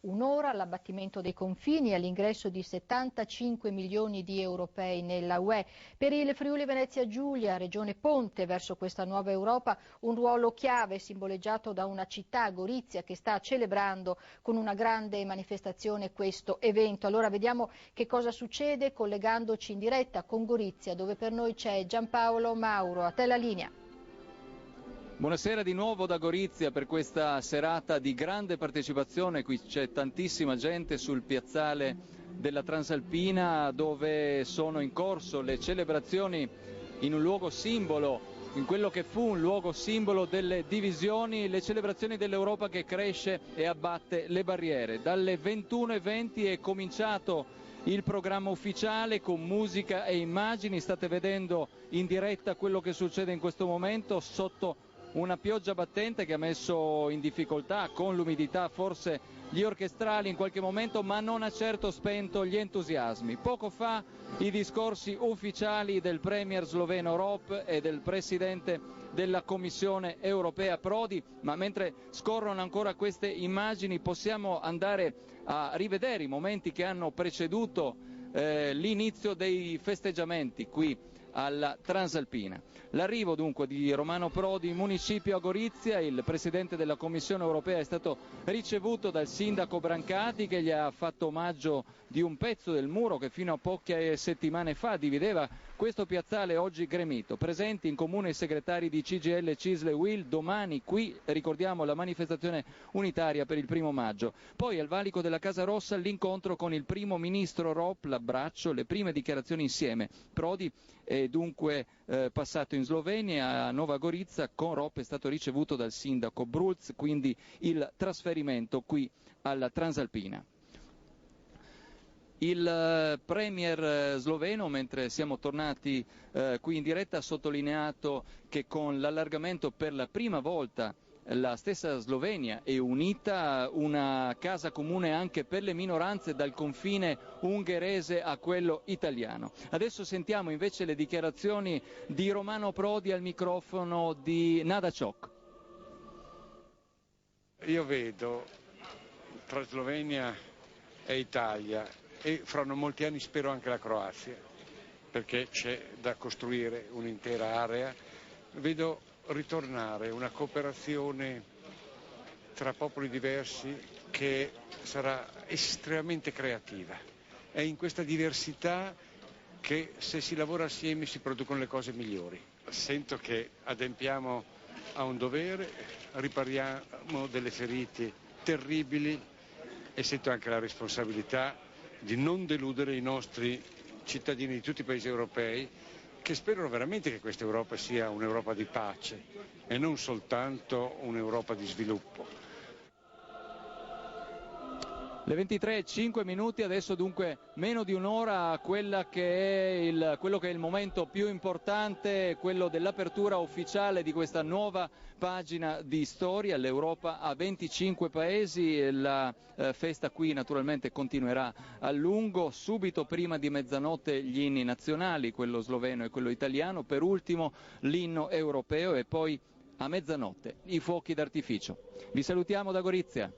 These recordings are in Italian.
un'ora all'abbattimento dei confini e all'ingresso di 75 milioni di europei nella UE. Per il Friuli Venezia Giulia, regione ponte verso questa nuova Europa, un ruolo chiave simboleggiato da una città, Gorizia, che sta celebrando con una grande manifestazione questo evento. Allora vediamo che cosa succede collegandoci in diretta con Gorizia, dove per noi c'è Giampaolo Mauro. A te la linea. Buonasera di nuovo da Gorizia per questa serata di grande partecipazione. Qui c'è tantissima gente sul piazzale della Transalpina, dove sono in corso le celebrazioni in un luogo simbolo, in quello che fu un luogo simbolo delle divisioni, le celebrazioni dell'Europa che cresce e abbatte le barriere. Dalle 21:20 è cominciato il programma ufficiale con musica e immagini. State vedendo in diretta quello che succede in questo momento sotto una pioggia battente che ha messo in difficoltà con l'umidità forse gli orchestrali in qualche momento, ma non ha certo spento gli entusiasmi. Poco fa i discorsi ufficiali del premier sloveno Rop e del presidente della Commissione europea Prodi, ma mentre scorrono ancora queste immagini possiamo andare a rivedere i momenti che hanno preceduto l'inizio dei festeggiamenti qui alla Transalpina. L'arrivo dunque di Romano Prodi in municipio a Gorizia, il presidente della Commissione europea è stato ricevuto dal sindaco Brancati, che gli ha fatto omaggio di un pezzo del muro che fino a poche settimane fa divideva questo piazzale oggi gremito. Presenti in comune i segretari di CGIL, CISL e UIL. Domani qui ricordiamo la manifestazione unitaria per il 1° maggio. Poi al valico della Casa Rossa l'incontro con il primo ministro Rop, l'abbraccio, le prime dichiarazioni insieme. Prodi è dunque passato in Slovenia, a Nova Gorica. Con Rop è stato ricevuto dal sindaco Brulz, quindi il trasferimento qui alla Transalpina. Il premier sloveno, mentre siamo tornati qui in diretta, ha sottolineato che con l'allargamento per la prima volta la stessa Slovenia è unita, una casa comune anche per le minoranze, dal confine ungherese a quello italiano. Adesso sentiamo invece le dichiarazioni di Romano Prodi al microfono di Nada Ciok. Io vedo tra Slovenia e Italia, e fra non molti anni spero anche la Croazia, perché c'è da costruire un'intera area, vedo ritornare una cooperazione tra popoli diversi che sarà estremamente creativa. È in questa diversità che, se si lavora assieme, si producono le cose migliori. Sento che adempiamo a un dovere, ripariamo delle ferite terribili e sento anche la responsabilità di non deludere i nostri cittadini di tutti i paesi europei, che sperano veramente che questa Europa sia un'Europa di pace e non soltanto un'Europa di sviluppo. Le 23:05, adesso dunque meno di un'ora a quello che è il momento più importante, quello dell'apertura ufficiale di questa nuova pagina di storia. L'Europa ha 25 paesi, la festa qui naturalmente continuerà a lungo. Subito prima di mezzanotte gli inni nazionali, quello sloveno e quello italiano, per ultimo l'inno europeo e poi a mezzanotte i fuochi d'artificio. Vi salutiamo da Gorizia.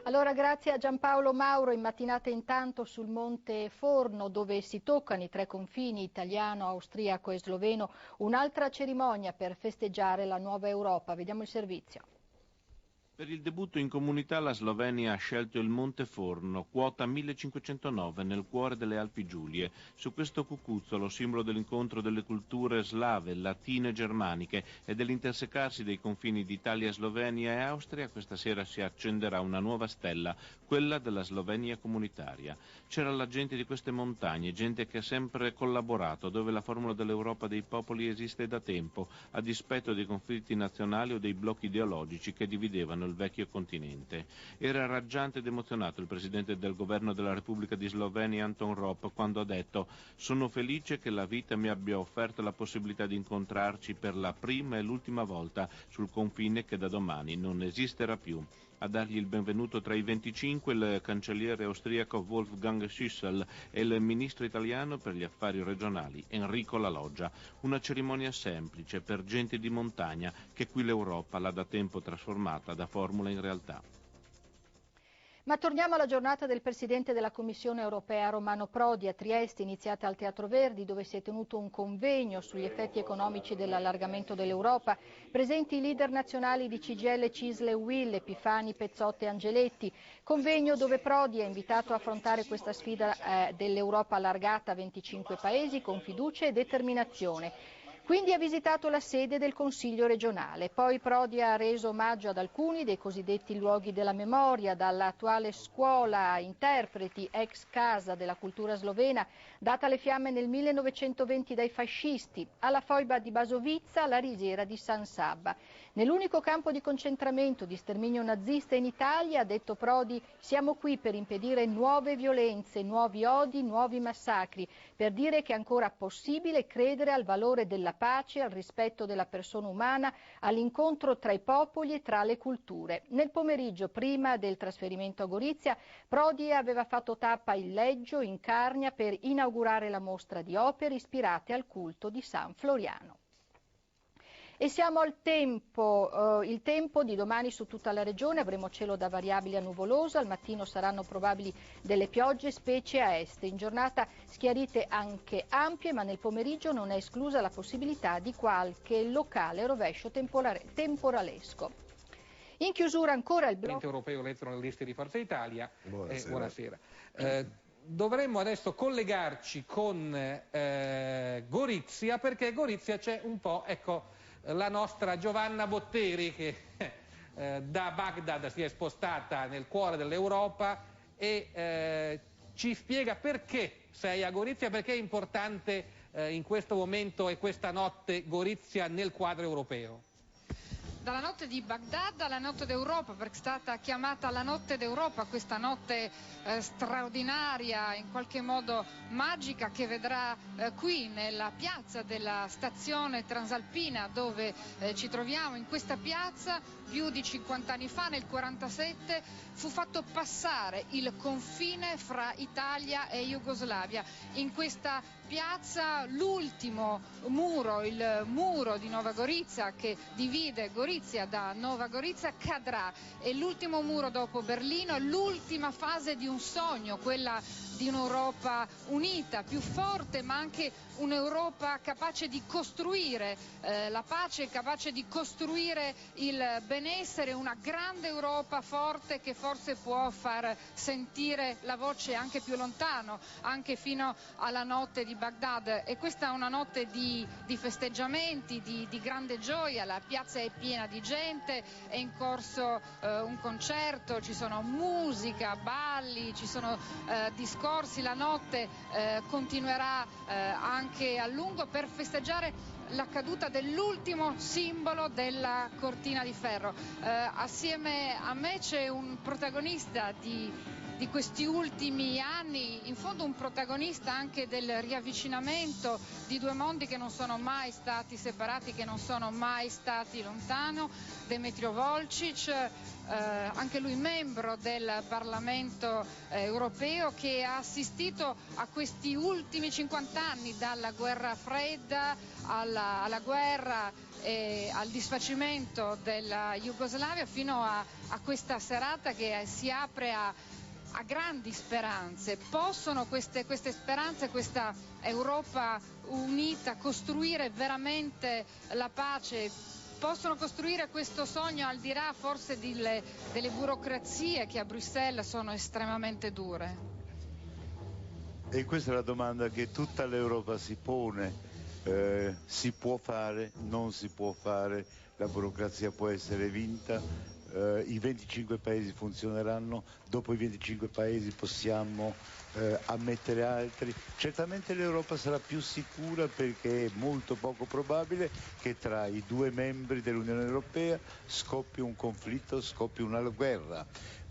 Allora grazie a Giampaolo Mauro. In mattinata intanto sul Monte Forno, dove si toccano i 3 confini italiano, austriaco e sloveno, un'altra cerimonia per festeggiare la nuova Europa. Vediamo il servizio. Per il debutto in comunità la Slovenia ha scelto il Monte Forno, quota 1509, nel cuore delle Alpi Giulie. Su questo cucuzzolo, simbolo dell'incontro delle culture slave, latine e germaniche e dell'intersecarsi dei confini d'Italia, Slovenia e Austria, questa sera si accenderà una nuova stella, quella della Slovenia comunitaria. C'era la gente di queste montagne, gente che ha sempre collaborato, dove la formula dell'Europa dei popoli esiste da tempo, a dispetto dei conflitti nazionali o dei blocchi ideologici che dividevano il vecchio continente. Era raggiante ed emozionato il presidente del governo della Repubblica di Slovenia, Anton Rop, quando ha detto: «Sono felice che la vita mi abbia offerto la possibilità di incontrarci per la prima e l'ultima volta sul confine che da domani non esisterà più». A dargli il benvenuto tra i 25 il cancelliere austriaco Wolfgang Schüssel e il ministro italiano per gli affari regionali Enrico La Loggia. Una cerimonia semplice per gente di montagna che qui l'Europa l'ha da tempo trasformata da formula in realtà. Ma torniamo alla giornata del Presidente della Commissione europea Romano Prodi a Trieste, iniziata al Teatro Verdi, dove si è tenuto un convegno sugli effetti economici dell'allargamento dell'Europa. Presenti i leader nazionali di CGIL, CISL e UIL, Epifani, Pezzotti e Angeletti. Convegno dove Prodi ha invitato a affrontare questa sfida dell'Europa allargata a 25 paesi con fiducia e determinazione. Quindi ha visitato la sede del Consiglio regionale, poi Prodi ha reso omaggio ad alcuni dei cosiddetti luoghi della memoria, dall'attuale scuola interpreti ex casa della cultura slovena, data alle fiamme nel 1920 dai fascisti, alla foiba di Basovizza, alla risiera di San Sabba. Nell'unico campo di concentramento di sterminio nazista in Italia, ha detto Prodi, siamo qui per impedire nuove violenze, nuovi odi, nuovi massacri, per dire che è ancora possibile credere al valore della pace, al rispetto della persona umana, all'incontro tra i popoli e tra le culture. Nel pomeriggio, prima del trasferimento a Gorizia, Prodi aveva fatto tappa in Leggio, in Carnia, per inaugurare la mostra di opere ispirate al culto di San Floriano. E siamo al tempo, il tempo di domani su tutta la regione, avremo cielo da variabile a nuvoloso, al mattino saranno probabili delle piogge, specie a est. In giornata schiarite anche ampie, ma nel pomeriggio non è esclusa la possibilità di qualche locale rovescio temporalesco. In chiusura ancora il blocco europeo eletto nelle liste di Forza Italia. Buonasera. Dovremmo adesso collegarci con Gorizia, perché a Gorizia c'è un po', ecco, la nostra Giovanna Botteri che da Baghdad si è spostata nel cuore dell'Europa e ci spiega perché sei a Gorizia, perché è importante in questo momento e questa notte Gorizia nel quadro europeo. Dalla notte di Baghdad alla notte d'Europa, perché è stata chiamata la notte d'Europa, questa notte straordinaria, in qualche modo magica, che vedrà qui nella piazza della stazione transalpina, dove ci troviamo. In questa piazza più di 50 anni fa, nel 1947, fu fatto passare il confine fra Italia e Jugoslavia. In questa piazza l'ultimo muro, il muro di Nova Gorizia che divide Gorizia da Nova Gorizia, cadrà. È l'ultimo muro dopo Berlino, l'ultima fase di un sogno, quella di un'Europa unita, più forte, ma anche un'Europa capace di costruire la pace, capace di costruire il benessere, una grande Europa forte che forse può far sentire la voce anche più lontano, anche fino alla notte di Baghdad. E questa è una notte di festeggiamenti, di grande gioia. La piazza è piena di gente, è in corso un concerto, ci sono musica, balli, ci sono discorsi. La notte continuerà anche a lungo per festeggiare la caduta dell'ultimo simbolo della cortina di ferro. Assieme a me c'è un protagonista di questi ultimi anni, in fondo un protagonista anche del riavvicinamento di due mondi che non sono mai stati separati, che non sono mai stati lontano, Demetrio Volčić, anche lui membro del Parlamento europeo, che ha assistito a questi ultimi 50 anni, dalla guerra fredda alla guerra e al disfacimento della Jugoslavia, fino a questa serata che si apre a grandi speranze. Possono queste speranze, questa Europa unita, costruire veramente la pace? Possono costruire questo sogno al di là forse delle burocrazie che a Bruxelles sono estremamente dure? E questa è la domanda che tutta l'Europa si pone. Si può fare, non si può fare, la burocrazia può essere vinta, i 25 paesi funzioneranno, dopo i 25 paesi possiamo ammettere altri. Certamente l'Europa sarà più sicura, perché è molto poco probabile che tra i due membri dell'Unione Europea scoppi un conflitto, scoppi una guerra.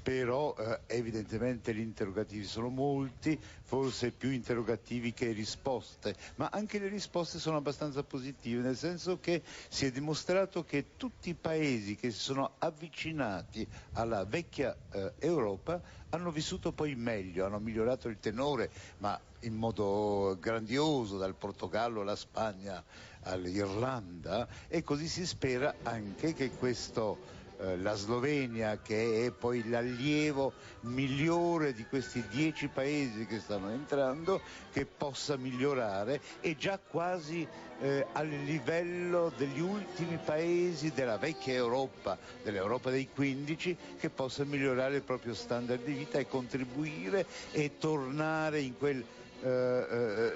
Però evidentemente gli interrogativi sono molti, forse più interrogativi che risposte, ma anche le risposte sono abbastanza positive, nel senso che si è dimostrato che tutti i paesi che si sono avvicinati alla vecchia Europa hanno vissuto poi meglio, hanno migliorato il tenore, ma in modo grandioso, dal Portogallo alla Spagna all'Irlanda, e così si spera anche che questo la Slovenia, che è poi l'allievo migliore di questi 10 paesi che stanno entrando, che possa migliorare, è già quasi al livello degli ultimi paesi della vecchia Europa, dell'Europa dei 15, che possa migliorare il proprio standard di vita e contribuire e tornare in quel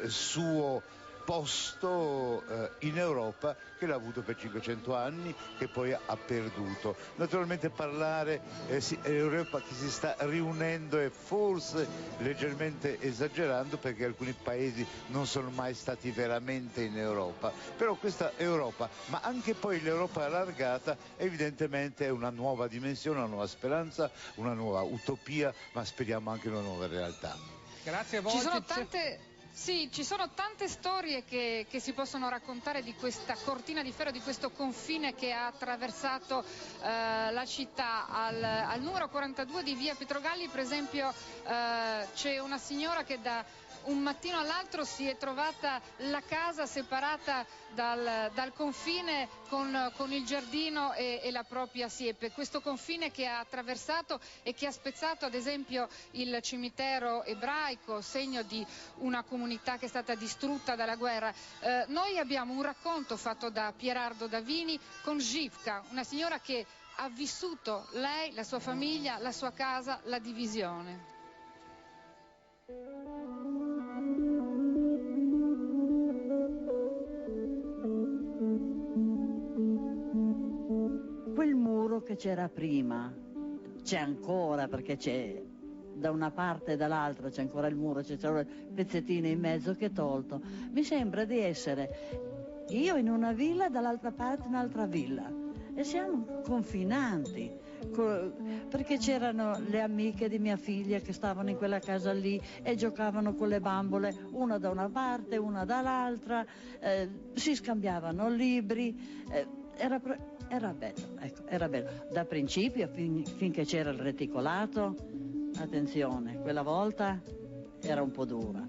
suo posto in Europa che l'ha avuto per 500 anni, che poi ha perduto. Naturalmente parlare Europa che si sta riunendo è forse leggermente esagerando, perché alcuni paesi non sono mai stati veramente in Europa, però questa Europa, ma anche poi l'Europa allargata, evidentemente è una nuova dimensione, una nuova speranza, una nuova utopia, ma speriamo anche una nuova realtà. Grazie a voi. Ci sono tante storie che si possono raccontare di questa cortina di ferro, di questo confine che ha attraversato la città. Al numero 42 di via Pietrogalli, per esempio, c'è una signora che da un mattino all'altro si è trovata la casa separata dal confine con il giardino e la propria siepe. Questo confine che ha attraversato e che ha spezzato ad esempio il cimitero ebraico, segno di una comunità che è stata distrutta dalla guerra. Noi abbiamo un racconto fatto da Pierardo Davini con Živka, una signora che ha vissuto, lei, la sua famiglia, la sua casa, la divisione. Quel muro che c'era prima, c'è ancora, perché c'è da una parte e dall'altra, c'è ancora il muro, c'è solo il pezzettino in mezzo che è tolto. Mi sembra di essere io in una villa, dall'altra parte un'altra villa, e siamo confinanti, perché c'erano le amiche di mia figlia che stavano in quella casa lì e giocavano con le bambole, una da una parte, una dall'altra, si scambiavano libri, era bello, ecco, era bello. Da principio finché c'era il reticolato, attenzione, quella volta era un po' dura,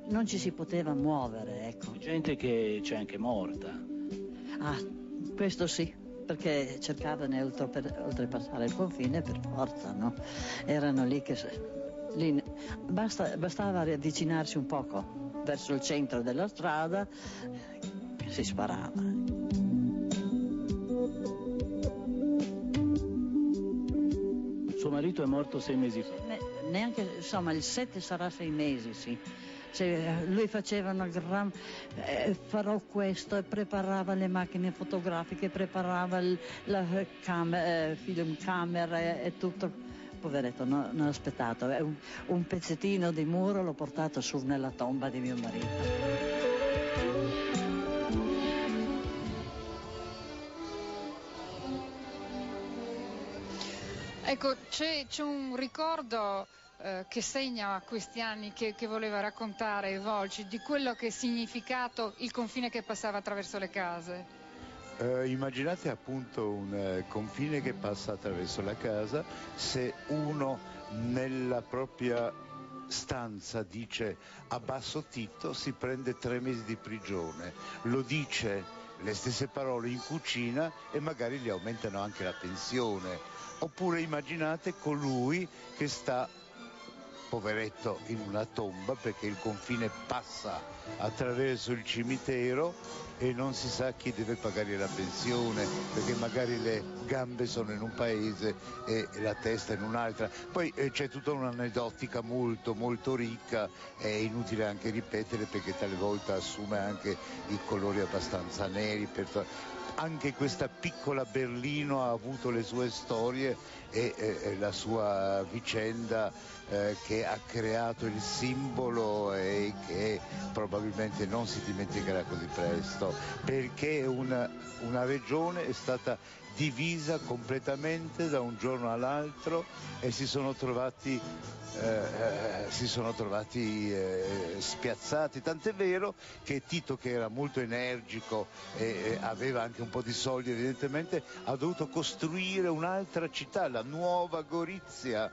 non ci si poteva muovere, ecco. Gente che c'è anche morta. Ah, questo sì, perché cercavano di oltrepassare il confine per forza, no? Erano lì che bastava avvicinarsi un poco verso il centro della strada che si sparava. Suo marito è morto 6 mesi fa. Neanche, insomma, il 7 sarà 6 mesi, sì. Lui faceva una gran... farò questo, e preparava le macchine fotografiche, preparava la film camera e tutto. Poveretto, non ha aspettato. Un pezzettino di muro l'ho portato su nella tomba di mio marito. Ecco, c'è un ricordo che segna questi anni che voleva raccontare Volci, di quello che è significato il confine che passava attraverso le case. Immaginate appunto un confine che passa attraverso la casa. Se uno nella propria stanza dice abbasso Tito, si prende 3 mesi di prigione. Lo dice le stesse parole in cucina e magari gli aumentano anche la pensione. Oppure immaginate colui che sta, poveretto, in una tomba, perché il confine passa attraverso il cimitero e non si sa chi deve pagare la pensione, perché magari le gambe sono in un paese e la testa in un'altra. Poi c'è tutta un'aneddotica molto molto ricca, è inutile anche ripetere perché talvolta assume anche i colori abbastanza neri. Anche questa piccola Berlino ha avuto le sue storie e la sua vicenda che ha creato il simbolo e che probabilmente non si dimenticherà così presto, perché una regione è stata divisa completamente da un giorno all'altro e si sono trovati spiazzati, tant'è vero che Tito, che era molto energico e aveva anche un po' di soldi evidentemente, ha dovuto costruire un'altra città, la Nuova Gorizia,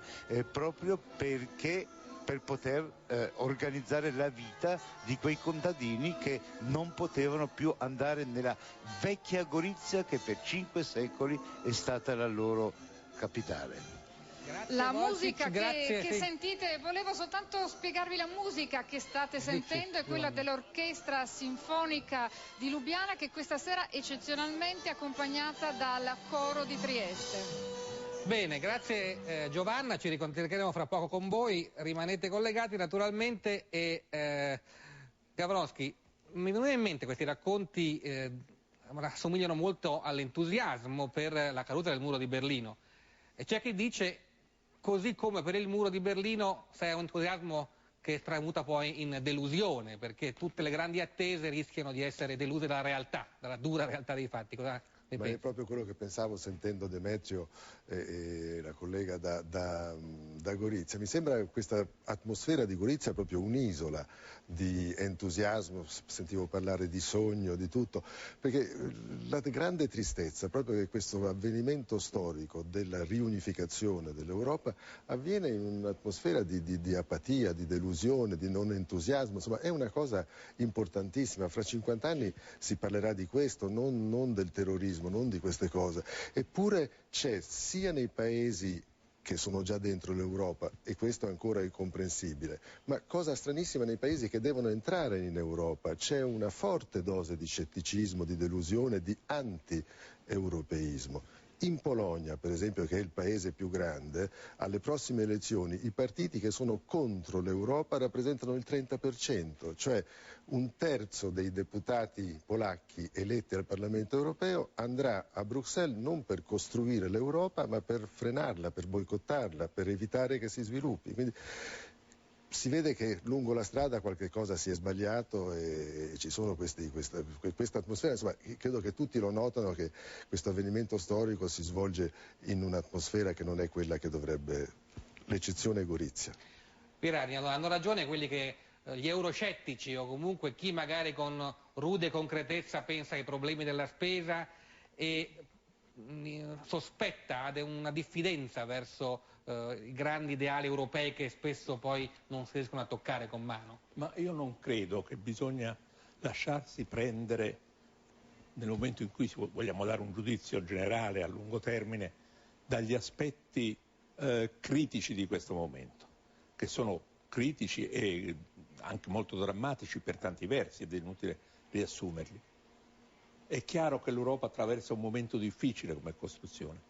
proprio perché per poter organizzare la vita di quei contadini che non potevano più andare nella vecchia Gorizia che per 5 secoli è stata la loro capitale. La musica che sentite, volevo soltanto spiegarvi la musica che state sentendo, è quella dell'Orchestra Sinfonica di Lubiana, che questa sera è eccezionalmente accompagnata dal coro di Trieste. Bene, grazie Giovanna, ci ricontreremo fra poco con voi, rimanete collegati naturalmente. E Gavroski, mi vengono in mente questi racconti, assomigliano molto all'entusiasmo per la caduta del muro di Berlino, e c'è chi dice, così come per il muro di Berlino, c'è un entusiasmo che tramuta poi in delusione, perché tutte le grandi attese rischiano di essere deluse dalla realtà, dalla dura realtà dei fatti. Cosa ne pensi? È proprio quello che pensavo sentendo Demetrio e la collega da Gorizia. Mi sembra questa atmosfera di Gorizia proprio un'isola di entusiasmo, sentivo parlare di sogno, di tutto, perché la grande tristezza proprio che questo avvenimento storico della riunificazione dell'Europa avviene in un'atmosfera di apatia, di delusione, di non entusiasmo, insomma è una cosa importantissima. Fra 50 anni si parlerà di questo, non del terrorismo, non di queste cose, eppure c'è sia nei paesi che sono già dentro l'Europa, e questo è ancora incomprensibile, ma cosa stranissima nei paesi che devono entrare in Europa, c'è una forte dose di scetticismo, di delusione, di anti-europeismo. In Polonia, per esempio, che è il paese più grande, alle prossime elezioni i partiti che sono contro l'Europa rappresentano il 30%, cioè un terzo dei deputati polacchi eletti al Parlamento europeo andrà a Bruxelles non per costruire l'Europa, ma per frenarla, per boicottarla, per evitare che si sviluppi. Quindi si vede che lungo la strada qualche cosa si è sbagliato e ci sono questa atmosfera, insomma, credo che tutti lo notano che questo avvenimento storico si svolge in un'atmosfera che non è quella che dovrebbe, l'eccezione è Gorizia. Pirani, hanno ragione quelli che gli euroscettici o comunque chi magari con rude concretezza pensa ai problemi della spesa e sospetta una diffidenza verso i grandi ideali europei che spesso poi non si riescono a toccare con mano. Ma io non credo che bisogna lasciarsi prendere, nel momento in cui vogliamo dare un giudizio generale a lungo termine, dagli aspetti critici di questo momento, che sono critici e anche molto drammatici per tanti versi, ed è inutile riassumerli. È chiaro che l'Europa attraversa un momento difficile come costruzione,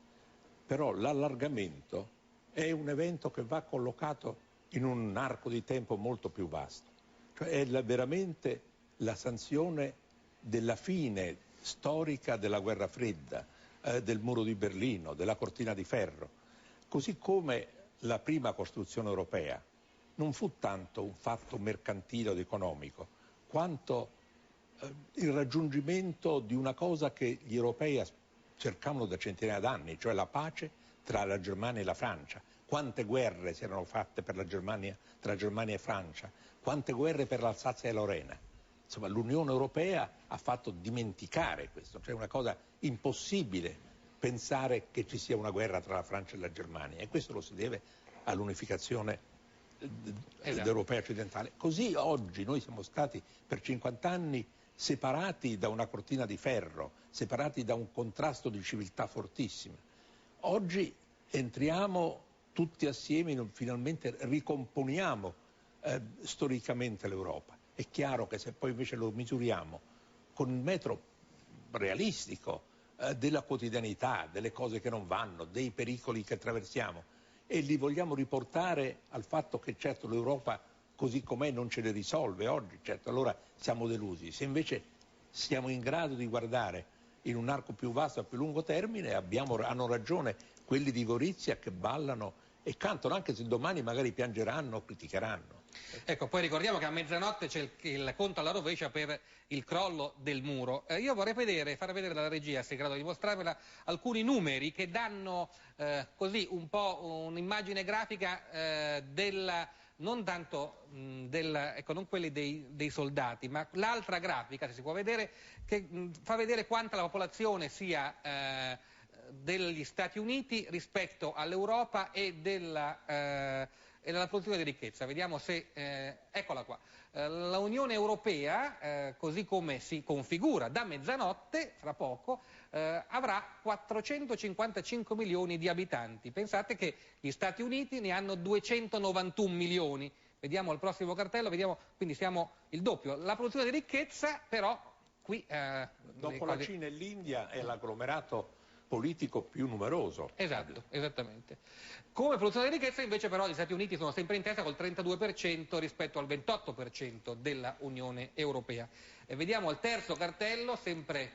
però l'allargamento è un evento che va collocato in un arco di tempo molto più vasto, cioè è veramente la sanzione della fine storica della guerra fredda, del muro di Berlino, della cortina di ferro, così come la prima costruzione europea non fu tanto un fatto mercantile o economico, quanto il raggiungimento di una cosa che gli europei cercavano da centinaia d'anni, cioè la pace tra la Germania e la Francia. Quante guerre si erano fatte per la Germania, tra Germania e Francia, quante guerre per l'Alsazia e Lorena. Insomma, l'Unione Europea ha fatto dimenticare questo, cioè è una cosa impossibile pensare che ci sia una guerra tra la Francia e la Germania, e questo lo si deve all'unificazione europea occidentale. Così oggi noi siamo stati per 50 anni separati da una cortina di ferro, separati da un contrasto di civiltà fortissime. Oggi entriamo tutti assieme, finalmente ricomponiamo storicamente l'Europa. È chiaro che se poi invece lo misuriamo con il metro realistico della quotidianità, delle cose che non vanno, dei pericoli che attraversiamo, e li vogliamo riportare al fatto che certo l'Europa così com'è non ce le risolve oggi, certo, allora siamo delusi. Se invece siamo in grado di guardare in un arco più vasto, a più lungo termine, hanno ragione quelli di Gorizia che ballano e cantano, anche se domani magari piangeranno o criticheranno. Ecco, poi ricordiamo che a mezzanotte c'è il conto alla rovescia per il crollo del muro. Io vorrei far vedere dalla regia, se è in grado di mostrarmela, alcuni numeri che danno così un po' un'immagine grafica non tanto ecco, non quelli dei soldati, ma l'altra grafica, se si può vedere, che fa vedere quanta la popolazione sia degli Stati Uniti rispetto all'Europa e e dalla produzione di ricchezza. Vediamo se, eccola qua, l'Unione Europea, così come si configura da mezzanotte, fra poco, avrà 455 milioni di abitanti. Pensate che gli Stati Uniti ne hanno 291 milioni. Vediamo il prossimo cartello, vediamo, quindi siamo il doppio. La produzione di ricchezza, però, qui... dopo la Cina e l'India è l'agglomerato politico più numeroso. Esatto, esattamente. Come produzione di ricchezza invece però gli Stati Uniti sono sempre in testa col 32% rispetto al 28% della Unione Europea. Vediamo il terzo cartello, sempre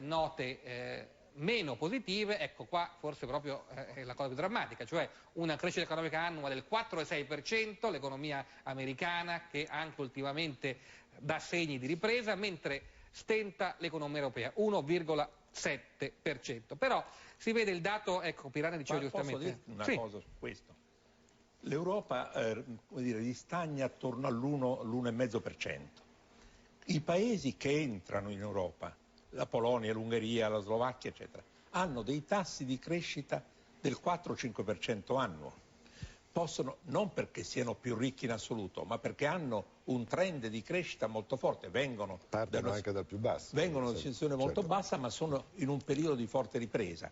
note meno positive, ecco qua forse proprio è la cosa più drammatica, cioè una crescita economica annua del 4,6%, l'economia americana che anche ultimamente dà segni di ripresa, mentre stenta l'economia europea, 1,7%. Però si vede il dato, ecco, Pirani diceva giustamente. Posso dire una cosa su questo? L'Europa gli stagna attorno all'1,5%. I paesi che entrano in Europa, la Polonia, l'Ungheria, la Slovacchia, eccetera, hanno dei tassi di crescita del 4-5% annuo. Possono, non perché siano più ricchi in assoluto, ma perché hanno un trend di crescita molto forte, partono anche dal più basso. Vengono da una situazione molto bassa, ma sono in un periodo di forte ripresa.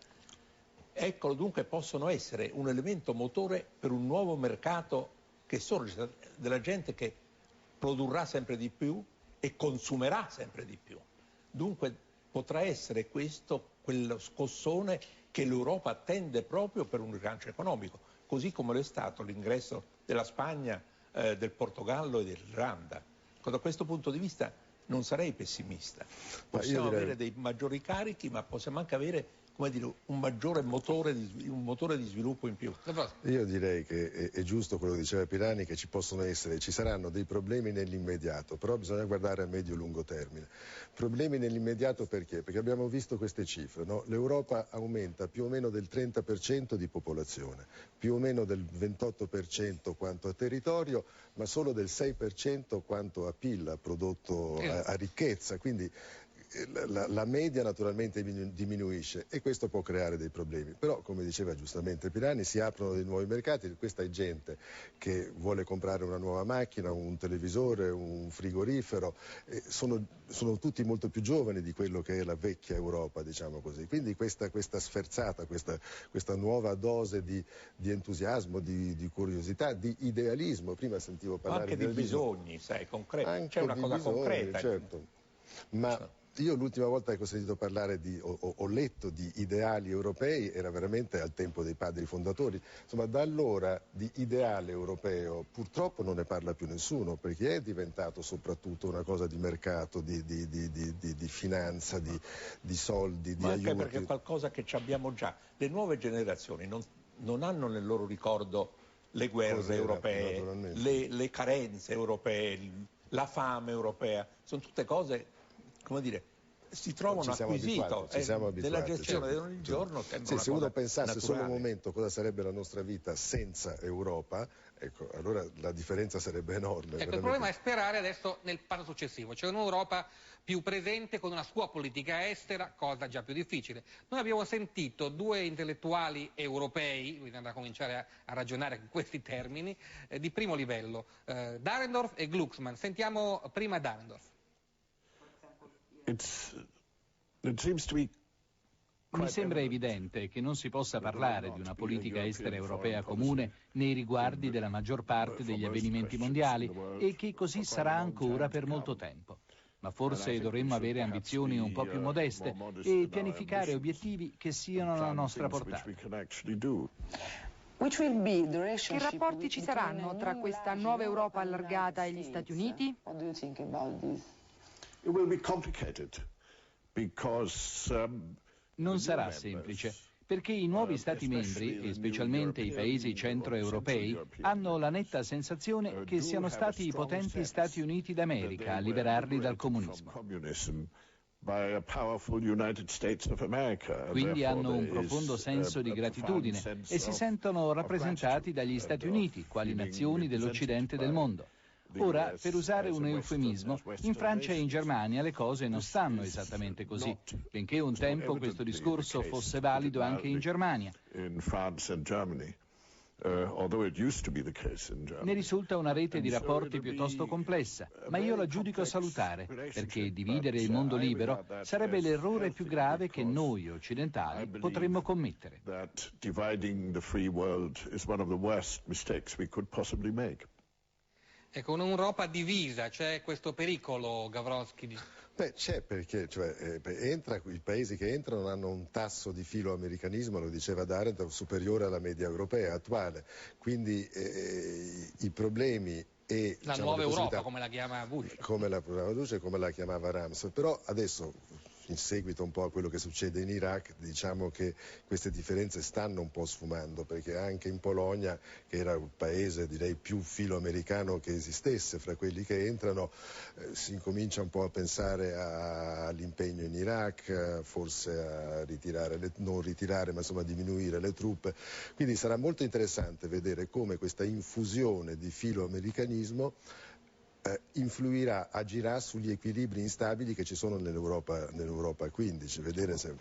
Eccolo, dunque possono essere un elemento motore per un nuovo mercato che sorge della gente che produrrà sempre di più e consumerà sempre di più. Dunque potrà essere questo quello scossone che l'Europa attende proprio per un rilancio economico, così come lo è stato l'ingresso della Spagna, del Portogallo e dell'Irlanda. Da questo punto di vista non sarei pessimista. Possiamo avere dei maggiori carichi, ma possiamo anche avere, come dire, un motore di sviluppo in più. Io direi che è giusto quello che diceva Pirani, che ci saranno dei problemi nell'immediato, però bisogna guardare a medio-lungo termine. Problemi nell'immediato perché? Perché abbiamo visto queste cifre, no? L'Europa aumenta più o meno del 30% di popolazione, più o meno del 28% quanto a territorio, ma solo del 6% quanto a PIL, a prodotto, a ricchezza, quindi la media naturalmente diminuisce e questo può creare dei problemi, però come diceva giustamente Pirani si aprono dei nuovi mercati, questa è gente che vuole comprare una nuova macchina, un televisore, un frigorifero, sono tutti molto più giovani di quello che è la vecchia Europa, diciamo così, quindi questa sferzata, questa nuova dose di entusiasmo, di curiosità, di idealismo, prima sentivo parlare anche di bisogni, sai, concreti, c'è una cosa concreta. Certo. Ma io l'ultima volta che ho sentito parlare ho letto di ideali europei era veramente al tempo dei padri fondatori. Insomma, da allora di ideale europeo purtroppo non ne parla più nessuno, perché è diventato soprattutto una cosa di mercato, di finanza, di soldi, di aiuti. Ma anche perché è qualcosa che abbiamo già. Le nuove generazioni non hanno nel loro ricordo le guerre europee, le carenze europee, la fame europea. Sono tutte cose, come dire, si trovano acquisito della gestione di ogni giorno. Se uno pensasse solo un momento cosa sarebbe la nostra vita senza Europa, ecco, allora la differenza sarebbe enorme. Ecco, il problema è sperare adesso nel passo successivo, cioè un'Europa più presente con una sua politica estera, cosa già più difficile. Noi abbiamo sentito due intellettuali europei, bisogna cominciare a ragionare con questi termini, di primo livello, Dahrendorf e Glucksmann. Sentiamo prima Dahrendorf. Mi sembra evidente che non si possa parlare di una politica estera europea comune nei riguardi della maggior parte degli avvenimenti mondiali e che così sarà ancora per molto tempo. Ma forse dovremmo avere ambizioni un po' più modeste e pianificare obiettivi che siano alla nostra portata. Che rapporti ci saranno tra questa nuova Europa allargata e gli Stati Uniti? Non sarà semplice, perché i nuovi Stati membri, e specialmente i paesi centroeuropei, hanno la netta sensazione che siano stati i potenti Stati Uniti d'America a liberarli dal comunismo. Quindi hanno un profondo senso di gratitudine e si sentono rappresentati dagli Stati Uniti, quali nazioni dell'Occidente del mondo. Ora, per usare un eufemismo, in Francia e in Germania le cose non stanno esattamente così, benché un tempo questo discorso fosse valido anche in Germania. Ne risulta una rete di rapporti piuttosto complessa, ma io la giudico salutare, perché dividere il mondo libero sarebbe l'errore più grave che noi occidentali potremmo commettere. Ecco, un'Europa divisa, c'è questo pericolo, Gawronski? Beh, c'è perché i paesi che entrano hanno un tasso di filoamericanismo, lo diceva Darendt, superiore alla media europea attuale, quindi i problemi e la nuova Europa, come la chiama Bush. Come la chiamava Rumsfeld, però adesso, in seguito un po' a quello che succede in Iraq, diciamo che queste differenze stanno un po' sfumando, perché anche in Polonia, che era il paese direi più filoamericano che esistesse fra quelli che entrano, si incomincia un po' a pensare all'impegno in Iraq, forse a non ritirare, ma insomma diminuire le truppe. Quindi sarà molto interessante vedere come questa infusione di filoamericanismo agirà sugli equilibri instabili che ci sono nell'Europa 15, vedere se...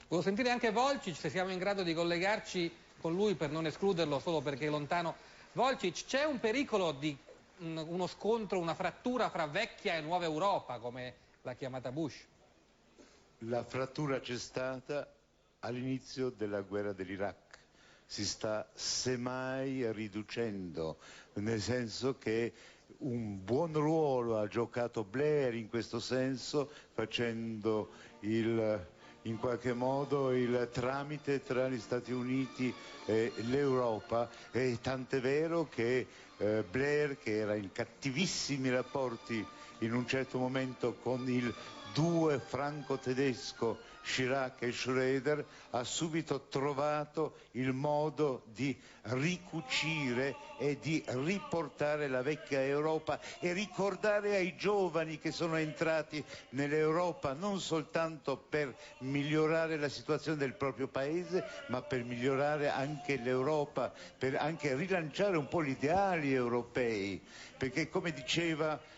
Volevo sentire anche Volcic, se siamo in grado di collegarci con lui per non escluderlo solo perché è lontano. Volcic, c'è un pericolo di uno scontro, una frattura fra vecchia e nuova Europa, come l'ha chiamata Bush? La frattura c'è stata all'inizio della guerra dell'Iraq, si sta semmai riducendo, nel senso che un buon ruolo ha giocato Blair in questo senso, facendo in qualche modo il tramite tra gli Stati Uniti e l'Europa, e tant'è vero che Blair, che era in cattivissimi rapporti in un certo momento con il duo franco-tedesco Chirac e Schröder, ha subito trovato il modo di ricucire e di riportare la vecchia Europa e ricordare ai giovani che sono entrati nell'Europa non soltanto per migliorare la situazione del proprio paese, ma per migliorare anche l'Europa, per anche rilanciare un po' gli ideali europei, perché come diceva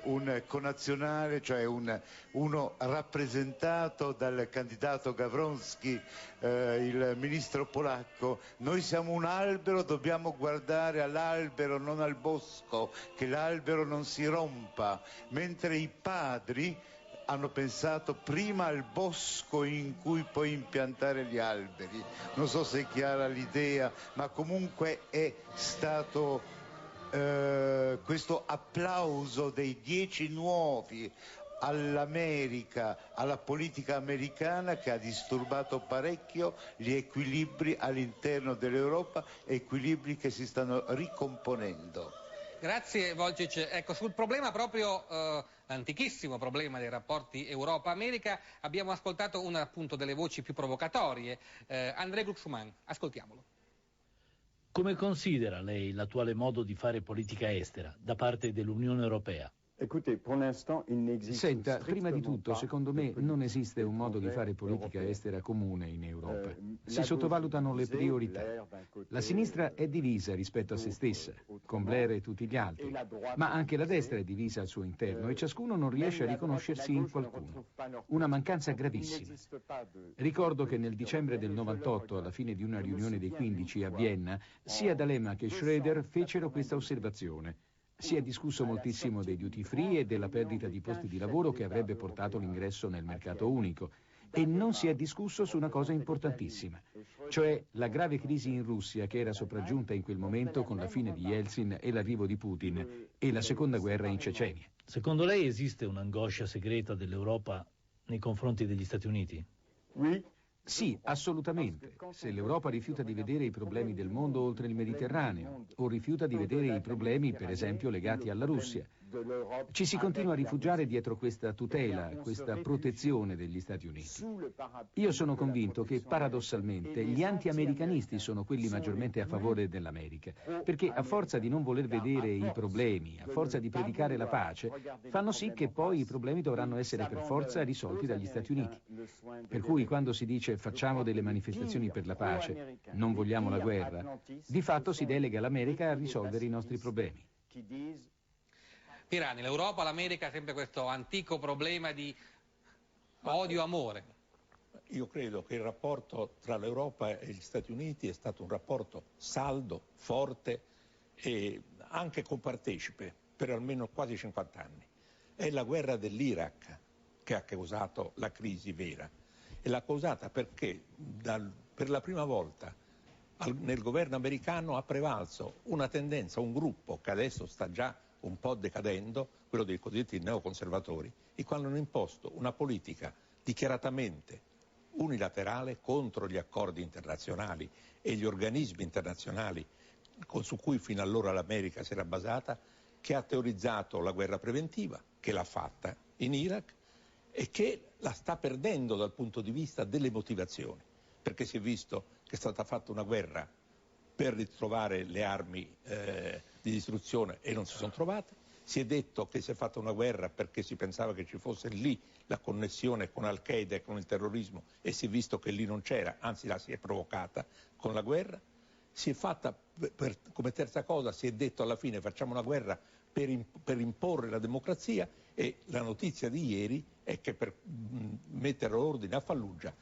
un connazionale, cioè uno rappresentato dal candidato Gawronski, il ministro polacco, noi siamo un albero, dobbiamo guardare all'albero, non al bosco, che l'albero non si rompa, mentre i padri hanno pensato prima al bosco in cui poi impiantare gli alberi. Non so se è chiara l'idea, ma comunque è stato questo applauso dei 10 nuovi all'America, alla politica americana, che ha disturbato parecchio gli equilibri all'interno dell'Europa, equilibri che si stanno ricomponendo. Grazie Volcic. Ecco, sul problema proprio, l'antichissimo problema dei rapporti Europa-America, abbiamo ascoltato una appunto delle voci più provocatorie. André Glucksmann, ascoltiamolo. Come considera lei l'attuale modo di fare politica estera da parte dell'Unione Europea? Senta, prima di tutto, secondo me, non esiste un modo di fare politica estera comune in Europa. Si sottovalutano le priorità. La sinistra è divisa rispetto a se stessa, con Blair e tutti gli altri, ma anche la destra è divisa al suo interno e ciascuno non riesce a riconoscersi in qualcuno. Una mancanza gravissima. Ricordo che nel dicembre del 98, alla fine di una riunione dei 15 a Vienna, sia D'Alema che Schröder fecero questa osservazione. Si è discusso moltissimo dei duty free e della perdita di posti di lavoro che avrebbe portato l'ingresso nel mercato unico, e non si è discusso su una cosa importantissima, cioè la grave crisi in Russia che era sopraggiunta in quel momento con la fine di Yeltsin e l'arrivo di Putin e la seconda guerra in Cecenia. Secondo lei esiste un'angoscia segreta dell'Europa nei confronti degli Stati Uniti? Sì, assolutamente. Se l'Europa rifiuta di vedere i problemi del mondo oltre il Mediterraneo, o rifiuta di vedere i problemi, per esempio, legati alla Russia, ci si continua a rifugiare dietro questa tutela, questa protezione degli Stati Uniti. Io sono convinto che, paradossalmente, gli anti-americanisti sono quelli maggiormente a favore dell'America, perché a forza di non voler vedere i problemi, a forza di predicare la pace, fanno sì che poi i problemi dovranno essere per forza risolti dagli Stati Uniti. Per cui quando si dice facciamo delle manifestazioni per la pace, non vogliamo la guerra, di fatto si delega l'America a risolvere i nostri problemi. Pirani, l'Europa, l'America, sempre questo antico problema di odio-amore. io credo che il rapporto tra l'Europa e gli Stati Uniti è stato un rapporto saldo, forte e anche compartecipe per almeno quasi 50 anni. È la guerra dell'Iraq che ha causato la crisi vera, e l'ha causata perché per la prima volta nel governo americano ha prevalso una tendenza, un gruppo che adesso sta già un po' decadendo, quello dei cosiddetti neoconservatori, i quali hanno imposto una politica dichiaratamente unilaterale contro gli accordi internazionali e gli organismi internazionali su cui fino allora l'America si era basata, che ha teorizzato la guerra preventiva, che l'ha fatta in Iraq e che la sta perdendo dal punto di vista delle motivazioni, perché si è visto che è stata fatta una guerra per ritrovare le armi di distruzione e non si sono trovate. Si è detto che si è fatta una guerra perché si pensava che ci fosse lì la connessione con Al-Qaeda e con il terrorismo, e si è visto che lì non c'era, anzi la si è provocata con la guerra. Si è fatta, come terza cosa, si è detto alla fine facciamo una guerra per imporre la democrazia, e la notizia di ieri è che per mettere ordine a Fallujah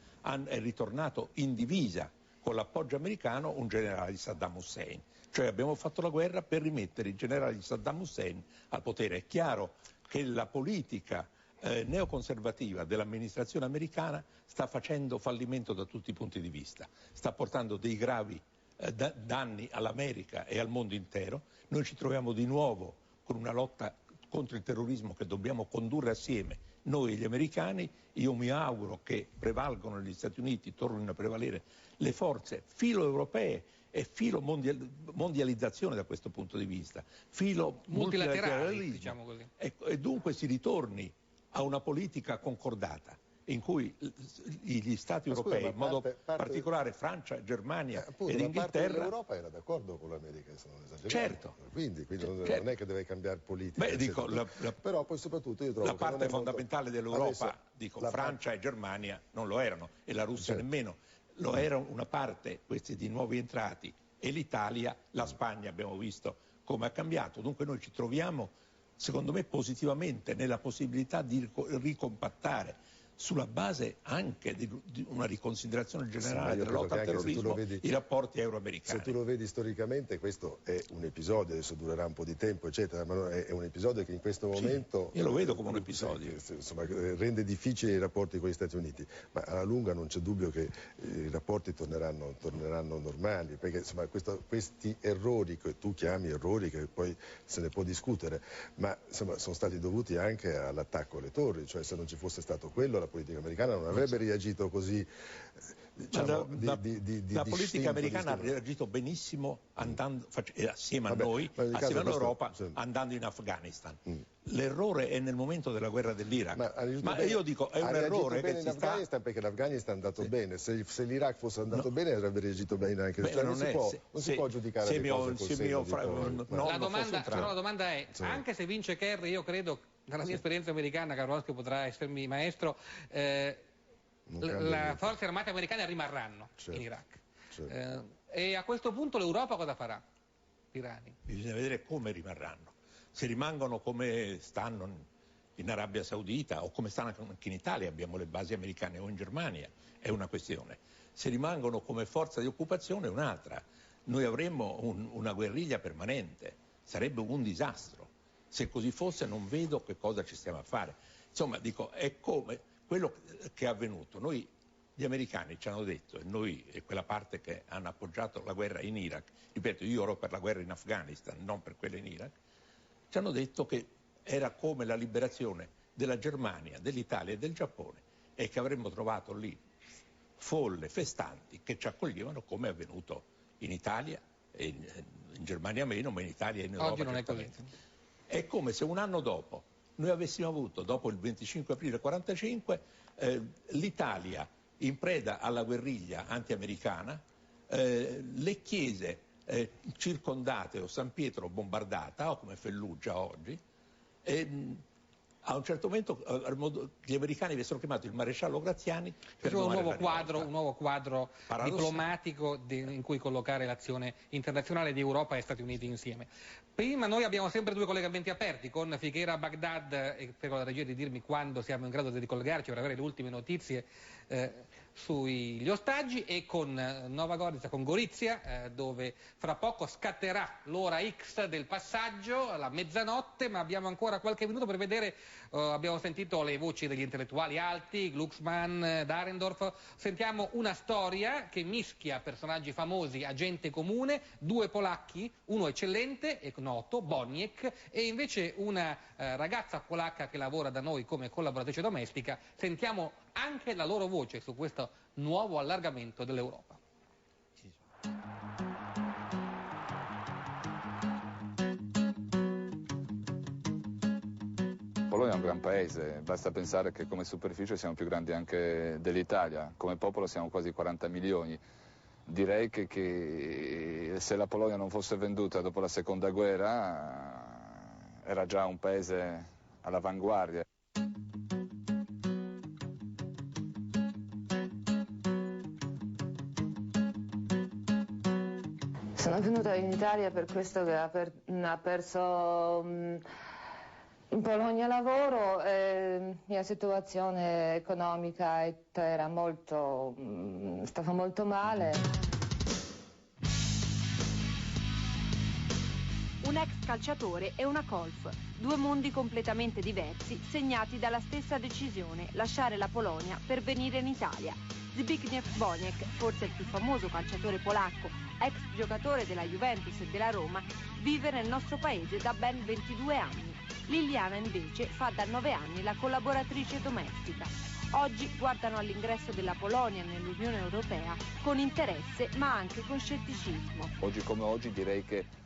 è ritornato in divisa con l'appoggio americano un generale di Saddam Hussein. Cioè abbiamo fatto la guerra per rimettere il generale di Saddam Hussein al potere. È chiaro che la politica neoconservativa dell'amministrazione americana sta facendo fallimento da tutti i punti di vista, sta portando dei gravi danni all'America e al mondo intero. Noi ci troviamo di nuovo con una lotta contro il terrorismo che dobbiamo condurre assieme, noi e gli americani. Io mi auguro che prevalgano negli Stati Uniti, tornino a prevalere le forze filo-europee e filo mondializzazione da questo punto di vista, filo multilateralismo, diciamo così. E dunque si ritorni a una politica concordata in cui gli Stati europei, in modo particolare Francia, Germania ed Inghilterra... L'Europa era d'accordo con l'America, se non esageriamo. Certo. Quindi non è che deve cambiare politica. Beh, dico, però poi soprattutto io trovo la parte fondamentale dell'Europa, Francia e Germania non lo erano, e la Russia nemmeno. Lo era una parte, questi di nuovi entrati, e l'Italia, la Spagna abbiamo visto come ha cambiato. Dunque noi ci troviamo, secondo me, positivamente nella possibilità di ricompattare, sulla base anche di una riconsiderazione generale della lotta al terrorismo, i rapporti euro-americani. Se tu lo vedi storicamente, questo è un episodio, adesso durerà un po' di tempo, eccetera, ma è un episodio che in questo momento... Io lo vedo come un episodio. Insomma, rende difficili i rapporti con gli Stati Uniti, ma alla lunga non c'è dubbio che i rapporti torneranno normali, perché insomma, questi errori che tu chiami errori, che poi se ne può discutere, ma insomma, sono stati dovuti anche all'attacco alle torri, cioè se non ci fosse stato quello, la politica americana non avrebbe reagito così, diciamo, la politica americana ha reagito benissimo andando, assieme a noi, assieme all'Europa, andando in Afghanistan. L'errore è nel momento della guerra dell'Iraq, ma io dico è un errore che in Afghanistan, perché l'Afghanistan è andato bene. Se l'Iraq fosse andato bene avrebbe reagito bene anche. Beh, non si può giudicare le cose la domanda è, anche se vince Kerry, io credo, dalla mia esperienza americana, Karolowski potrà essermi maestro, le forze armate americane rimarranno in Iraq. E a questo punto l'Europa cosa farà? Pirani. Bisogna vedere come rimarranno. Se rimangono come stanno in Arabia Saudita o come stanno anche in Italia, abbiamo le basi americane, o in Germania, è una questione. Se rimangono come forza di occupazione è un'altra. Noi avremmo una guerriglia permanente, sarebbe un disastro. Se così fosse non vedo che cosa ci stiamo a fare. Insomma, dico, è come quello che è avvenuto. Noi, gli americani ci hanno detto, e noi e quella parte che hanno appoggiato la guerra in Iraq, ripeto, io ero per la guerra in Afghanistan, non per quella in Iraq, ci hanno detto che era come la liberazione della Germania, dell'Italia e del Giappone, e che avremmo trovato lì folle, festanti, che ci accoglievano come è avvenuto in Italia, e in Germania meno, ma in Italia e in Europa. Oggi non è così. È come se un anno dopo noi avessimo avuto, dopo il 25 aprile 1945, l'Italia in preda alla guerriglia anti-americana, le chiese circondate o San Pietro bombardata, o come Fallujah oggi, a un certo momento gli americani avessero chiamato il maresciallo Graziani per un nuovo quadro diplomatico in cui collocare l'azione internazionale di Europa e Stati Uniti insieme. Prima noi abbiamo sempre due collegamenti aperti con Figuera Baghdad, e prego la regia di dirmi quando siamo in grado di ricollegarci per avere le ultime notizie. sugli ostaggi, e con Nova Gorica, con Gorizia, dove fra poco scatterà l'ora X del passaggio, alla mezzanotte, ma abbiamo ancora qualche minuto per vedere, abbiamo sentito le voci degli intellettuali alti, Glucksmann, Dahrendorf, sentiamo una storia che mischia personaggi famosi a gente comune, due polacchi, uno eccellente e noto, Boniek, e invece una ragazza polacca che lavora da noi come collaboratrice domestica. Sentiamo anche la loro voce su questo nuovo allargamento dell'Europa. Polonia è un gran paese, basta pensare che come superficie siamo più grandi anche dell'Italia, come popolo siamo quasi 40 milioni. Direi che se la Polonia non fosse venduta dopo la seconda guerra era già un paese all'avanguardia. Sono venuta in Italia per questo che ha perso in Polonia lavoro, la mia situazione economica era stava molto male. Un ex calciatore e una colf, due mondi completamente diversi, segnati dalla stessa decisione, lasciare la Polonia per venire in Italia. Zbigniew Boniek, forse il più famoso calciatore polacco, ex giocatore della Juventus e della Roma, vive nel nostro paese da ben 22 anni. Liliana invece fa da 9 anni la collaboratrice domestica. Oggi guardano all'ingresso della Polonia nell'Unione Europea con interesse ma anche con scetticismo. Oggi come oggi direi che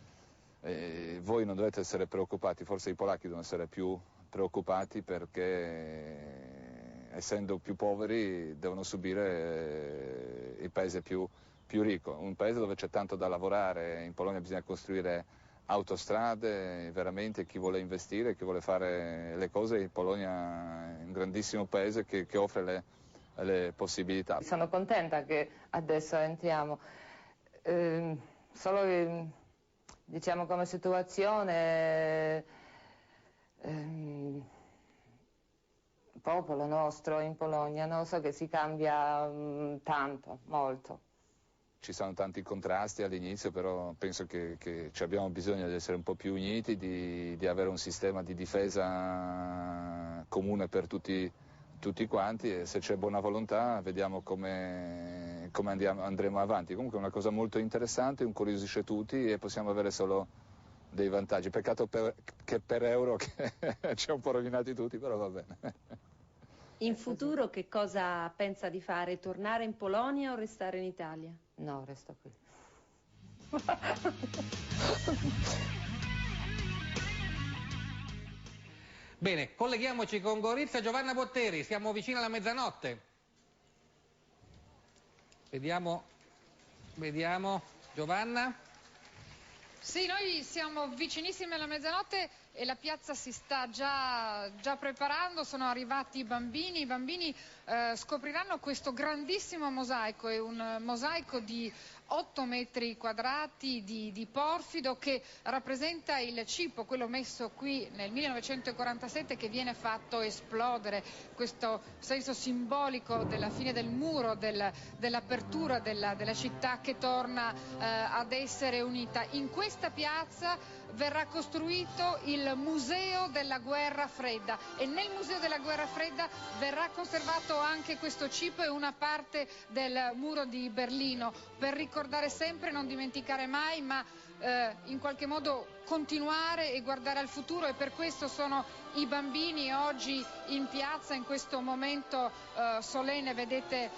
voi non dovete essere preoccupati, forse i polacchi devono essere più preoccupati perché essendo più poveri devono subire il paese più ricco, un paese dove c'è tanto da lavorare. In Polonia bisogna costruire autostrade, veramente chi vuole investire, chi vuole fare le cose, in Polonia è un grandissimo paese che offre le possibilità. Sono contenta che adesso entriamo, solo che, diciamo, come situazione, il popolo nostro in Polonia, non so che si cambia tanto, molto. Ci sono tanti contrasti all'inizio, però penso che abbiamo bisogno di essere un po' più uniti, di avere un sistema di difesa comune per tutti quanti, e se c'è buona volontà vediamo come andremo avanti. Comunque è una cosa molto interessante, incuriosisce tutti e possiamo avere solo dei vantaggi. Peccato che per Euro che ci ha un po' rovinati tutti, però va bene. In futuro che cosa pensa di fare? Tornare in Polonia o restare in Italia? No, resto qui. Bene, colleghiamoci con Gorizia. Giovanna Botteri, siamo vicini alla mezzanotte. Vediamo, Giovanna. Sì, noi siamo vicinissimi alla mezzanotte e la piazza si sta già preparando, sono arrivati i bambini scopriranno questo grandissimo mosaico, è un mosaico di 8 metri quadrati di porfido che rappresenta il cibo, quello messo qui nel 1947, che viene fatto esplodere, questo senso simbolico della fine del muro, dell'apertura della città che torna ad essere unita. In questa piazza verrà costruito il Museo della Guerra Fredda e nel Museo della Guerra Fredda verrà conservato anche questo cibo e una parte del muro di Berlino, per ricordare sempre, non dimenticare mai, ma in qualche modo continuare e guardare al futuro, e per questo sono i bambini oggi in piazza in questo momento solenne. Vedete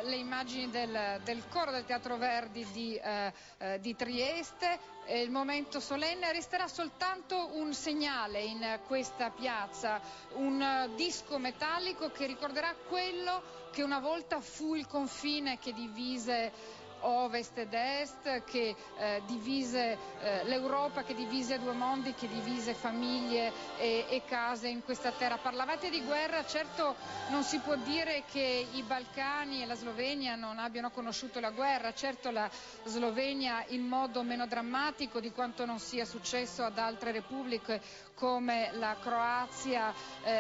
le immagini del coro del Teatro Verdi di Trieste. Il momento solenne, resterà soltanto un segnale in questa piazza, un disco metallico che ricorderà quello che una volta fu il confine che divise ovest ed est, che divise l'Europa, che divise due mondi, che divise famiglie e case in questa terra. Parlavate di guerra, certo non si può dire che i Balcani e la Slovenia non abbiano conosciuto la guerra, certo la Slovenia in modo meno drammatico di quanto non sia successo ad altre repubbliche come la Croazia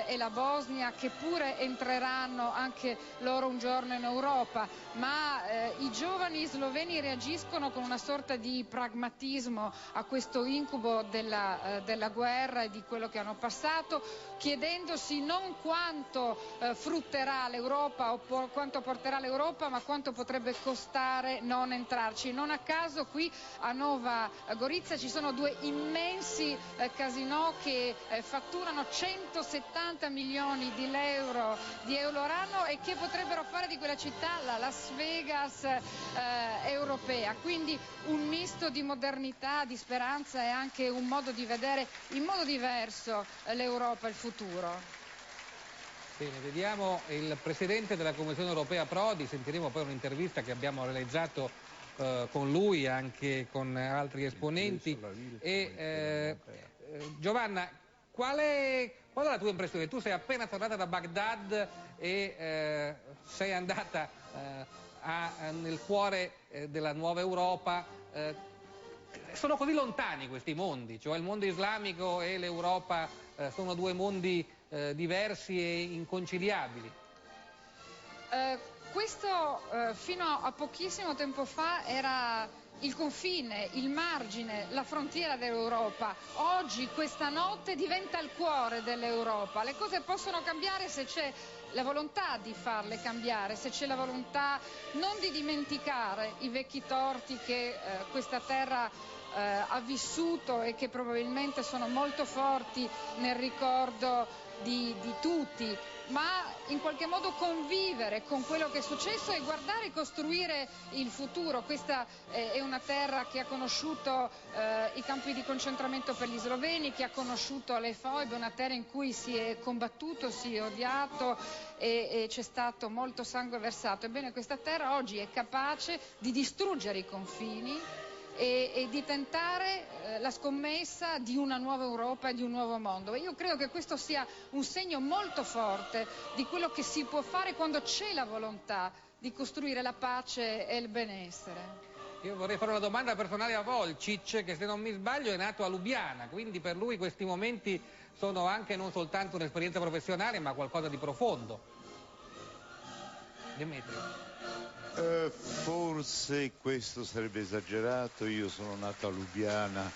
e la Bosnia, che pure entreranno anche loro un giorno in Europa, ma i giovani sloveni reagiscono con una sorta di pragmatismo a questo incubo della guerra e di quello che hanno passato, chiedendosi non quanto frutterà l'Europa o quanto porterà l'Europa, ma quanto potrebbe costare non entrarci. Non a caso qui a Nova Gorica ci sono due immensi casinò che fatturano 170 milioni di euro l'anno e che potrebbero fare di quella città la Las Vegas europea. Quindi un misto di modernità, di speranza e anche un modo di vedere in modo diverso l'Europa e il futuro. Bene, vediamo il Presidente della Commissione Europea Prodi, sentiremo poi un'intervista che abbiamo realizzato con lui, anche con altri esponenti. Giovanna, qual è la tua impressione? Tu sei appena tornata da Baghdad e sei andata nel cuore della nuova Europa. Sono così lontani questi mondi, cioè il mondo islamico e l'Europa sono due mondi diversi e inconciliabili. Questo fino a pochissimo tempo fa era il confine, il margine, la frontiera dell'Europa. Oggi questa notte diventa il cuore dell'Europa. Le cose possono cambiare se c'è la volontà di farle cambiare, se c'è la volontà non di dimenticare i vecchi torti che questa terra ha vissuto e che probabilmente sono molto forti nel ricordo di tutti, ma in qualche modo convivere con quello che è successo e guardare e costruire il futuro. Questa è una terra che ha conosciuto i campi di concentramento per gli sloveni, che ha conosciuto le foibe, una terra in cui si è combattuto, si è odiato e c'è stato molto sangue versato. Ebbene, questa terra oggi è capace di distruggere i confini e di tentare la scommessa di una nuova Europa e di un nuovo mondo. E io credo che questo sia un segno molto forte di quello che si può fare quando c'è la volontà di costruire la pace e il benessere. Io vorrei fare una domanda personale a Volcic, che se non mi sbaglio è nato a Lubiana, quindi per lui questi momenti sono anche non soltanto un'esperienza professionale ma qualcosa di profondo. Demetrio. Forse questo sarebbe esagerato, io sono nato a Lubiana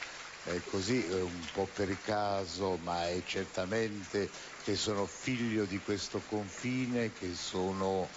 così un po' per caso, ma è certamente che sono figlio di questo confine, che sono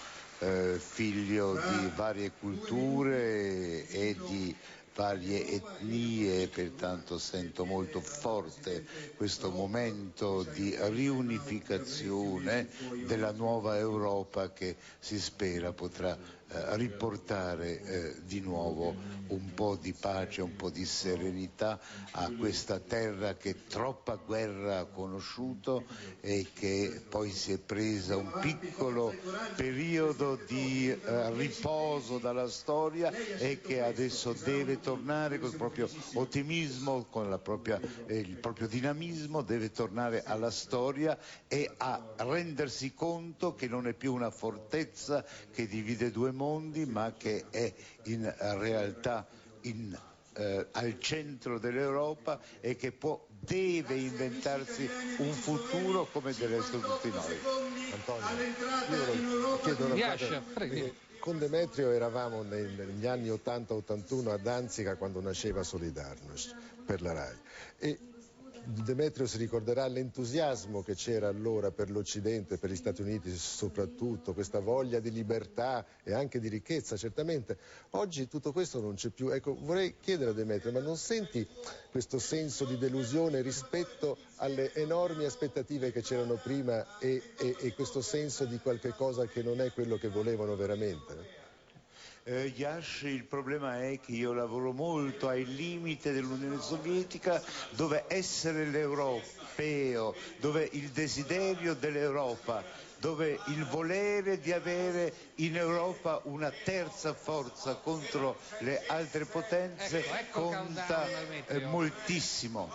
figlio di varie culture e di varie etnie, pertanto sento molto forte questo momento di riunificazione della nuova Europa che si spera potrà riportare di nuovo un po' di pace, un po' di serenità a questa terra che troppa guerra ha conosciuto e che poi si è presa un piccolo periodo di riposo dalla storia e che adesso deve tornare col proprio ottimismo, con il proprio dinamismo, deve tornare alla storia e a rendersi conto che non è più una fortezza che divide due mondi, ma che è in realtà al centro dell'Europa e che deve inventarsi un futuro come del resto tutti noi. Antonio, io chiedo una cosa. Con Demetrio eravamo negli anni 80-81 a Danzica quando nasceva Solidarność per la RAI e Demetrio si ricorderà l'entusiasmo che c'era allora per l'Occidente, per gli Stati Uniti soprattutto, questa voglia di libertà e anche di ricchezza certamente. Oggi tutto questo non c'è più. Ecco, vorrei chiedere a Demetrio, ma non senti questo senso di delusione rispetto alle enormi aspettative che c'erano prima e questo senso di qualche cosa che non è quello che volevano veramente? Yash, il problema è che io lavoro molto ai limiti dell'Unione Sovietica, dove essere l'europeo, dove il desiderio dell'Europa, dove il volere di avere in Europa una terza forza contro le altre potenze conta moltissimo.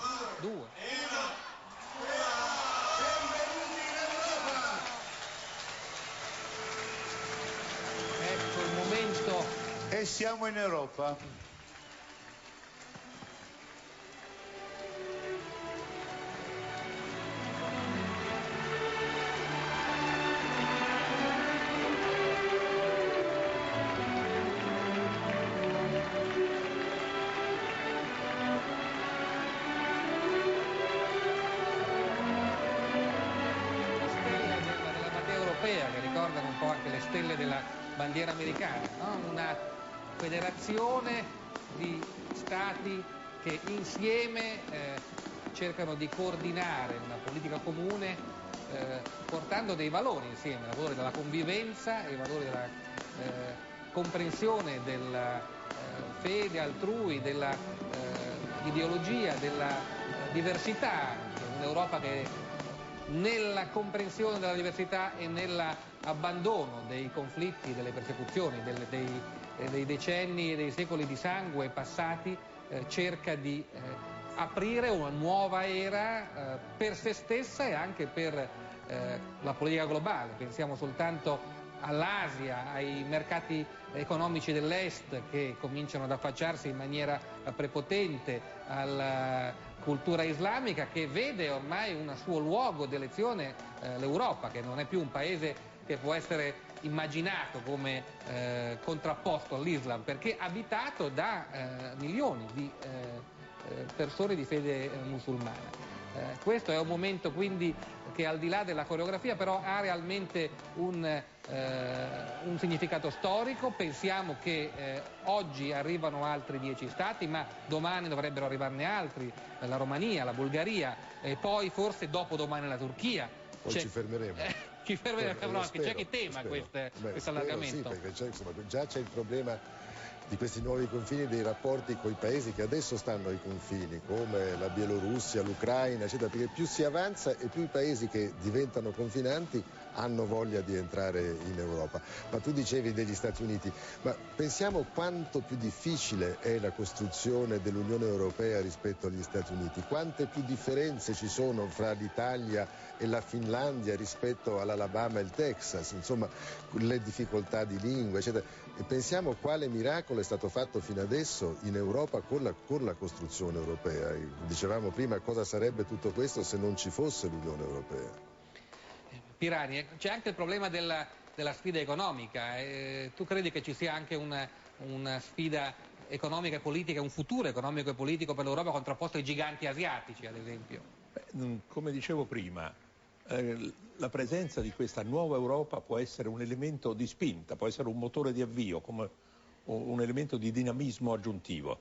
Ecco il momento. E siamo in Europa. Che ricordano un po' anche le stelle della bandiera americana, no? Una federazione di stati che insieme cercano di coordinare una politica comune portando dei valori insieme, i valori della convivenza, i valori della comprensione della fede altrui, della ideologia, della diversità, un'Europa che nella comprensione della diversità e nell'abbandono dei conflitti, delle persecuzioni, dei decenni e dei secoli di sangue passati, cerca di aprire una nuova era per se stessa e anche per la politica globale. Pensiamo soltanto all'Asia, ai mercati economici dell'Est che cominciano ad affacciarsi in maniera prepotente, alla cultura islamica che vede ormai un suo luogo di elezione, l'Europa, che non è più un paese che può essere immaginato come contrapposto all'Islam, perché abitato da milioni di persone di fede musulmana. Questo è un momento quindi che al di là della coreografia però ha realmente un significato storico. Pensiamo che oggi arrivano altri 10 stati, ma domani dovrebbero arrivarne altri, la Romania, la Bulgaria e poi forse dopodomani la Turchia. Poi ci fermeremo. Ci fermeremo, no, c'è che tema questo allargamento. Sì, perché già c'è il problema di questi nuovi confini, dei rapporti con i paesi che adesso stanno ai confini, come la Bielorussia, l'Ucraina, eccetera, perché più si avanza e più i paesi che diventano confinanti hanno voglia di entrare in Europa. Ma tu dicevi degli Stati Uniti, ma pensiamo quanto più difficile è la costruzione dell'Unione Europea rispetto agli Stati Uniti, quante più differenze ci sono fra l'Italia e la Finlandia rispetto all'Alabama e il Texas, insomma le difficoltà di lingua, eccetera. E pensiamo quale miracolo è stato fatto fino adesso in Europa con la costruzione europea. Dicevamo prima cosa sarebbe tutto questo se non ci fosse l'Unione Europea. Pirani, c'è anche il problema della sfida economica. Tu credi che ci sia anche una sfida economica e politica, un futuro economico e politico per l'Europa contrapposto ai giganti asiatici, ad esempio? Come dicevo prima, la presenza di questa nuova Europa può essere un elemento di spinta, può essere un motore di avvio, come un elemento di dinamismo aggiuntivo.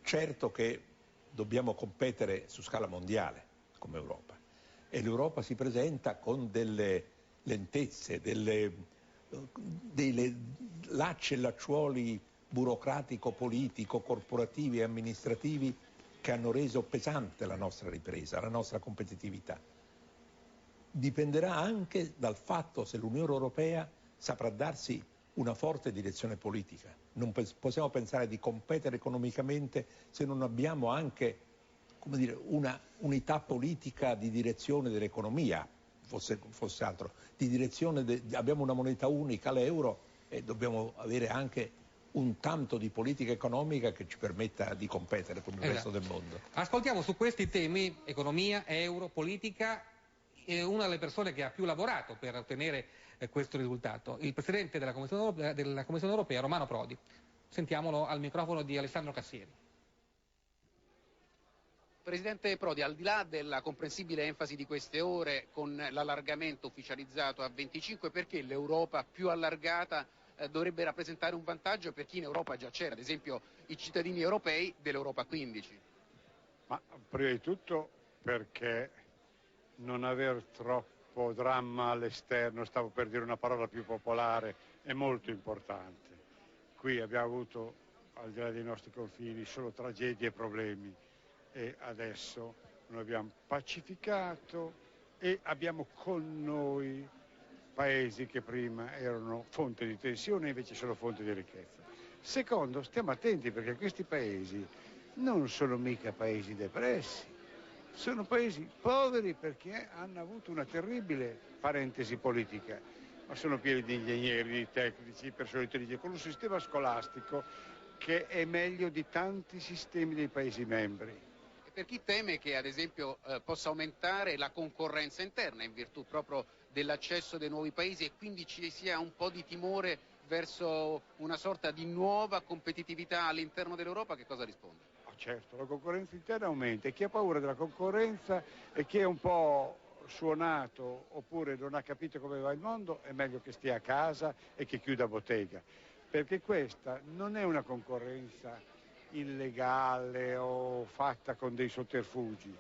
Certo che dobbiamo competere su scala mondiale come Europa e l'Europa si presenta con delle lentezze, dei lacci e lacciuoli burocratico-politico, corporativi e amministrativi che hanno reso pesante la nostra ripresa, la nostra competitività. Dipenderà anche dal fatto se l'Unione Europea saprà darsi una forte direzione politica. Non possiamo pensare di competere economicamente se non abbiamo anche, come dire, una unità politica di direzione dell'economia, fosse altro, di direzione abbiamo una moneta unica, l'euro, e dobbiamo avere anche un tanto di politica economica che ci permetta di competere con il resto del mondo. Ascoltiamo su questi temi, economia, euro, politica, una delle persone che ha più lavorato per ottenere questo risultato, il Presidente della Commissione Europea, Romano Prodi. Sentiamolo al microfono di Alessandro Cassieri. Presidente Prodi, al di là della comprensibile enfasi di queste ore con l'allargamento ufficializzato a 25, perché l'Europa più allargata dovrebbe rappresentare un vantaggio per chi in Europa già c'era, ad esempio i cittadini europei dell'Europa 15? Ma prima di tutto perché non aver troppo dramma all'esterno, stavo per dire una parola più popolare, è molto importante. qui abbiamo avuto, al di là dei nostri confini, solo tragedie e problemi, e adesso noi abbiamo pacificato e abbiamo con noi paesi che prima erano fonte di tensione e invece sono fonte di ricchezza. Secondo, stiamo attenti perché questi paesi non sono mica paesi depressi, sono paesi poveri perché hanno avuto una terribile parentesi politica, ma sono pieni di ingegneri, di tecnici, persone intelligenti, con un sistema scolastico che è meglio di tanti sistemi dei paesi membri. Per chi teme che ad esempio possa aumentare la concorrenza interna in virtù proprio dell'accesso dei nuovi paesi e quindi ci sia un po' di timore verso una sorta di nuova competitività all'interno dell'Europa, che cosa risponde? Certo, la concorrenza interna aumenta e chi ha paura della concorrenza e chi è un po' suonato oppure non ha capito come va il mondo è meglio che stia a casa e che chiuda bottega, perché questa non è una concorrenza illegale o fatta con dei sotterfugi,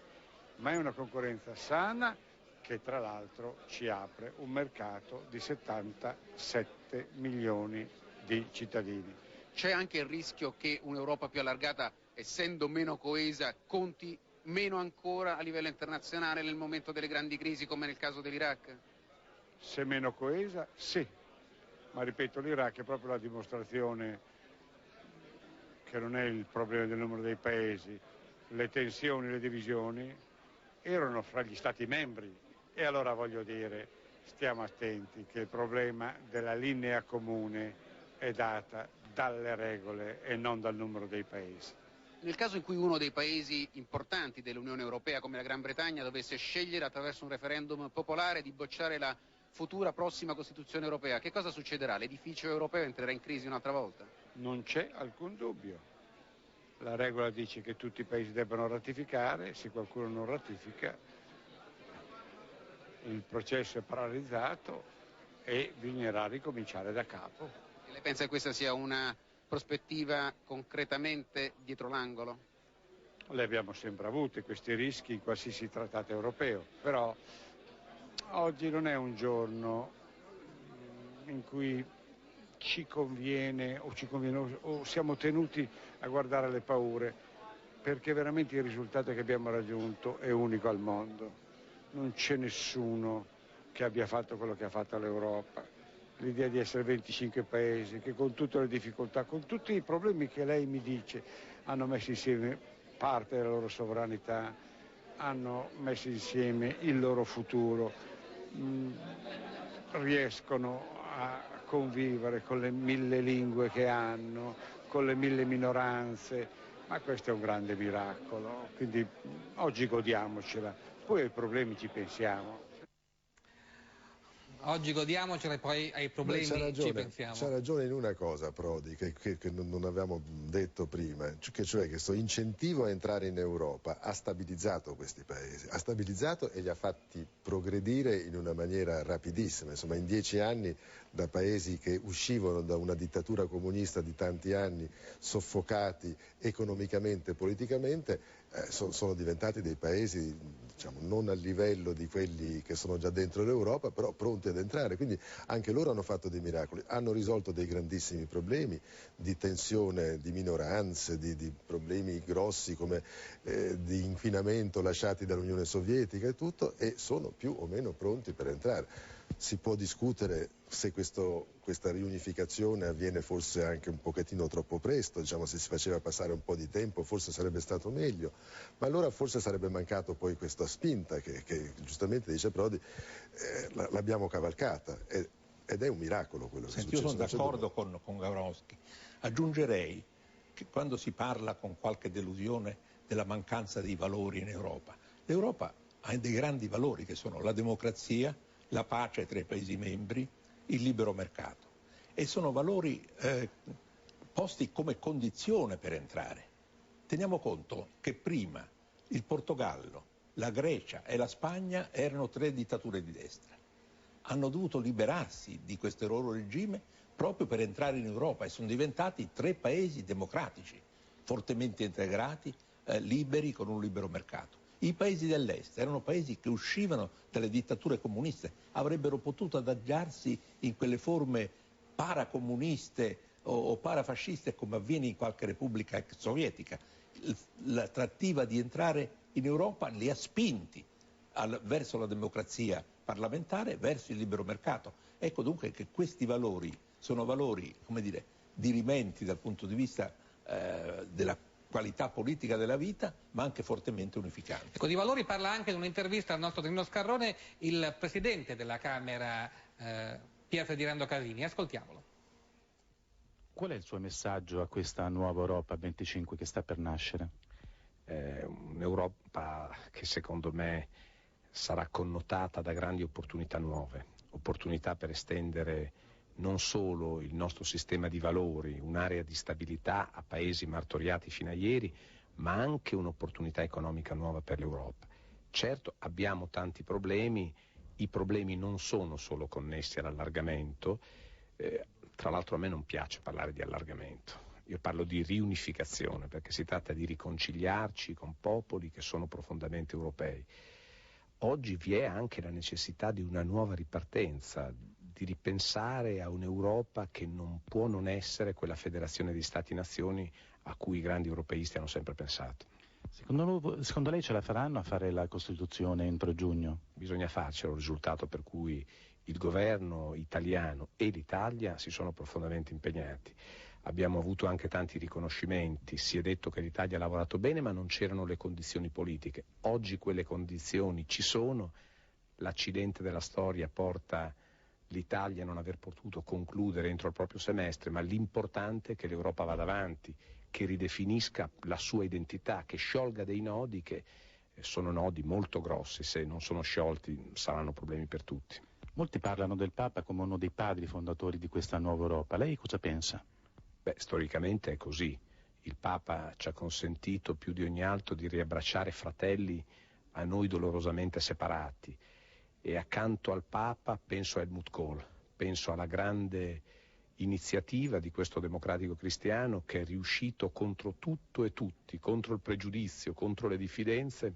ma è una concorrenza sana che tra l'altro ci apre un mercato di 77 milioni di cittadini. C'è anche il rischio che un'Europa più allargata, essendo meno coesa, conti meno ancora a livello internazionale nel momento delle grandi crisi come nel caso dell'Iraq? Se meno coesa, sì, ma ripeto, l'Iraq è proprio la dimostrazione che non è il problema del numero dei paesi, le tensioni, le divisioni erano fra gli Stati membri e allora voglio dire, stiamo attenti che il problema della linea comune è data dalle regole e non dal numero dei paesi. Nel caso in cui uno dei paesi importanti dell'Unione Europea, come la Gran Bretagna, dovesse scegliere attraverso un referendum popolare di bocciare la futura prossima Costituzione europea, che cosa succederà? L'edificio europeo entrerà in crisi un'altra volta? Non c'è alcun dubbio. La regola dice che tutti i paesi debbano ratificare, se qualcuno non ratifica il processo è paralizzato e bisognerà ricominciare da capo. E lei pensa che questa sia una prospettiva concretamente dietro l'angolo? Le abbiamo sempre avute questi rischi in qualsiasi trattato europeo, però oggi non è un giorno in cui ci conviene o siamo tenuti a guardare le paure, perché veramente il risultato che abbiamo raggiunto è unico al mondo. Non c'è nessuno che abbia fatto quello che ha fatto l'Europa. L'idea di essere 25 paesi che con tutte le difficoltà, con tutti i problemi che lei mi dice, hanno messo insieme parte della loro sovranità, hanno messo insieme il loro futuro, riescono a convivere con le 1000 lingue che hanno, con le 1000 minoranze, ma questo è un grande miracolo, quindi oggi godiamocela, poi ai problemi ci pensiamo. Oggi godiamocela e poi ai problemi ci pensiamo. C'ha ragione in una cosa Prodi, che non avevamo detto prima, che cioè che questo incentivo a entrare in Europa ha stabilizzato questi paesi, ha stabilizzato e li ha fatti progredire in una maniera rapidissima. Insomma, in 10 anni da paesi che uscivano da una dittatura comunista di tanti anni, soffocati economicamente e politicamente, sono diventati dei paesi, diciamo, non a livello di quelli che sono già dentro l'Europa, però pronti ad entrare, quindi anche loro hanno fatto dei miracoli, hanno risolto dei grandissimi problemi di tensione di minoranze, di problemi grossi come di inquinamento lasciati dall'Unione Sovietica e tutto, e sono più o meno pronti per entrare. Si può discutere se questa riunificazione avviene forse anche un pochettino troppo presto, diciamo, se si faceva passare un po' di tempo forse sarebbe stato meglio, ma allora forse sarebbe mancato poi questa spinta che giustamente dice Prodi, l'abbiamo cavalcata ed è un miracolo quello che è successo. Io sono d'accordo con Gavronsky, aggiungerei che quando si parla con qualche delusione della mancanza di valori in Europa, l'Europa ha dei grandi valori che sono la democrazia, la pace tra i Paesi membri, il libero mercato, e sono valori posti come condizione per entrare. Teniamo conto che prima il Portogallo, la Grecia e la Spagna erano 3 dittature di destra. Hanno dovuto liberarsi di questo loro regime proprio per entrare in Europa e sono diventati 3 paesi democratici, fortemente integrati, liberi, con un libero mercato. I paesi dell'est erano paesi che uscivano dalle dittature comuniste, avrebbero potuto adagiarsi in quelle forme paracomuniste o parafasciste come avviene in qualche repubblica ex sovietica. L'attrattiva di entrare in Europa li ha spinti verso la democrazia parlamentare, verso il libero mercato. Ecco dunque che questi valori sono valori, come dire, dirimenti dal punto di vista della qualità politica della vita, ma anche fortemente unificanti. Ecco, di valori parla anche in un'intervista al nostro Danilo Scarrone il presidente della Camera, Pier Ferdinando Casini. Ascoltiamolo. Qual è il suo messaggio a questa nuova Europa 25 che sta per nascere? Un'Europa che secondo me sarà connotata da grandi opportunità nuove, opportunità per estendere non solo il nostro sistema di valori, un'area di stabilità a paesi martoriati fino a ieri, ma anche un'opportunità economica nuova per l'Europa. Certo, abbiamo tanti problemi, i problemi non sono solo connessi all'allargamento, tra l'altro a me non piace parlare di allargamento, io parlo di riunificazione, perché si tratta di riconciliarci con popoli che sono profondamente europei. Oggi vi è anche la necessità di una nuova ripartenza, di ripensare a un'Europa che non può non essere quella federazione di Stati-nazioni a cui i grandi europeisti hanno sempre pensato. Secondo lei ce la faranno a fare la Costituzione entro giugno? Bisogna farcelo, il risultato per cui il governo italiano e l'Italia si sono profondamente impegnati. Abbiamo avuto anche tanti riconoscimenti, si è detto che l'Italia ha lavorato bene, ma non c'erano le condizioni politiche. Oggi quelle condizioni ci sono, l'accidente della storia porta l'Italia a non aver potuto concludere entro il proprio semestre, ma l'importante è che l'Europa vada avanti, che ridefinisca la sua identità, che sciolga dei nodi che sono nodi molto grossi, se non sono sciolti saranno problemi per tutti. Molti parlano del Papa come uno dei padri fondatori di questa nuova Europa, lei cosa pensa? Beh, storicamente è così. Il Papa ci ha consentito più di ogni altro di riabbracciare fratelli a noi dolorosamente separati. E accanto al Papa penso a Helmut Kohl, penso alla grande iniziativa di questo democratico cristiano che è riuscito contro tutto e tutti, contro il pregiudizio, contro le diffidenze,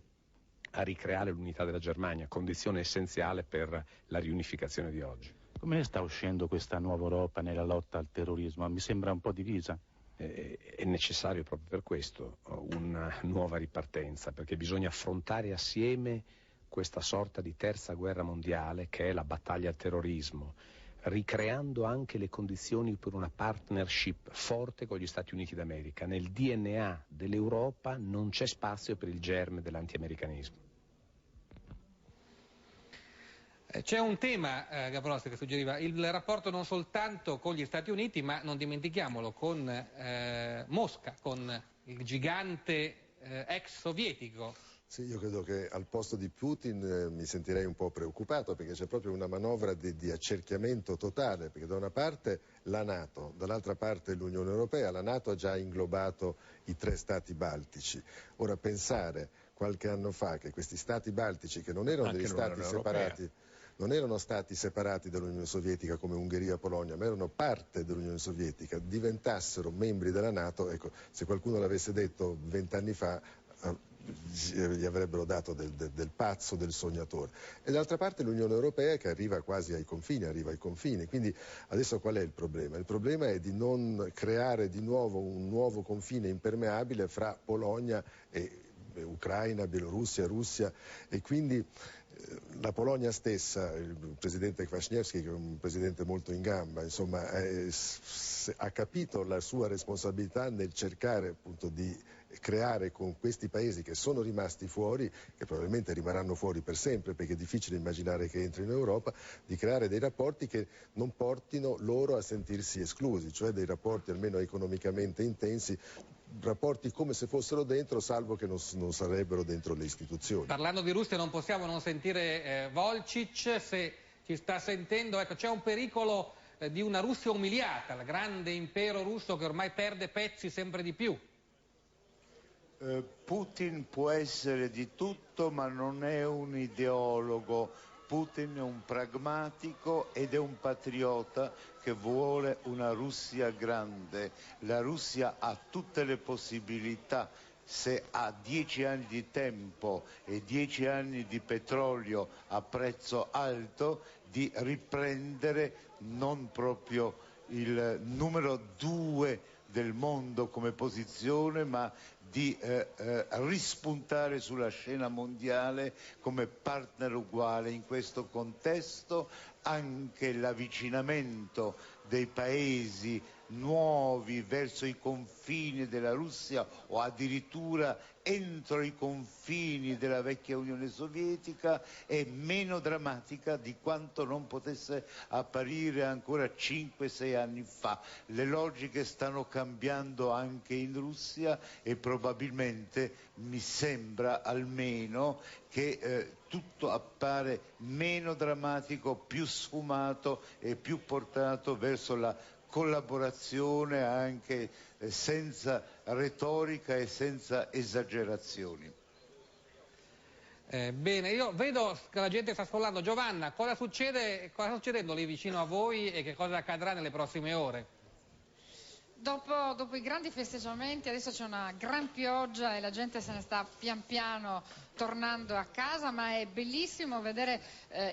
a ricreare l'unità della Germania, condizione essenziale per la riunificazione di oggi. Come ne sta uscendo questa nuova Europa nella lotta al terrorismo? Mi sembra un po' divisa. È necessario proprio per questo una nuova ripartenza, perché bisogna affrontare assieme questa sorta di terza guerra mondiale che è la battaglia al terrorismo, ricreando anche le condizioni per una partnership forte con gli Stati Uniti d'America. Nel DNA dell'Europa non c'è spazio per il germe dell'antiamericanismo. C'è un tema, Gavrosti, che suggeriva il rapporto non soltanto con gli Stati Uniti, ma non dimentichiamolo, con Mosca, con il gigante ex sovietico. Sì, io credo che al posto di Putin mi sentirei un po' preoccupato, perché c'è proprio una manovra di accerchiamento totale, perché da una parte la NATO, dall'altra parte l'Unione Europea. La NATO ha già inglobato i 3 stati baltici. Ora pensare qualche anno fa che questi stati baltici, che non erano degli stati separati, non erano stati separati dall'Unione Sovietica come Ungheria e Polonia, ma erano parte dell'Unione Sovietica, diventassero membri della NATO, ecco, se qualcuno l'avesse detto 20 anni fa gli avrebbero dato del pazzo, del sognatore. E d'altra parte l'Unione Europea che arriva quasi ai confini, quindi adesso qual è il problema? Il problema è di non creare di nuovo un nuovo confine impermeabile fra Polonia e Ucraina, Bielorussia, Russia, e quindi la Polonia stessa, il presidente Kwasniewski, che è un presidente molto in gamba, insomma, ha capito la sua responsabilità nel cercare appunto di creare con questi paesi che sono rimasti fuori, che probabilmente rimarranno fuori per sempre perché è difficile immaginare che entrino in Europa, di creare dei rapporti che non portino loro a sentirsi esclusi, cioè dei rapporti almeno economicamente intensi, rapporti come se fossero dentro, salvo che non sarebbero dentro le istituzioni. Parlando di Russia non possiamo non sentire Volcic, se ci sta sentendo. Ecco, c'è un pericolo di una Russia umiliata, il grande impero russo che ormai perde pezzi sempre di più. Putin può essere di tutto, ma non è un ideologo. Putin è un pragmatico ed è un patriota che vuole una Russia grande. La Russia ha tutte le possibilità, se ha 10 anni di tempo e 10 anni di petrolio a prezzo alto, di riprendere non proprio il numero 2 del mondo come posizione, ma di rispuntare sulla scena mondiale come partner uguale. In questo contesto anche l'avvicinamento dei paesi nuovi verso i confini della Russia o addirittura entro i confini della vecchia Unione Sovietica è meno drammatica di quanto non potesse apparire ancora 5-6 anni fa. Le logiche stanno cambiando anche in Russia e probabilmente, mi sembra almeno, che tutto appare meno drammatico, più sfumato e più portato verso la collaborazione anche senza retorica e senza esagerazioni. Bene, io vedo che la gente sta sfollando. Giovanna, cosa sta succedendo lì vicino a voi e che cosa accadrà nelle prossime ore? Dopo i grandi festeggiamenti adesso c'è una gran pioggia e la gente se ne sta pian piano tornando a casa, ma è bellissimo vedere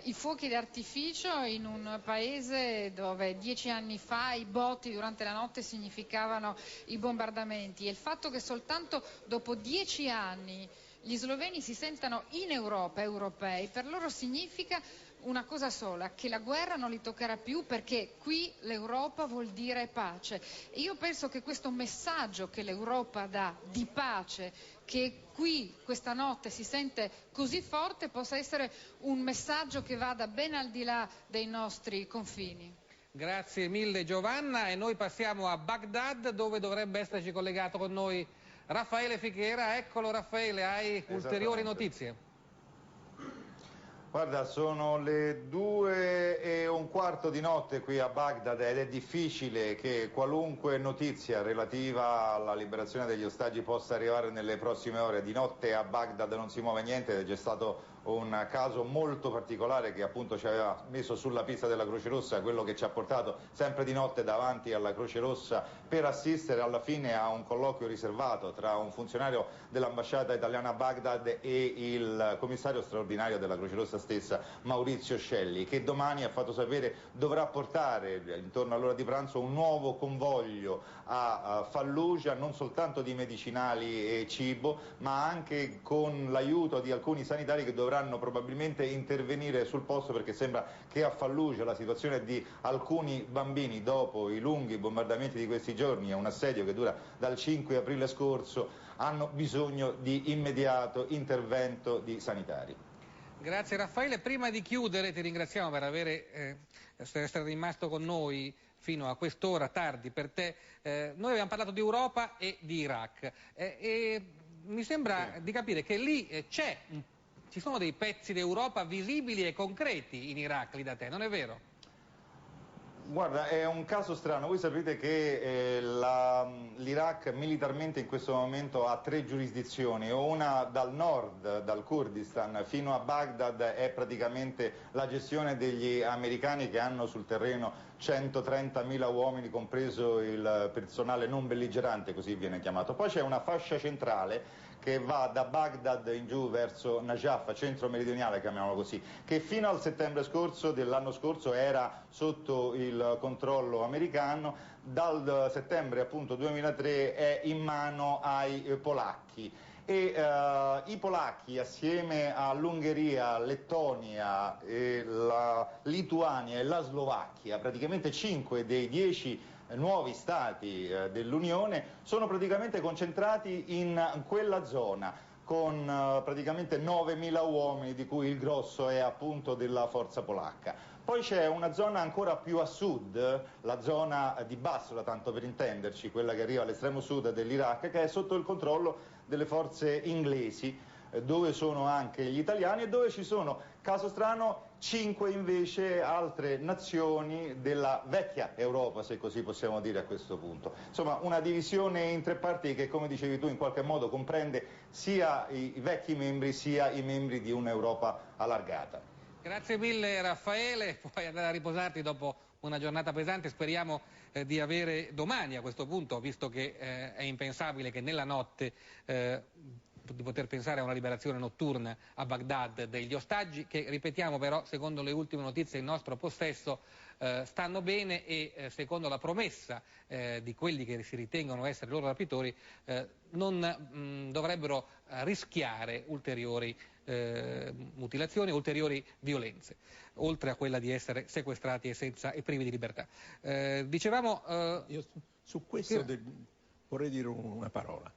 i fuochi d'artificio in un paese dove 10 anni fa i botti durante la notte significavano i bombardamenti, e il fatto che soltanto dopo 10 anni gli sloveni si sentano in Europa, europei, per loro significa una cosa sola, che la guerra non li toccherà più, perché qui l'Europa vuol dire pace. E io penso che questo messaggio che l'Europa dà di pace, che qui questa notte si sente così forte, possa essere un messaggio che vada ben al di là dei nostri confini. Grazie mille Giovanna, e noi passiamo a Baghdad, dove dovrebbe esserci collegato con noi Raffaele Fichera. Eccolo Raffaele, hai ulteriori notizie? Guarda, sono le 2:15 di notte qui a Baghdad ed è difficile che qualunque notizia relativa alla liberazione degli ostaggi possa arrivare nelle prossime ore. Di notte a Baghdad non si muove niente, ed è stato un caso molto particolare che appunto ci aveva messo sulla pista della Croce Rossa, quello che ci ha portato sempre di notte davanti alla Croce Rossa per assistere alla fine a un colloquio riservato tra un funzionario dell'ambasciata italiana a Baghdad e il commissario straordinario della Croce Rossa stessa, Maurizio Scelli, che domani, ha fatto sapere, dovrà portare intorno all'ora di pranzo un nuovo convoglio a Fallujah, non soltanto di medicinali e cibo, ma anche con l'aiuto di alcuni sanitari che dovranno probabilmente intervenire sul posto, perché sembra che a Fallujah la situazione di alcuni bambini, dopo i lunghi bombardamenti di questi giorni e un assedio che dura dal 5 aprile scorso, hanno bisogno di immediato intervento di sanitari. Grazie Raffaele, prima di chiudere ti ringraziamo per essere rimasto con noi fino a quest'ora tardi per te. Noi abbiamo parlato di Europa e di Iraq e mi sembra di capire che lì ci sono dei pezzi d'Europa visibili e concreti in Iraq lì da te, non è vero? Guarda, è un caso strano. Voi sapete che l'Iraq militarmente in questo momento ha 3 giurisdizioni, una dal nord, dal Kurdistan, fino a Baghdad è praticamente la gestione degli americani, che hanno sul terreno 130.000 uomini, compreso il personale non belligerante, così viene chiamato. Poi c'è una fascia centrale che va da Baghdad in giù verso Najaf, centro meridionale, chiamiamolo così, che fino al settembre scorso dell'anno scorso era sotto il controllo americano, dal settembre appunto 2003 è in mano ai polacchi. E i polacchi, assieme all'Ungheria, Lettonia, la Lituania e la Slovacchia, praticamente 5 dei 10 nuovi stati dell'Unione, sono praticamente concentrati in quella zona, con praticamente 9.000 uomini, di cui il grosso è appunto della forza polacca. Poi c'è una zona ancora più a sud, la zona di Basra, tanto per intenderci, quella che arriva all'estremo sud dell'Iraq, che è sotto il controllo delle forze inglesi, dove sono anche gli italiani e dove ci sono, caso strano, 5 invece altre nazioni della vecchia Europa, se così possiamo dire a questo punto. Insomma, una divisione in 3 parti che, come dicevi tu, in qualche modo comprende sia i vecchi membri sia i membri di un'Europa allargata. Grazie mille Raffaele, puoi andare a riposarti dopo una giornata pesante. Speriamo di avere domani a questo punto, visto che è impensabile che nella notte di poter pensare a una liberazione notturna a Baghdad degli ostaggi, che, ripetiamo però, secondo le ultime notizie in nostro possesso, stanno bene e secondo la promessa di quelli che si ritengono essere i loro rapitori non dovrebbero rischiare ulteriori mutilazioni, ulteriori violenze, oltre a quella di essere sequestrati e privi di libertà. Dicevamo... Io su questo vorrei dire una parola.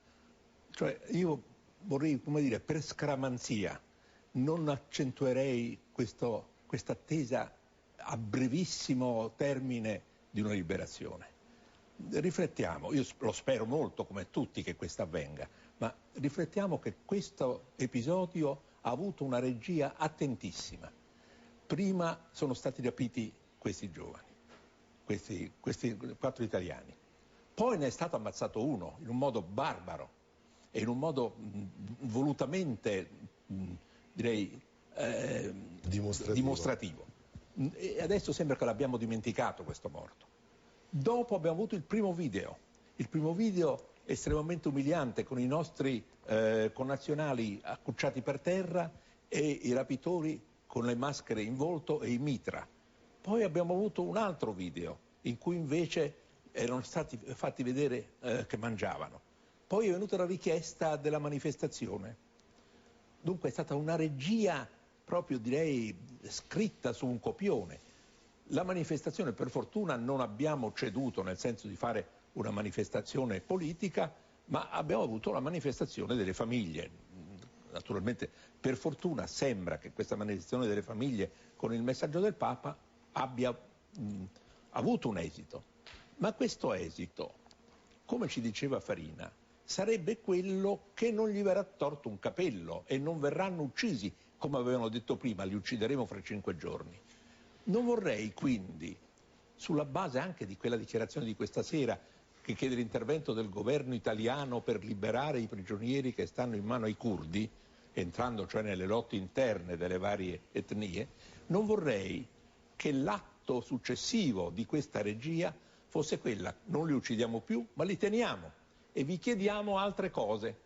Cioè io vorrei, come dire, per scaramanzia non accentuerei questa attesa a brevissimo termine di una liberazione. Riflettiamo, io lo spero molto come tutti che questo avvenga, ma riflettiamo che questo episodio ha avuto una regia attentissima. Prima sono stati rapiti questi giovani, questi 4 italiani, poi ne è stato ammazzato uno in un modo barbaro e in un modo volutamente, direi, dimostrativo. E adesso sembra che l'abbiamo dimenticato questo morto. Dopo abbiamo avuto il primo video estremamente umiliante con i nostri connazionali accucciati per terra e i rapitori con le maschere in volto e i mitra. Poi abbiamo avuto un altro video in cui invece erano stati fatti vedere che mangiavano. Poi è venuta la richiesta della manifestazione. Dunque è stata una regia proprio, direi, scritta su un copione. La manifestazione, per fortuna, non abbiamo ceduto nel senso di fare una manifestazione politica, ma abbiamo avuto la manifestazione delle famiglie. Naturalmente, per fortuna, sembra che questa manifestazione delle famiglie con il messaggio del Papa abbia avuto un esito. Ma questo esito, come ci diceva Farina, sarebbe quello che non gli verrà torto un capello e non verranno uccisi, come avevano detto prima, li uccideremo fra 5 giorni. Non vorrei quindi, sulla base anche di quella dichiarazione di questa sera, che chiede l'intervento del governo italiano per liberare i prigionieri che stanno in mano ai curdi, entrando cioè nelle lotte interne delle varie etnie, non vorrei che l'atto successivo di questa regia fosse quella: non li uccidiamo più, ma li teniamo e vi chiediamo altre cose.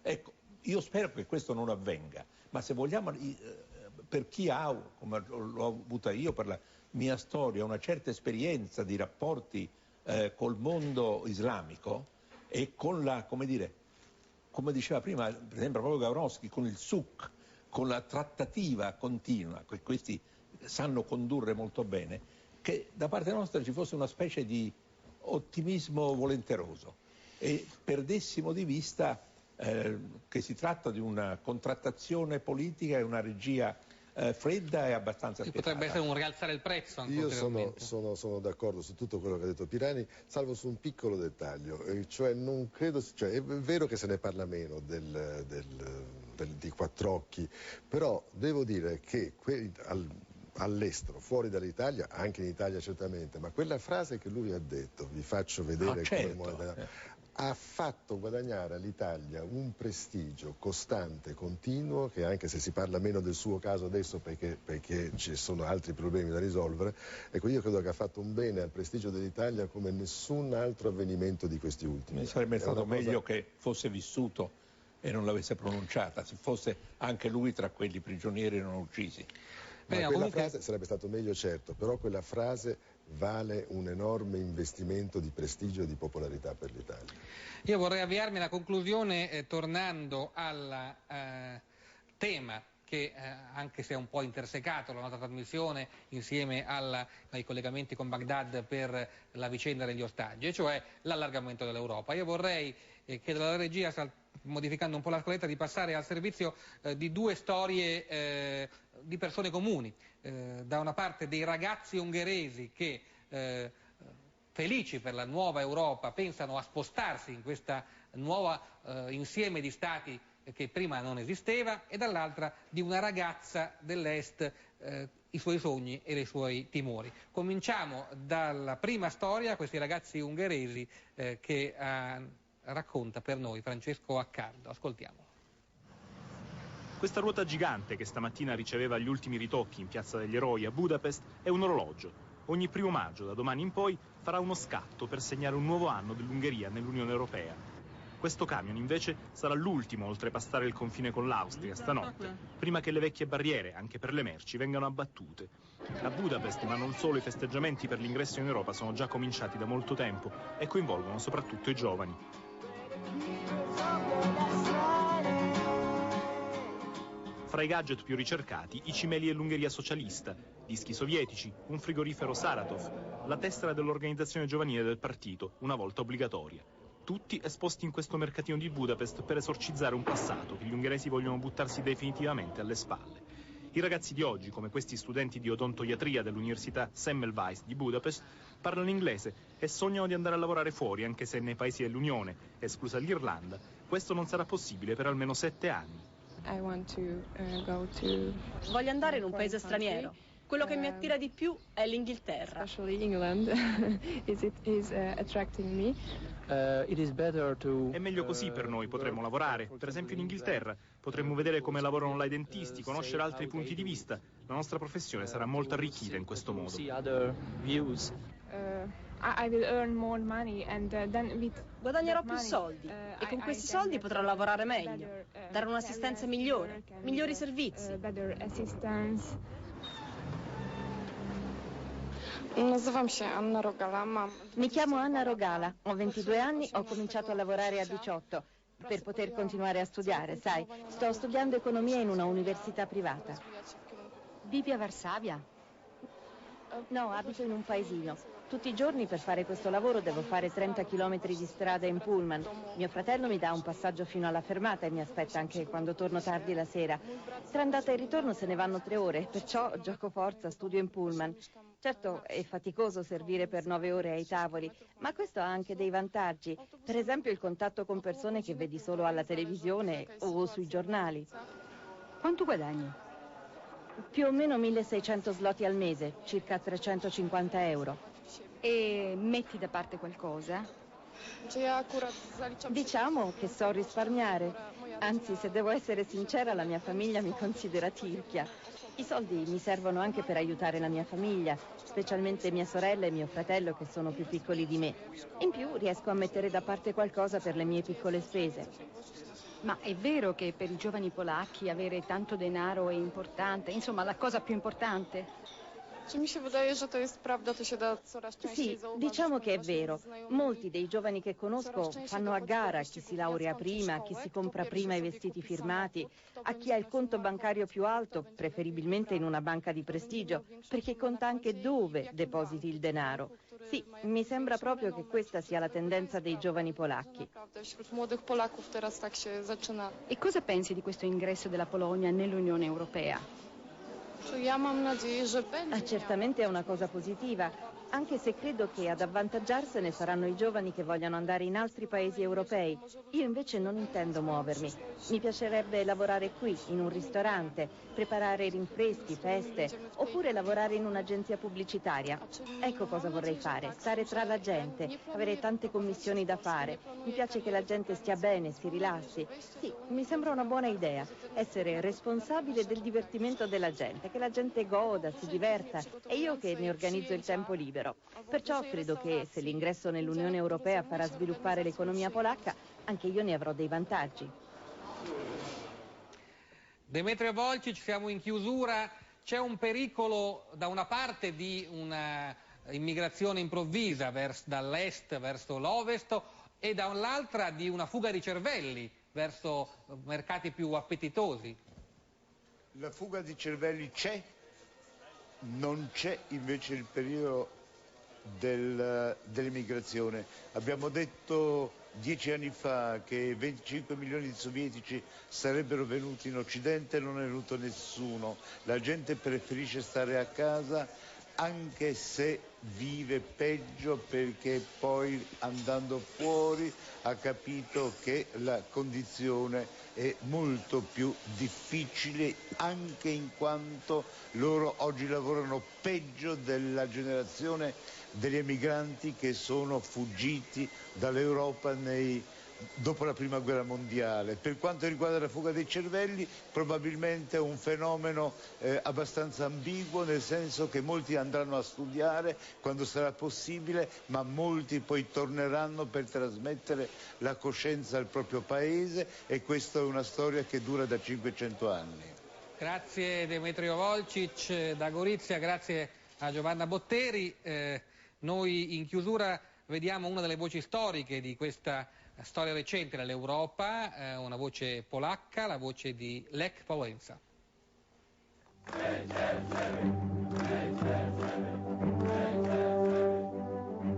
Ecco, io spero che questo non avvenga, ma se vogliamo, per chi ha, come l'ho avuta io per la mia storia, una certa esperienza di rapporti col mondo islamico e con la, come dire, come diceva prima, per esempio proprio Gawronski, con il SUC, con la trattativa continua, che questi sanno condurre molto bene, che da parte nostra ci fosse una specie di ottimismo volenteroso e perdessimo di vista che si tratta di una contrattazione politica e una regia fredda e abbastanza spietata. Potrebbe essere un rialzare il prezzo anche. Io sono d'accordo su tutto quello che ha detto Pirani, salvo su un piccolo dettaglio, cioè non credo, cioè è vero che se ne parla meno di Quattrocchi, però devo dire che all'estero, fuori dall'Italia, anche in Italia certamente, ma quella frase che lui ha detto, vi faccio vedere come ha fatto guadagnare all'Italia un prestigio costante, continuo, che anche se si parla meno del suo caso adesso perché ci sono altri problemi da risolvere, ecco, io credo che ha fatto un bene al prestigio dell'Italia come nessun altro avvenimento di questi ultimi anni. Sarebbe stato meglio che fosse vissuto e non l'avesse pronunciata, se fosse anche lui tra quelli prigionieri non uccisi. Ma quella frase sarebbe stato meglio, certo, però quella frase vale un enorme investimento di prestigio e di popolarità per l'Italia. Io vorrei avviarmi alla conclusione tornando al tema che, anche se è un po' intersecato la nostra trasmissione insieme ai collegamenti con Baghdad per la vicenda degli ostaggi, e cioè l'allargamento dell'Europa. Io vorrei chiedere alla regia, modificando un po' la scaletta, di passare al servizio di 2 storie di persone comuni. Da una parte dei ragazzi ungheresi che, felici per la nuova Europa, pensano a spostarsi in questa nuova insieme di stati che prima non esisteva, e dall'altra di una ragazza dell'Est, i suoi sogni e i suoi timori. Cominciamo dalla prima storia, questi ragazzi ungheresi che racconta per noi Francesco Accardo. Ascoltiamolo. Questa ruota gigante che stamattina riceveva gli ultimi ritocchi in Piazza degli Eroi a Budapest è un orologio. Ogni 1° maggio, da domani in poi, farà uno scatto per segnare un nuovo anno dell'Ungheria nell'Unione Europea. Questo camion invece sarà l'ultimo a oltrepassare il confine con l'Austria stanotte, prima che le vecchie barriere, anche per le merci, vengano abbattute. A Budapest, ma non solo, i festeggiamenti per l'ingresso in Europa sono già cominciati da molto tempo e coinvolgono soprattutto i giovani. Fra i gadget più ricercati, i cimeli dell'Ungheria socialista, dischi sovietici, un frigorifero Saratov, la tessera dell'organizzazione giovanile del partito, una volta obbligatoria. Tutti esposti in questo mercatino di Budapest per esorcizzare un passato che gli ungheresi vogliono buttarsi definitivamente alle spalle. I ragazzi di oggi, come questi studenti di odontoiatria dell'Università Semmelweis di Budapest, parlano inglese e sognano di andare a lavorare fuori, anche se nei paesi dell'Unione, esclusa l'Irlanda, questo non sarà possibile per almeno 7 anni. Voglio andare in un paese straniero. Quello che mi attira di più è l'Inghilterra. È meglio così per noi, potremmo lavorare, per esempio in Inghilterra, potremmo vedere come lavorano là i dentisti, conoscere altri punti di vista. La nostra professione sarà molto arricchita in questo modo. Guadagnerò più soldi e con questi soldi potrò lavorare meglio, dare un'assistenza migliore, migliori servizi. Mi chiamo Anna Rogala, ho 22 anni, ho cominciato a lavorare a 18 per poter continuare a studiare, sai. Sto studiando economia in una università privata. Vivi a Varsavia? No, abito in un paesino. Tutti i giorni per fare questo lavoro devo fare 30 chilometri di strada in pullman. Mio fratello mi dà un passaggio fino alla fermata e mi aspetta anche quando torno tardi la sera. Tra andata e ritorno se ne vanno 3 ore, perciò gioco forza, studio in pullman. Certo, è faticoso servire per 9 ore ai tavoli, ma questo ha anche dei vantaggi. Per esempio il contatto con persone che vedi solo alla televisione o sui giornali. Quanto guadagni? Più o meno 1600 zloty al mese, circa 350 euro. E metti da parte qualcosa? Diciamo che so risparmiare. Anzi, se devo essere sincera, la mia famiglia mi considera tirchia. I soldi mi servono anche per aiutare la mia famiglia, specialmente mia sorella e mio fratello che sono più piccoli di me. In più riesco a mettere da parte qualcosa per le mie piccole spese. Ma è vero che per i giovani polacchi avere tanto denaro è importante? Insomma, la cosa più importante? Sì, diciamo che è vero. Molti dei giovani che conosco fanno a gara chi si laurea prima, chi si compra prima i vestiti firmati, a chi ha il conto bancario più alto, preferibilmente in una banca di prestigio, perché conta anche dove depositi il denaro. Sì, mi sembra proprio che questa sia la tendenza dei giovani polacchi. E cosa pensi di questo ingresso della Polonia nell'Unione Europea? Certamente è una cosa positiva, anche se credo che ad avvantaggiarsene saranno i giovani che vogliono andare in altri paesi europei. Io invece non intendo muovermi. Mi piacerebbe lavorare qui, in un ristorante, preparare rinfreschi, feste, oppure lavorare in un'agenzia pubblicitaria. Ecco cosa vorrei fare, stare tra la gente, avere tante commissioni da fare. Mi piace che la gente stia bene, si rilassi. Sì, mi sembra una buona idea, essere responsabile del divertimento della gente, che la gente goda, si diverta, e io che ne organizzo il tempo libero. Perciò credo che se l'ingresso nell'Unione Europea farà sviluppare l'economia polacca, anche io ne avrò dei vantaggi. Demetria Volcic, siamo in chiusura. C'è un pericolo da una parte di una immigrazione improvvisa dall'est verso l'ovest e dall'altra di una fuga di cervelli verso mercati più appetitosi. La fuga di cervelli c'è, non c'è invece il periodo dell'immigrazione. Abbiamo detto 10 anni fa che 25 milioni di sovietici sarebbero venuti in Occidente, non è venuto nessuno. La gente preferisce stare a casa anche se vive peggio, perché poi andando fuori ha capito che la condizione è molto più difficile, anche in quanto loro oggi lavorano peggio della generazione degli emigranti che sono fuggiti dall'Europa nei dopo la prima guerra mondiale. Per quanto riguarda la fuga dei cervelli, probabilmente è un fenomeno abbastanza ambiguo, nel senso che molti andranno a studiare quando sarà possibile, ma molti poi torneranno per trasmettere la coscienza al proprio paese, e questa è una storia che dura da 500 anni. Grazie Demetrio Volcic da Gorizia, grazie a Giovanna Botteri. Noi in chiusura vediamo una delle voci storiche di questa storia recente dell'Europa, una voce polacca, la voce di Lech Wałęsa.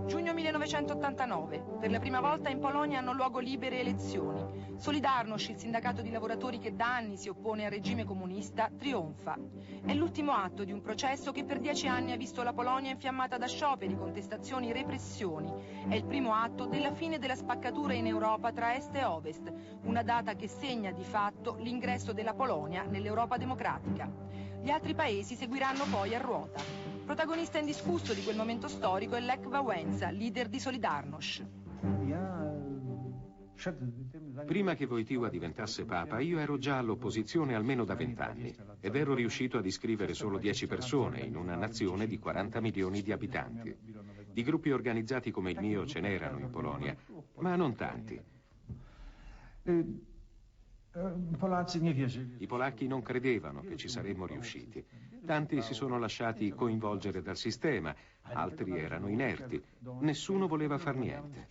Giugno 1989. Per la prima volta in Polonia hanno luogo libere elezioni. Solidarność, il sindacato di lavoratori che da anni si oppone al regime comunista, trionfa. È l'ultimo atto di un processo che per 10 anni ha visto la Polonia infiammata da scioperi, contestazioni, repressioni. È il primo atto della fine della spaccatura in Europa tra Est e Ovest, una data che segna di fatto l'ingresso della Polonia nell'Europa democratica. Gli altri paesi seguiranno poi a ruota. Protagonista indiscusso di quel momento storico è Lech Wałęsa, leader di Solidarność. Prima che Wojtyła diventasse papa, io ero già all'opposizione almeno da 20 anni ed ero riuscito ad iscrivere solo 10 persone in una nazione di 40 milioni di abitanti. Di gruppi organizzati come il mio ce n'erano in Polonia, ma non tanti. I polacchi non credevano che ci saremmo riusciti. Tanti si sono lasciati coinvolgere dal sistema, altri erano inerti, nessuno voleva far niente.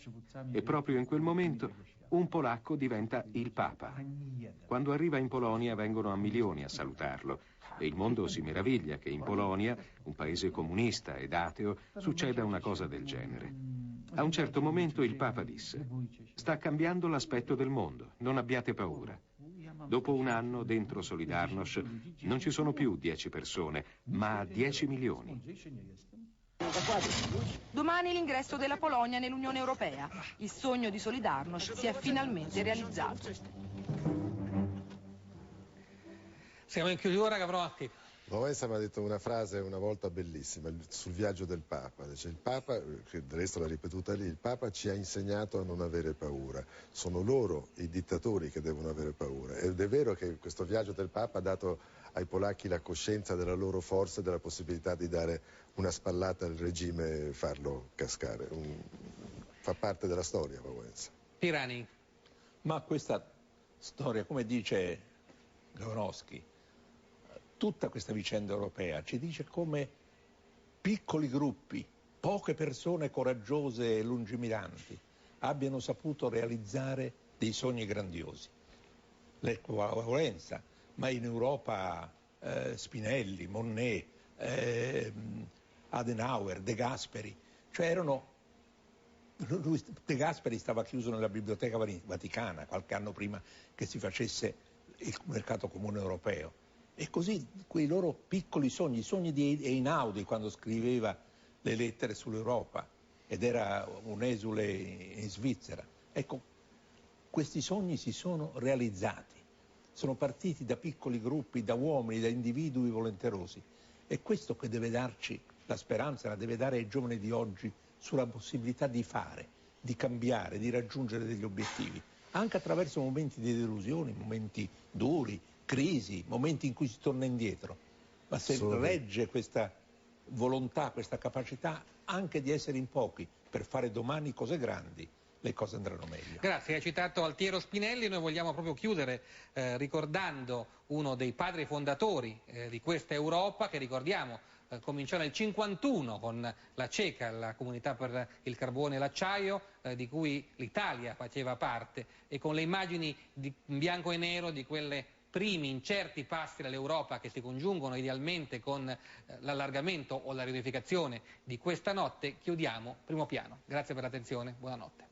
E proprio in quel momento un polacco diventa il papa. Quando arriva in Polonia vengono a milioni a salutarlo e il mondo si meraviglia che in Polonia, un paese comunista ed ateo, succeda una cosa del genere. A un certo momento il papa disse: «Sta cambiando l'aspetto del mondo, non abbiate paura». Dopo un anno dentro Solidarność non ci sono più 10 persone, ma 10 milioni. Domani l'ingresso della Polonia nell'Unione Europea. Il sogno di Solidarność si è finalmente realizzato. Siamo in chiusura, Gavrotti. Wałęsa mi ha detto una frase una volta bellissima sul viaggio del Papa. Dice: il Papa, che del resto l'ha ripetuta lì, il Papa ci ha insegnato a non avere paura. Sono loro i dittatori che devono avere paura. Ed è vero che questo viaggio del Papa ha dato ai polacchi la coscienza della loro forza e della possibilità di dare una spallata al regime e farlo cascare. Fa parte della storia Wałęsa. Pirani. Ma questa storia, come dice Gawronowski, tutta questa vicenda europea ci dice come piccoli gruppi, poche persone coraggiose e lungimiranti abbiano saputo realizzare dei sogni grandiosi. Lech Wałęsa, ma in Europa Spinelli, Monnet, Adenauer, De Gasperi, cioè erano... De Gasperi stava chiuso nella Biblioteca Vaticana qualche anno prima che si facesse il mercato comune europeo. E così quei loro piccoli sogni, i sogni di Einaudi quando scriveva le lettere sull'Europa ed era un esule in Svizzera. Ecco, questi sogni si sono realizzati, sono partiti da piccoli gruppi, da uomini, da individui volenterosi. È questo che deve darci la speranza, la deve dare ai giovani di oggi sulla possibilità di fare, di cambiare, di raggiungere degli obiettivi, anche attraverso momenti di delusioni, momenti duri, crisi, momenti in cui si torna indietro, ma se regge questa volontà, questa capacità anche di essere in pochi per fare domani cose grandi, le cose andranno meglio. Grazie, hai citato Altiero Spinelli, noi vogliamo proprio chiudere ricordando uno dei padri fondatori di questa Europa che ricordiamo cominciò nel 1951 con la CECA, la Comunità per il Carbone e l'Acciaio, di cui l'Italia faceva parte, e con le immagini in bianco e nero di quelle primi incerti passi dell'Europa che si congiungono idealmente con l'allargamento o la riunificazione di questa notte, chiudiamo Primo Piano. Grazie per l'attenzione, buonanotte.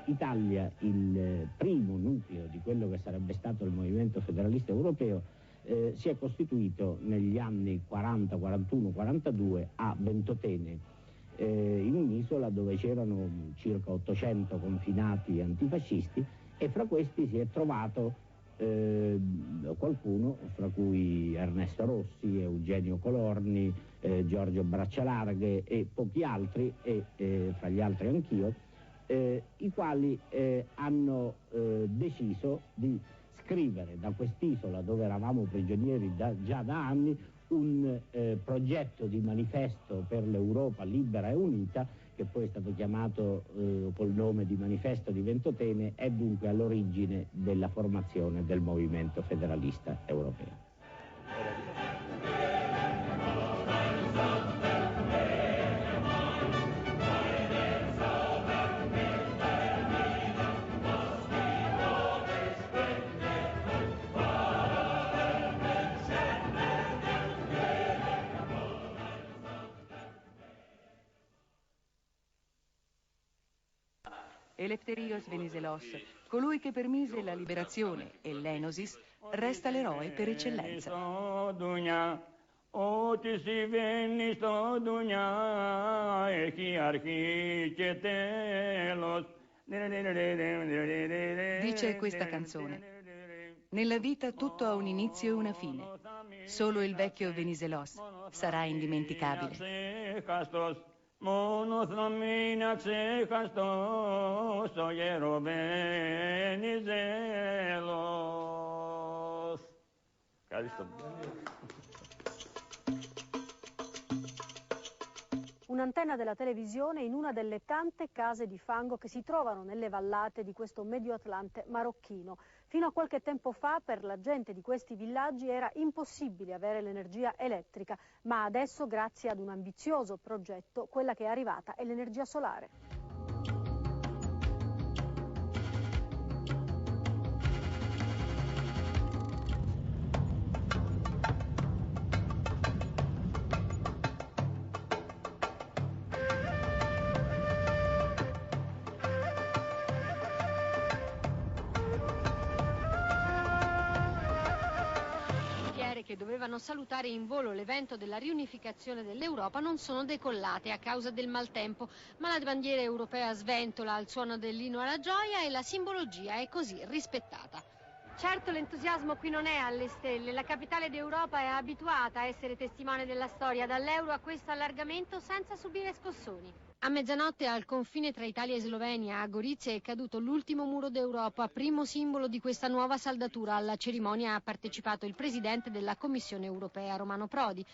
Italia, il primo nucleo di quello che sarebbe stato il movimento federalista europeo, si è costituito negli anni 40, 41, 42 a Ventotene, in un'isola dove c'erano circa 800 confinati antifascisti, e fra questi si è trovato qualcuno, fra cui Ernesto Rossi, Eugenio Colorni, Giorgio Braccialarghe e pochi altri, e fra gli altri anch'io, i quali hanno deciso di scrivere da quest'isola, dove eravamo prigionieri già da anni, un progetto di manifesto per l'Europa libera e unita, che poi è stato chiamato col nome di Manifesto di Ventotene, è dunque all'origine della formazione del movimento federalista europeo. Eleftherios Venizelos, colui che permise la liberazione, e l'Enosis, resta l'eroe per eccellenza. Dice questa canzone: nella vita tutto ha un inizio e una fine. Solo il vecchio Venizelos sarà indimenticabile. Un'antenna della televisione in una delle tante case di fango che si trovano nelle vallate di questo Medio Atlante marocchino. Fino a qualche tempo fa per la gente di questi villaggi era impossibile avere l'energia elettrica, ma adesso, grazie ad un ambizioso progetto, quella che è arrivata è l'energia solare. Che dovevano salutare in volo l'evento della riunificazione dell'Europa non sono decollate a causa del maltempo, ma la bandiera europea sventola al suono dell'inno alla gioia e la simbologia è così rispettata. Certo, l'entusiasmo qui non è alle stelle. La capitale d'Europa è abituata a essere testimone della storia, dall'euro a questo allargamento senza subire scossoni. A mezzanotte, al confine tra Italia e Slovenia, a Gorizia, è caduto l'ultimo muro d'Europa, primo simbolo di questa nuova saldatura. Alla cerimonia ha partecipato il presidente della Commissione europea, Romano Prodi.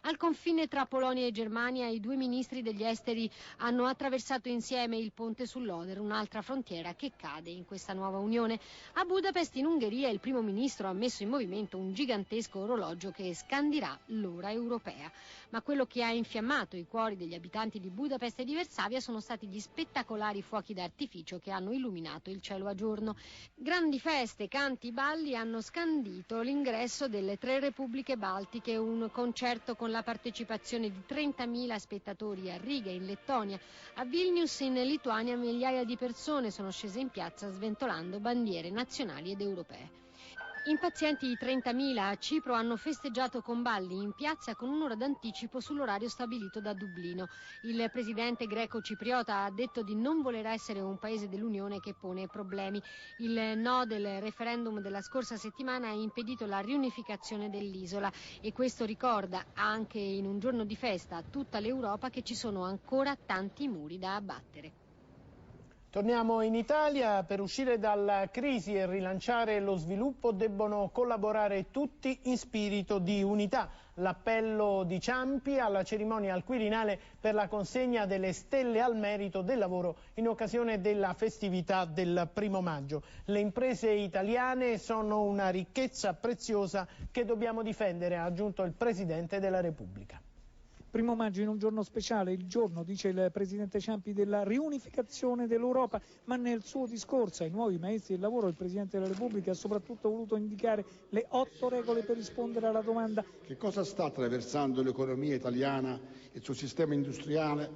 Al confine tra Polonia e Germania, i due ministri degli esteri hanno attraversato insieme il ponte sull'Oder, un'altra frontiera che cade in questa nuova unione. A Budapest, in Ungheria, il primo ministro ha messo in movimento un gigantesco orologio che scandirà l'ora europea. Ma quello che ha infiammato i cuori degli abitanti di Budapest e di Varsavia sono stati gli spettacolari fuochi d'artificio che hanno illuminato il cielo a giorno. Grandi feste, canti, balli hanno scandito l'ingresso delle 3 repubbliche baltiche, un concerto con la partecipazione di 30.000 spettatori a Riga, in Lettonia. A Vilnius, in Lituania, migliaia di persone sono scese in piazza sventolando bandiere nazionali ed europee. Impazienti i 30.000 a Cipro hanno festeggiato con balli in piazza con un'ora d'anticipo sull'orario stabilito da Dublino. Il presidente greco-cipriota ha detto di non voler essere un paese dell'Unione che pone problemi. Il no del referendum della scorsa settimana ha impedito la riunificazione dell'isola e questo ricorda, anche in un giorno di festa, a tutta l'Europa che ci sono ancora tanti muri da abbattere. Torniamo in Italia. Per uscire dalla crisi e rilanciare lo sviluppo debbono collaborare tutti in spirito di unità. L'appello di Ciampi alla cerimonia al Quirinale per la consegna delle stelle al merito del lavoro in occasione della festività del 1° maggio. Le imprese italiane sono una ricchezza preziosa che dobbiamo difendere, ha aggiunto il Presidente della Repubblica. 1° maggio in un giorno speciale, il giorno, dice il Presidente Ciampi, della riunificazione dell'Europa, ma nel suo discorso ai nuovi maestri del lavoro il Presidente della Repubblica ha soprattutto voluto indicare le 8 regole per rispondere alla domanda: che cosa sta attraversando l'economia italiana, il suo sistema industriale,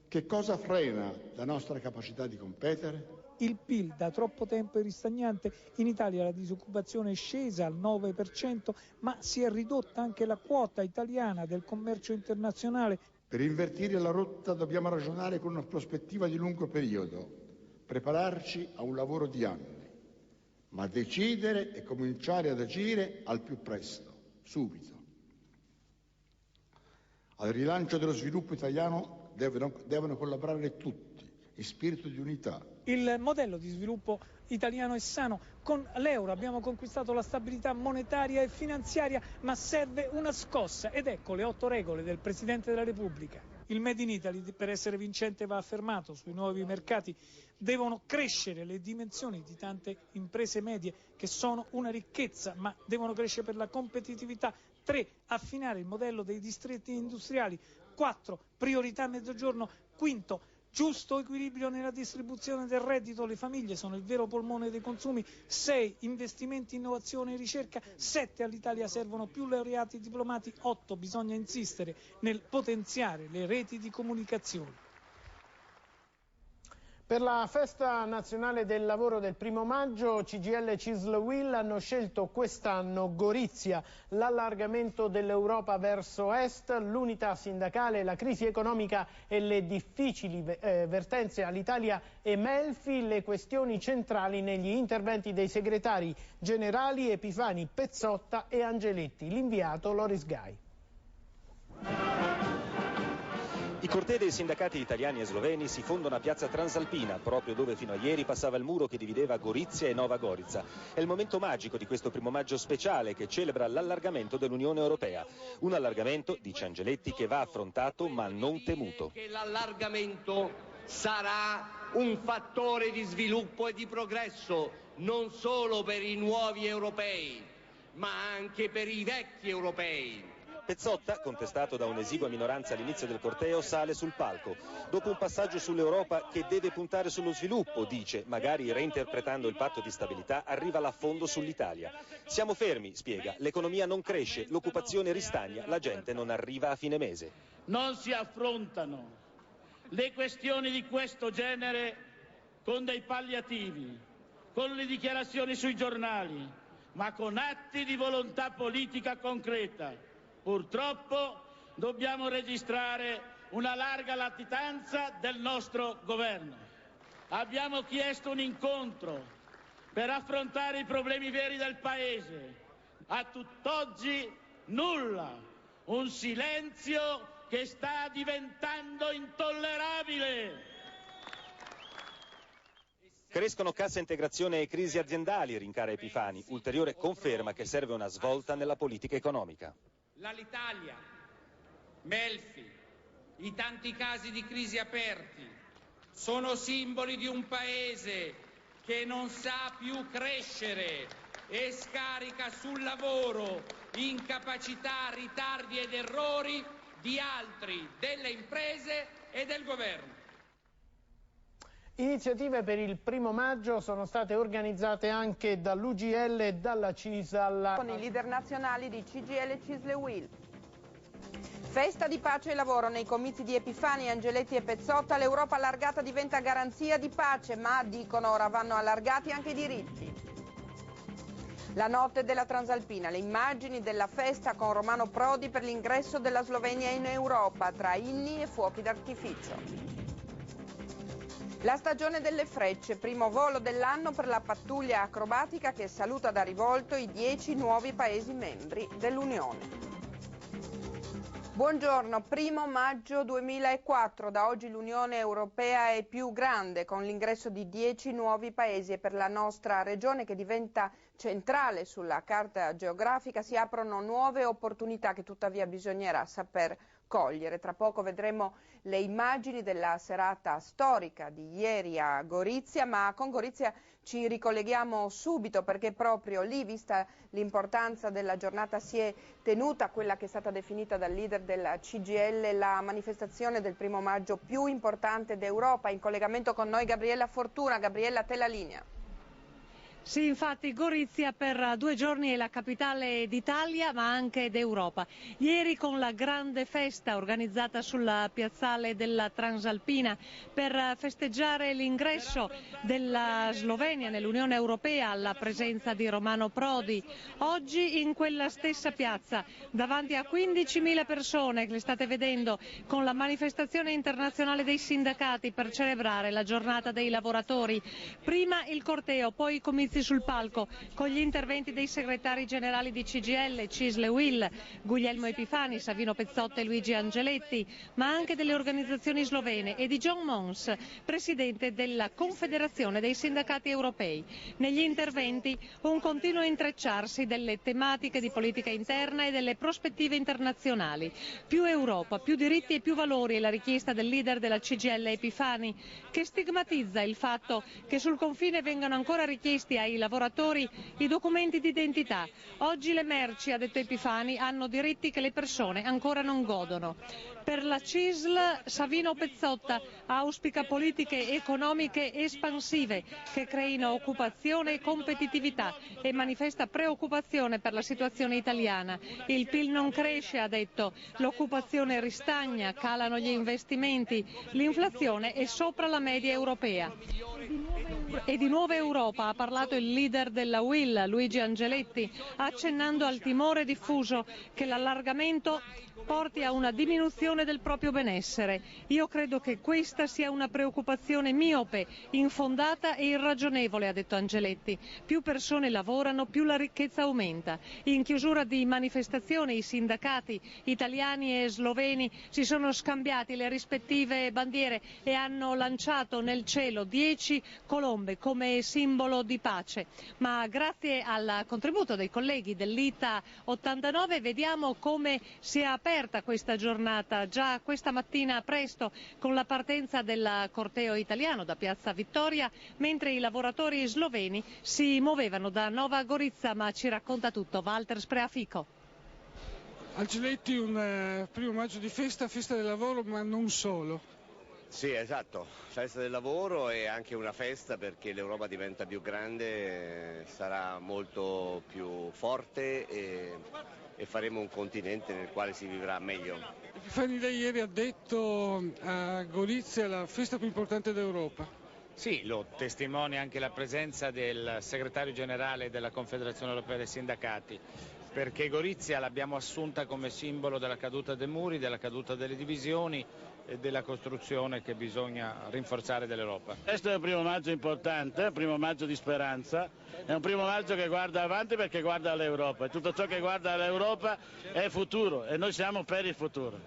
che cosa frena la nostra capacità di competere? Il PIL da troppo tempo è ristagnante, in Italia la disoccupazione è scesa al 9%, ma si è ridotta anche la quota italiana del commercio internazionale. Per invertire la rotta dobbiamo ragionare con una prospettiva di lungo periodo, prepararci a un lavoro di anni, ma decidere e cominciare ad agire al più presto, subito. Al rilancio dello sviluppo italiano devono collaborare tutti, in spirito di unità. Il modello di sviluppo italiano è sano. Con l'euro abbiamo conquistato la stabilità monetaria e finanziaria, ma serve una scossa ed ecco le 8 regole del Presidente della Repubblica. Il Made in Italy, per essere vincente, va affermato. Sui nuovi mercati devono crescere le dimensioni di tante imprese medie che sono una ricchezza, ma devono crescere per la competitività. 3. Affinare il modello dei distretti industriali. 4. Priorità Mezzogiorno. 5. Giusto equilibrio nella distribuzione del reddito, le famiglie sono il vero polmone dei consumi. 6. Investimenti, innovazione e ricerca. 7. All'Italia servono più laureati diplomati. 8. Bisogna insistere nel potenziare le reti di comunicazione. Per la festa nazionale del lavoro del 1° maggio, CGIL e CISL UIL hanno scelto quest'anno Gorizia, l'allargamento dell'Europa verso est, l'unità sindacale, la crisi economica e le difficili vertenze all'Italia e Melfi, le questioni centrali negli interventi dei segretari generali Epifani, Pezzotta e Angeletti. L'inviato Loris Gai. I cortei dei sindacati italiani e sloveni si fondono a piazza Transalpina, proprio dove fino a ieri passava il muro che divideva Gorizia e Nova Gorica. È il momento magico di questo 1° maggio speciale che celebra l'allargamento dell'Unione Europea. Un allargamento, dice Angeletti, che va affrontato ma non temuto. L'allargamento sarà un fattore di sviluppo e di progresso non solo per i nuovi europei, ma anche per i vecchi europei. Pezzotta, contestato da un'esigua minoranza all'inizio del corteo, sale sul palco. Dopo un passaggio sull'Europa che deve puntare sullo sviluppo, dice, magari reinterpretando il patto di stabilità, arriva l'affondo sull'Italia. Siamo fermi, spiega, l'economia non cresce, l'occupazione ristagna, la gente non arriva a fine mese. Non si affrontano le questioni di questo genere con dei palliativi, con le dichiarazioni sui giornali, ma con atti di volontà politica concreta. Purtroppo dobbiamo registrare una larga latitanza del nostro governo. Abbiamo chiesto un incontro per affrontare i problemi veri del Paese. A tutt'oggi nulla, un silenzio che sta diventando intollerabile. Crescono cassa integrazione e crisi aziendali, rincara Epifani, ulteriore conferma che serve una svolta nella politica economica. L'Alitalia, Melfi, i tanti casi di crisi aperti sono simboli di un paese che non sa più crescere e scarica sul lavoro incapacità, ritardi ed errori di altri, delle imprese e del governo. Iniziative per il 1° maggio sono state organizzate anche dall'UGL e dalla CISL. Con i leader nazionali di CGIL e CISL UIL. Festa di pace e lavoro nei comizi di Epifani, Angeletti e Pezzotta. L'Europa allargata diventa garanzia di pace, ma dicono ora vanno allargati anche i diritti. La notte della Transalpina, le immagini della festa con Romano Prodi per l'ingresso della Slovenia in Europa, tra inni e fuochi d'artificio. La stagione delle frecce, primo volo dell'anno per la pattuglia acrobatica che saluta da rivolto i 10 nuovi Paesi membri dell'Unione. Buongiorno, 1° maggio 2004, da oggi l'Unione Europea è più grande con l'ingresso di 10 nuovi Paesi e per la nostra regione che diventa centrale sulla carta geografica si aprono nuove opportunità che tuttavia bisognerà saper cogliere. Tra poco vedremo le immagini della serata storica di ieri a Gorizia, ma con Gorizia ci ricolleghiamo subito perché proprio lì, vista l'importanza della giornata, si è tenuta quella che è stata definita dal leader della CGIL la manifestazione del 1° maggio più importante d'Europa. In collegamento con noi Gabriella Fortuna. Gabriella, te la linea. Sì, infatti Gorizia per 2 giorni è la capitale d'Italia ma anche d'Europa. Ieri con la grande festa organizzata sulla piazzale della Transalpina per festeggiare l'ingresso della Slovenia nell'Unione Europea alla presenza di Romano Prodi. Oggi in quella stessa piazza davanti a 15.000 persone che le state vedendo con la manifestazione internazionale dei sindacati per celebrare la giornata dei lavoratori. Prima il corteo, poi i comizi sul palco con gli interventi dei segretari generali di CGIL, CISL e UIL, Guglielmo Epifani, Savino Pezzotta e Luigi Angeletti, ma anche delle organizzazioni slovene e di John Mons, presidente della Confederazione dei Sindacati Europei. Negli interventi un continuo intrecciarsi delle tematiche di politica interna e delle prospettive internazionali. Più Europa, più diritti e più valori è la richiesta del leader della CGIL Epifani, che stigmatizza il fatto che sul confine vengano ancora richiesti ai lavoratori i documenti d'identità. Oggi le merci, ha detto Epifani, hanno diritti che le persone ancora non godono. Per la CISL Savino Pezzotta auspica politiche economiche espansive che creino occupazione e competitività e manifesta preoccupazione per la situazione italiana. Il PIL non cresce, ha detto, l'occupazione ristagna, calano gli investimenti, l'inflazione è sopra la media europea. E di nuova Europa ha parlato il leader della UIL, Luigi Angeletti, accennando al timore diffuso che l'allargamento porti a una diminuzione del proprio benessere. Io credo che questa sia una preoccupazione miope, infondata e irragionevole, ha detto Angeletti. Più persone lavorano, più la ricchezza aumenta. In chiusura di manifestazione i sindacati italiani e sloveni si sono scambiati le rispettive bandiere e hanno lanciato nel cielo 10 colombe come simbolo di pace. Ma grazie al contributo dei colleghi dell'ITA 89 vediamo come si è aperta questa giornata già questa mattina presto con la partenza del corteo italiano da Piazza Vittoria, mentre i lavoratori sloveni si muovevano da Nova Gorica, ma ci racconta tutto Walter Spreafico. Angeletti, un 1° maggio di festa del lavoro, ma non solo. Sì, esatto, festa del lavoro e anche una festa perché l'Europa diventa più grande, sarà molto più forte e faremo un continente nel quale si vivrà meglio. Epifani, lei ieri ha detto a Gorizia la festa più importante d'Europa. Sì, lo testimonia anche la presenza del segretario generale della Confederazione Europea dei Sindacati, perché Gorizia l'abbiamo assunta come simbolo della caduta dei muri, della caduta delle divisioni e della costruzione che bisogna rinforzare dell'Europa. Questo è un 1° maggio importante, un 1° maggio di speranza, è un 1° maggio che guarda avanti perché guarda all'Europa e tutto ciò che guarda all'Europa è futuro e noi siamo per il futuro.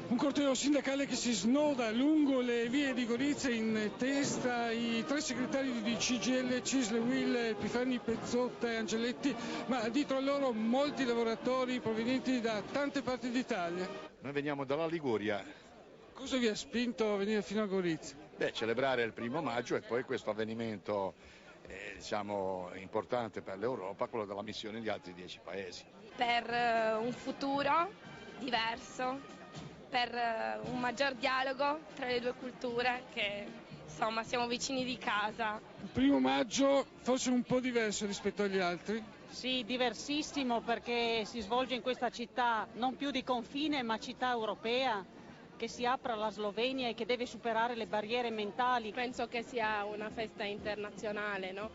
Un corteo sindacale che si snoda lungo le vie di Gorizia, in testa i 3 segretari di CGIL, CISL, UIL, Epifani, Pezzotta e Angeletti, ma dietro a loro molti lavoratori provenienti da tante parti d'Italia. Noi veniamo dalla Liguria. Cosa vi ha spinto a venire fino a Gorizia? Celebrare il 1° maggio e poi questo avvenimento importante per l'Europa, quello della missione di altri 10 paesi. Per un futuro diverso, per un maggior dialogo tra le 2 culture che insomma siamo vicini di casa. Il 1° maggio forse un po' diverso rispetto agli altri? Sì, diversissimo perché si svolge in questa città non più di confine ma città europea, che si apre alla Slovenia e che deve superare le barriere mentali. Penso che sia una festa internazionale, no?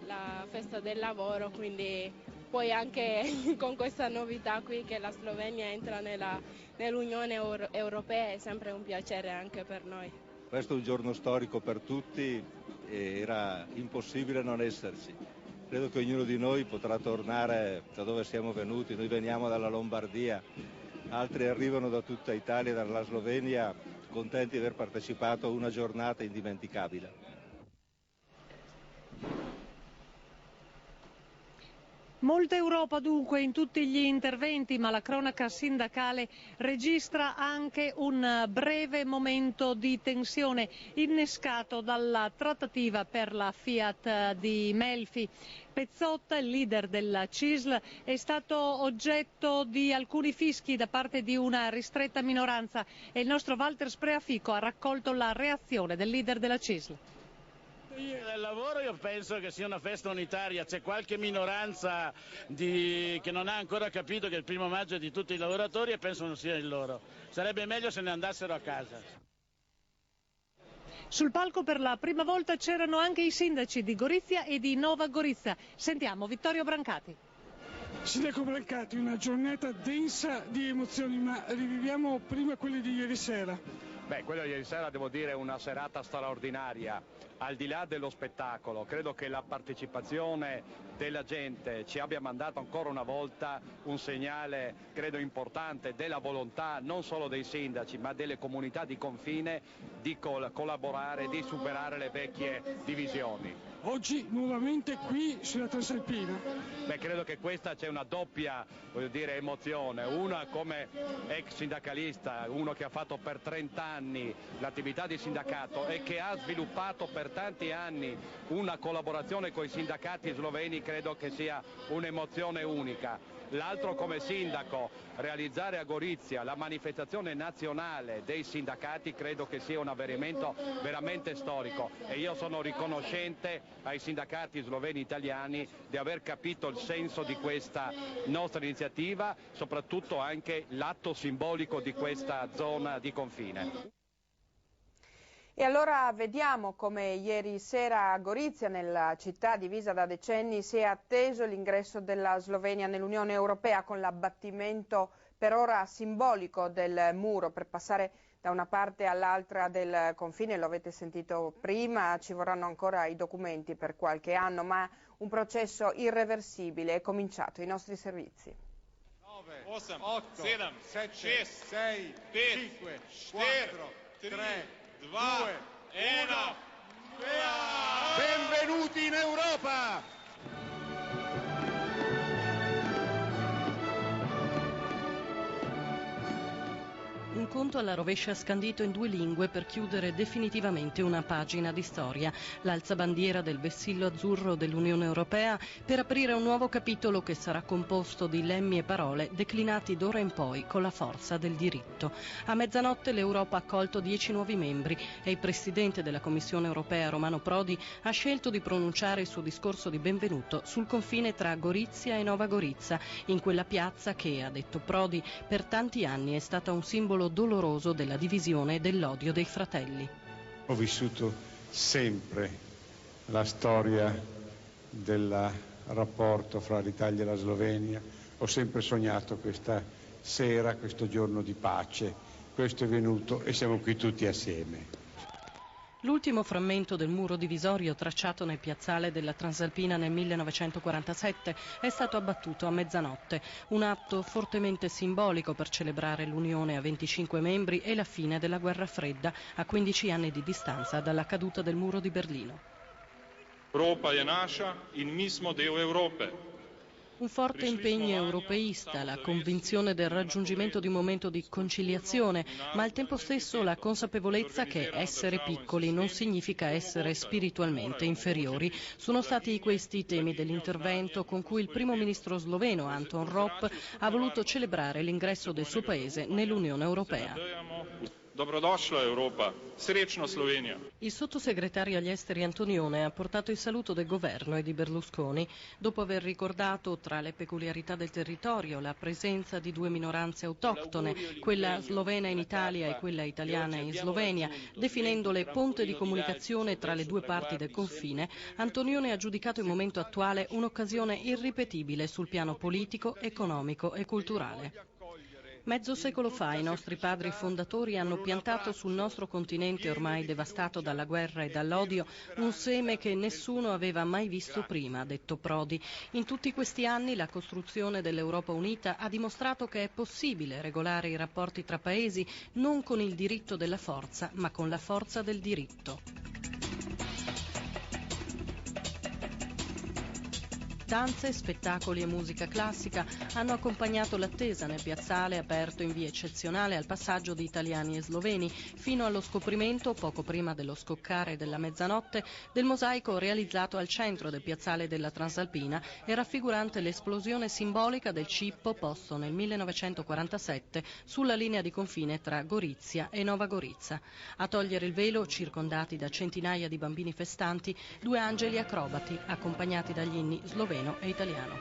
La festa del lavoro, quindi poi anche con questa novità qui che la Slovenia entra nell'Unione Europea è sempre un piacere anche per noi. Questo è un giorno storico per tutti e era impossibile non esserci. Credo che ognuno di noi potrà tornare da dove siamo venuti, noi veniamo dalla Lombardia, altri arrivano da tutta Italia, dalla Slovenia, contenti di aver partecipato a una giornata indimenticabile. Molta Europa dunque in tutti gli interventi, ma la cronaca sindacale registra anche un breve momento di tensione innescato dalla trattativa per la Fiat di Melfi. Pezzotta, il leader della CISL, è stato oggetto di alcuni fischi da parte di una ristretta minoranza e il nostro Walter Spreafico ha raccolto la reazione del leader della CISL. Del lavoro io penso che sia una festa unitaria, c'è qualche minoranza che non ha ancora capito che il 1° maggio è di tutti i lavoratori e penso non sia il loro. Sarebbe meglio se ne andassero a casa. Sul palco per la prima volta c'erano anche i sindaci di Gorizia e di Nova Gorica. Sentiamo Vittorio Brancati. Sindaco Brancati, una giornata densa di emozioni, ma riviviamo prima quelle di ieri sera. Quello di ieri sera devo dire una serata straordinaria. Al di là dello spettacolo, credo che la partecipazione della gente ci abbia mandato ancora una volta un segnale, credo importante, della volontà non solo dei sindaci ma delle comunità di confine di collaborare, di superare le vecchie divisioni. Oggi nuovamente qui sulla Transalpina. Credo che questa c'è una doppia, emozione, una come ex sindacalista, uno che ha fatto per 30 anni l'attività di sindacato e che ha sviluppato per tanti anni una collaborazione con i sindacati sloveni, credo che sia un'emozione unica. L'altro come sindaco, realizzare a Gorizia la manifestazione nazionale dei sindacati credo che sia un avvenimento veramente storico e io sono riconoscente ai sindacati sloveni italiani di aver capito il senso di questa nostra iniziativa, soprattutto anche l'atto simbolico di questa zona di confine. E allora vediamo come ieri sera a Gorizia, nella città divisa da decenni, si è atteso l'ingresso della Slovenia nell'Unione Europea con l'abbattimento per ora simbolico del muro per passare da una parte all'altra del confine. Lo avete sentito prima, ci vorranno ancora i documenti per qualche anno, ma un processo irreversibile è cominciato. I nostri servizi. 9, 8, 7, 6, 5, 4, 3, 2, 1. Benvenuti in Europa! Un conto alla rovescia scandito in 2 lingue per chiudere definitivamente una pagina di storia. L'alzabandiera del vessillo azzurro dell'Unione Europea per aprire un nuovo capitolo che sarà composto di lemmi e parole declinati d'ora in poi con la forza del diritto. A mezzanotte l'Europa ha accolto 10 nuovi membri e il Presidente della Commissione Europea Romano Prodi ha scelto di pronunciare il suo discorso di benvenuto sul confine tra Gorizia e Nova Gorica, in quella piazza che, ha detto Prodi, per tanti anni è stata un simbolo doloroso della divisione e dell'odio dei fratelli. Ho vissuto sempre la storia del rapporto fra l'Italia e la Slovenia, ho sempre sognato questa sera, questo giorno di pace, questo è venuto e siamo qui tutti assieme. L'ultimo frammento del muro divisorio tracciato nel piazzale della Transalpina nel 1947 è stato abbattuto a mezzanotte, un atto fortemente simbolico per celebrare l'unione a 25 membri e la fine della guerra fredda a 15 anni di distanza dalla caduta del muro di Berlino. Europa je naša in mi smo del Evrope. Un forte impegno europeista, la convinzione del raggiungimento di un momento di conciliazione, ma al tempo stesso la consapevolezza che essere piccoli non significa essere spiritualmente inferiori. Sono stati questi i temi dell'intervento con cui il primo ministro sloveno Anton Rop ha voluto celebrare l'ingresso del suo paese nell'Unione Europea. Dobrodošla Europa, srečno Slovenija. Il sottosegretario agli esteri Antonione ha portato il saluto del governo e di Berlusconi, dopo aver ricordato tra le peculiarità del territorio la presenza di 2 minoranze autoctone, quella slovena in Italia e quella italiana in Slovenia, definendole ponte di comunicazione tra le 2 parti del confine. Antonione ha giudicato il momento attuale un'occasione irripetibile sul piano politico, economico e culturale. Mezzo secolo fa i nostri padri fondatori hanno piantato sul nostro continente ormai devastato dalla guerra e dall'odio un seme che nessuno aveva mai visto prima, ha detto Prodi. In tutti questi anni la costruzione dell'Europa unita ha dimostrato che è possibile regolare i rapporti tra paesi non con il diritto della forza, ma con la forza del diritto. Danze, spettacoli e musica classica hanno accompagnato l'attesa nel piazzale aperto in via eccezionale al passaggio di italiani e sloveni, fino allo scoprimento, poco prima dello scoccare della mezzanotte, del mosaico realizzato al centro del piazzale della Transalpina e raffigurante l'esplosione simbolica del cippo posto nel 1947 sulla linea di confine tra Gorizia e Nova Gorica. A togliere il velo, circondati da centinaia di bambini festanti, due angeli acrobati accompagnati dagli inni sloveno e italiano.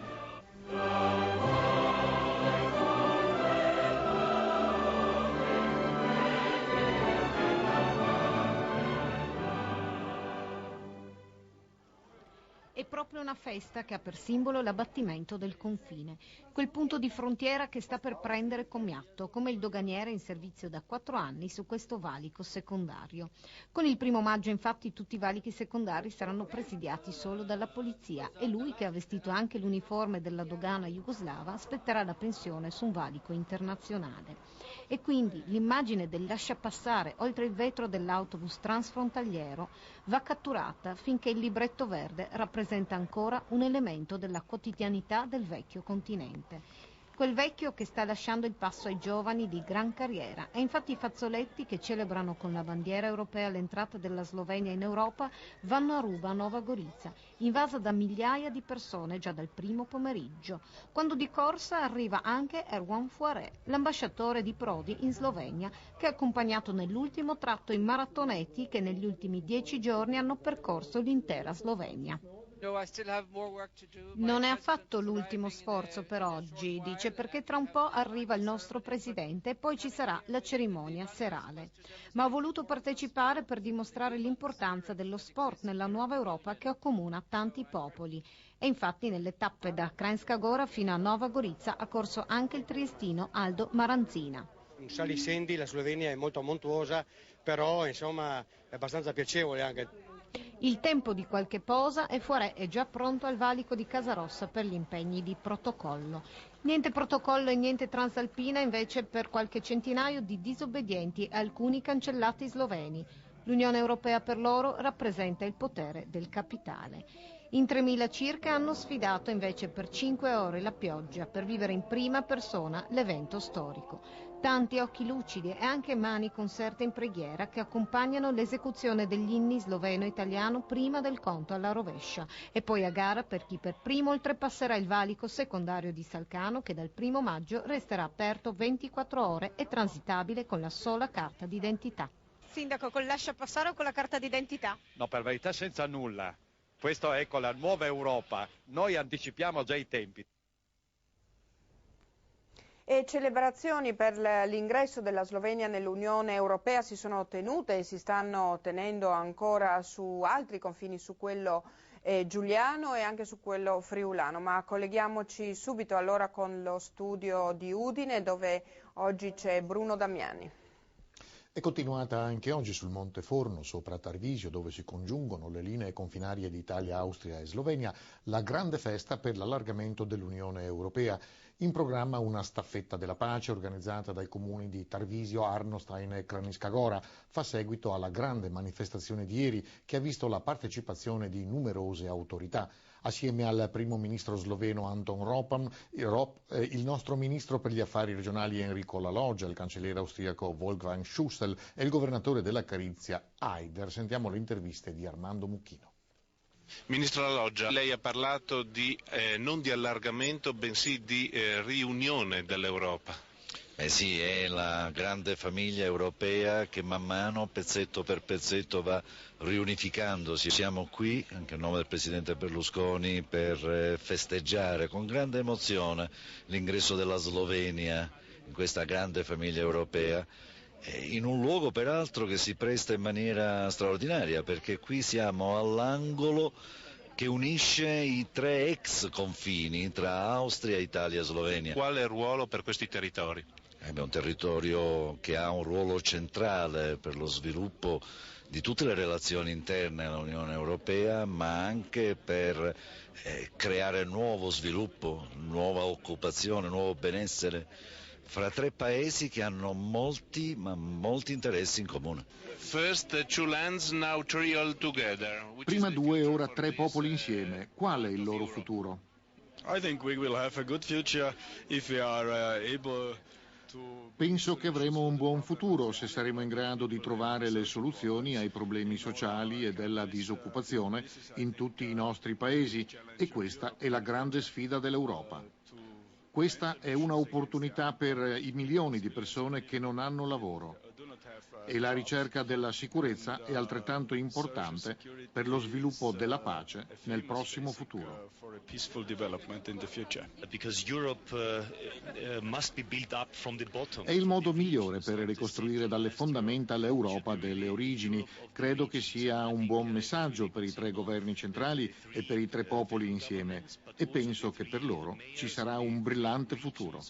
È proprio una festa che ha per simbolo l'abbattimento del confine, quel punto di frontiera che sta per prendere commiatto, come il doganiere in servizio da 4 anni su questo valico secondario. Con il 1° maggio, infatti, tutti i valichi secondari saranno presidiati solo dalla polizia e lui, che ha vestito anche l'uniforme della dogana jugoslava, aspetterà la pensione su un valico internazionale. E quindi l'immagine del lasciapassare oltre il vetro dell'autobus transfrontaliero va catturata finché il libretto verde rappresenta ancora un elemento della quotidianità del vecchio continente. Quel vecchio che sta lasciando il passo ai giovani di gran carriera. E infatti i fazzoletti che celebrano con la bandiera europea l'entrata della Slovenia in Europa vanno a ruba a Nova Gorica, invasa da migliaia di persone già dal primo pomeriggio, quando di corsa arriva anche Erwan Fuare, l'ambasciatore di Prodi in Slovenia, che ha accompagnato nell'ultimo tratto i maratoneti che negli ultimi 10 giorni hanno percorso l'intera Slovenia. Non è affatto l'ultimo sforzo per oggi, dice, perché tra un po' arriva il nostro presidente e poi ci sarà la cerimonia serale. Ma ho voluto partecipare per dimostrare l'importanza dello sport nella nuova Europa che accomuna tanti popoli. E infatti nelle tappe da Kranjska Gora fino a Nova Gorica ha corso anche il triestino Aldo Maranzina. Saliscendi, la Slovenia è molto montuosa, però insomma è abbastanza piacevole anche. Il tempo di qualche posa e Fuare è già pronto al valico di Casarossa per gli impegni di protocollo. Niente protocollo e niente Transalpina invece per qualche centinaio di disobbedienti e alcuni cancellati sloveni. L'Unione Europea per loro rappresenta il potere del capitale. In 3.000 circa hanno sfidato invece per 5 ore la pioggia per vivere in prima persona l'evento storico. Tanti occhi lucidi e anche mani conserte in preghiera che accompagnano l'esecuzione degli inni sloveno e italiano prima del conto alla rovescia e poi a gara per chi per primo oltrepasserà il valico secondario di Salcano, che dal 1° maggio resterà aperto 24 ore e transitabile con la sola carta d'identità. Sindaco, con lascia passare o con la carta d'identità? No, per verità senza nulla. Questo è con la nuova Europa. Noi anticipiamo già i tempi. E celebrazioni per l'ingresso della Slovenia nell'Unione Europea si sono tenute e si stanno tenendo ancora su altri confini, su quello giuliano e anche su quello friulano. Ma colleghiamoci subito allora con lo studio di Udine, dove oggi c'è Bruno Damiani. È continuata anche oggi sul Monte Forno, sopra Tarvisio, dove si congiungono le linee confinarie di Italia, Austria e Slovenia, la grande festa per l'allargamento dell'Unione Europea. In programma una staffetta della pace organizzata dai comuni di Tarvisio, Arnstein e Kranjska Gora. Fa seguito alla grande manifestazione di ieri che ha visto la partecipazione di numerose autorità. Assieme al primo ministro sloveno Anton Ropan, il nostro ministro per gli affari regionali Enrico La Loggia, il cancelliere austriaco Wolfgang Schüssel e il governatore della Carizia Haider. Sentiamo le interviste di Armando Mucchino. Ministro La Loggia, lei ha parlato non di allargamento, bensì di riunione dell'Europa. Sì, è la grande famiglia europea che man mano, pezzetto per pezzetto, va riunificandosi. Siamo qui, anche a nome del Presidente Berlusconi, per festeggiare con grande emozione l'ingresso della Slovenia in questa grande famiglia europea, in un luogo peraltro che si presta in maniera straordinaria, perché qui siamo all'angolo che unisce i 3 ex confini tra Austria, Italia e Slovenia. Quale ruolo per questi territori? È un territorio che ha un ruolo centrale per lo sviluppo di tutte le relazioni interne all'Unione Europea, ma anche per creare nuovo sviluppo, nuova occupazione, nuovo benessere fra 3 paesi che hanno molti interessi in comune. First 2 lands, now 3 all together. Prima 2, ora 3 popoli insieme. Qual è il loro futuro? I think we will have a good future if we are able. Penso che avremo un buon futuro se saremo in grado di trovare le soluzioni ai problemi sociali e della disoccupazione in tutti i nostri paesi, e questa è la grande sfida dell'Europa. Questa è un'opportunità per i milioni di persone che non hanno lavoro, e la ricerca della sicurezza è altrettanto importante per lo sviluppo della pace nel prossimo futuro. È il modo migliore per ricostruire dalle fondamenta l'Europa delle origini. Credo che sia un buon messaggio per i 3 governi centrali e per i 3 popoli insieme, e penso che per loro ci sarà un brillante futuro.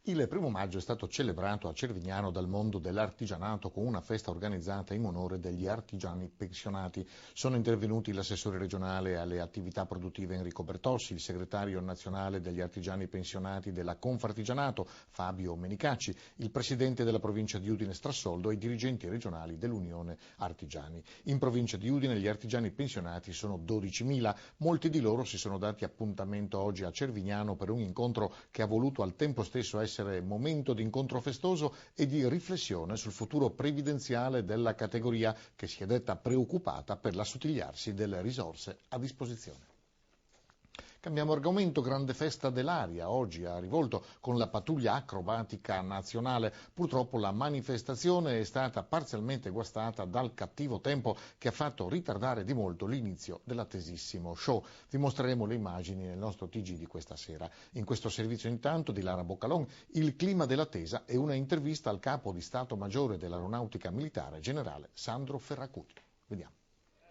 Il 1° maggio è stato celebrato a Cervignano dal mondo dell'artigianato con una festa organizzata in onore degli artigiani pensionati. Sono intervenuti l'assessore regionale alle attività produttive Enrico Bertossi, il segretario nazionale degli artigiani pensionati della Confartigianato Fabio Menicacci, il presidente della provincia di Udine Strassoldo e i dirigenti regionali dell'Unione Artigiani. In provincia di Udine gli artigiani pensionati sono 12.000, molti di loro si sono dati appuntamento oggi a Cervignano per un incontro che ha voluto al tempo stesso essere momento di incontro festoso e di riflessione sul futuro previdenziale della categoria, che si è detta preoccupata per l'assottigliarsi delle risorse a disposizione. Cambiamo argomento, grande festa dell'aria, oggi a Rivolto con la pattuglia acrobatica nazionale. Purtroppo la manifestazione è stata parzialmente guastata dal cattivo tempo che ha fatto ritardare di molto l'inizio dell'attesissimo show. Vi mostreremo le immagini nel nostro TG di questa sera. In questo servizio intanto di Lara Boccalon il clima dell'attesa e una intervista al capo di Stato Maggiore dell'Aeronautica Militare, generale Sandro Ferracuti. Vediamo.